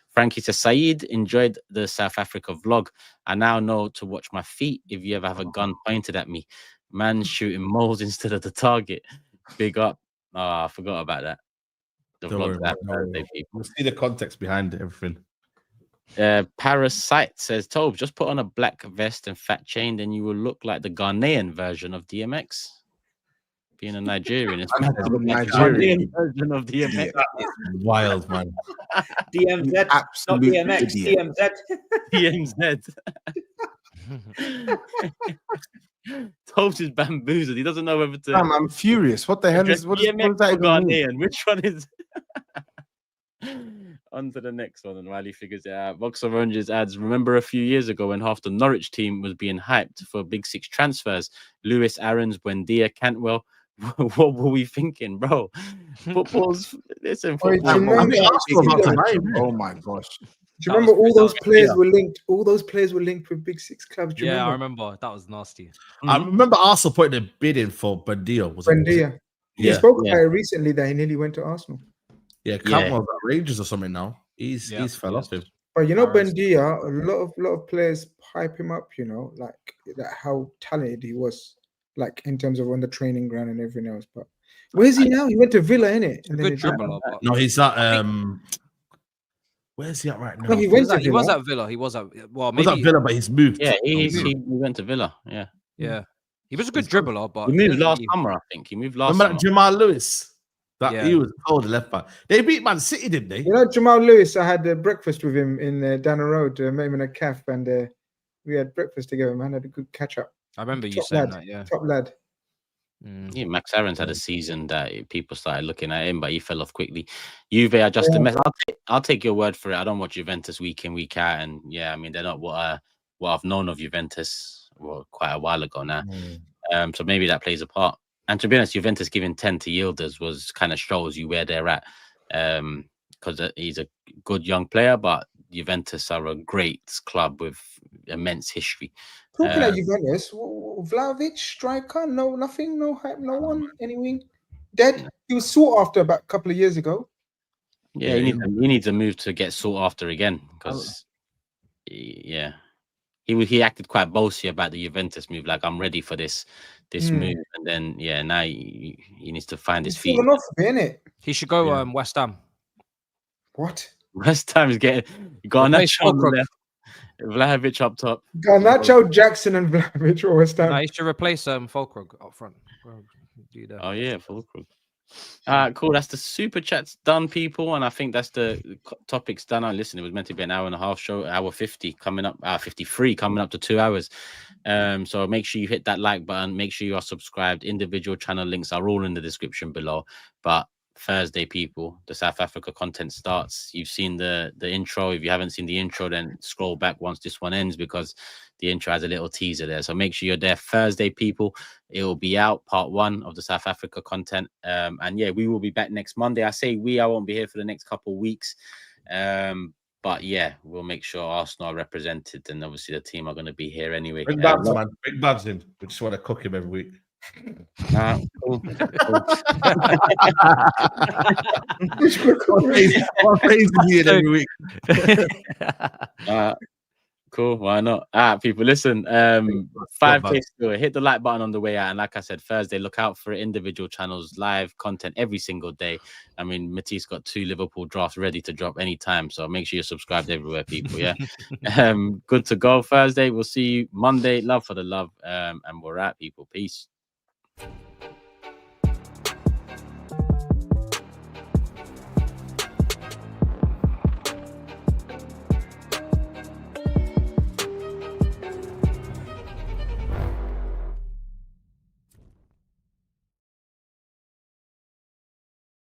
Frankie says, Saeed, enjoyed the South Africa vlog. I now know to watch my feet if you ever have a gun pointed at me. Man shooting moles instead of the target. Big up. Oh, I forgot about that. The vlog that we'll see the context behind everything. Parasite says, Tob, just put on a black vest and fat chain, then you will look like the Ghanaian version of DMX. Being a Nigerian, it's Nigerian version of DMX. Wild, man. DMZ, absolute not DMX, idiot. DMZ. Tobs is bamboozled. He doesn't know whether to. I'm furious. What the hell is what DMX is that even Ghanaian? mean? Which one is? On to the next one, and while he figures it out, Box of Oranges adds, remember a few years ago when half the Norwich team was being hyped for Big Six transfers? Lewis, Aarons, Buendia, Cantwell. What were we thinking, bro? Football's listen. Football. Oh my gosh! Do you remember all those players were linked? All those players were linked with Big Six clubs. Do you remember? I remember. That was nasty. I remember Arsenal putting a bid in for Buendia. Buendia. He spoke about it recently that he nearly went to Arsenal. Yeah, Cantwell's at Rangers or something now. He's fell off him. But Buendia, a lot of players hype him up. Like that, how talented he was. Like in terms of on the training ground and everything else, but where's he now? He went to Villa, innit? And good dribbler. No, he's at where's he at right now? No, he was at Villa. He was at maybe he was at Villa, but he's moved. Yeah, he went to Villa. Yeah. He was a good dribbler, but he moved last summer. I think he moved last. Remember summer. Jamal Lewis? He was cold left back. They beat Man City, didn't they? Jamal Lewis. I had breakfast with him in Dana Road, met him in a cafe, and we had breakfast together. Man, had a good catch up. I remember you saying that, yeah. Top lad. Yeah, Max Aarons had a season that people started looking at him, but he fell off quickly. Juve are just a mess. I'll take your word for it. I don't watch Juventus week in, week out, and I mean they're not what I've known of Juventus quite a while ago now. So maybe that plays a part. And to be honest, Juventus giving 10 to Yildiz was kind of shows you where they're at, because he's a good young player, but Juventus are a great club with immense history. Talking about Juventus, Vlahovic, striker, no, nothing, no hype, no one, anything. Dead. He was sought after about a couple of years ago. Yeah, he needs a move to get sought after again because, he acted quite bossy about the Juventus move. Like, I'm ready for this move, and then now he needs to find his feet. Off, innit? He should go West Ham. What? West Ham is getting Garnacho on the left, Vlahovic up top. Garnacho, Jackson, and Vlahovic or West Ham. No, he should replace Fulkrug up front. Oh yeah, Fulkrug. Cool. That's the super chats done, people, and I think that's the topics done. Listen, it was meant to be an hour and a half show, hour 50 coming up, 53 coming up to 2 hours. So make sure you hit that like button. Make sure you are subscribed. Individual channel links are all in the description below. But Thursday, people, the South Africa content starts. You've seen the intro. If you haven't seen the intro, then scroll back once this one ends because the intro has a little teaser there. So make sure you're there Thursday, people. It will be out, part 1 of the South Africa content. And we will be back next Monday. I won't be here for the next couple of weeks. But we'll make sure Arsenal are represented, and obviously the team are going to be here anyway. Bring Babs, man. Bring Babs in. We just want to cook him every week. Cool. What phase is he in every week? Cool, why not? All right, people, listen. 5K still. Hit the like button on the way out. And like I said, Thursday, look out for individual channels, live content every single day. I mean, Matisse got 2 Liverpool drafts ready to drop anytime. So make sure you're subscribed everywhere, people. Yeah. Good to go. Thursday. We'll see you Monday. Love for the love. And we're out, people. Peace.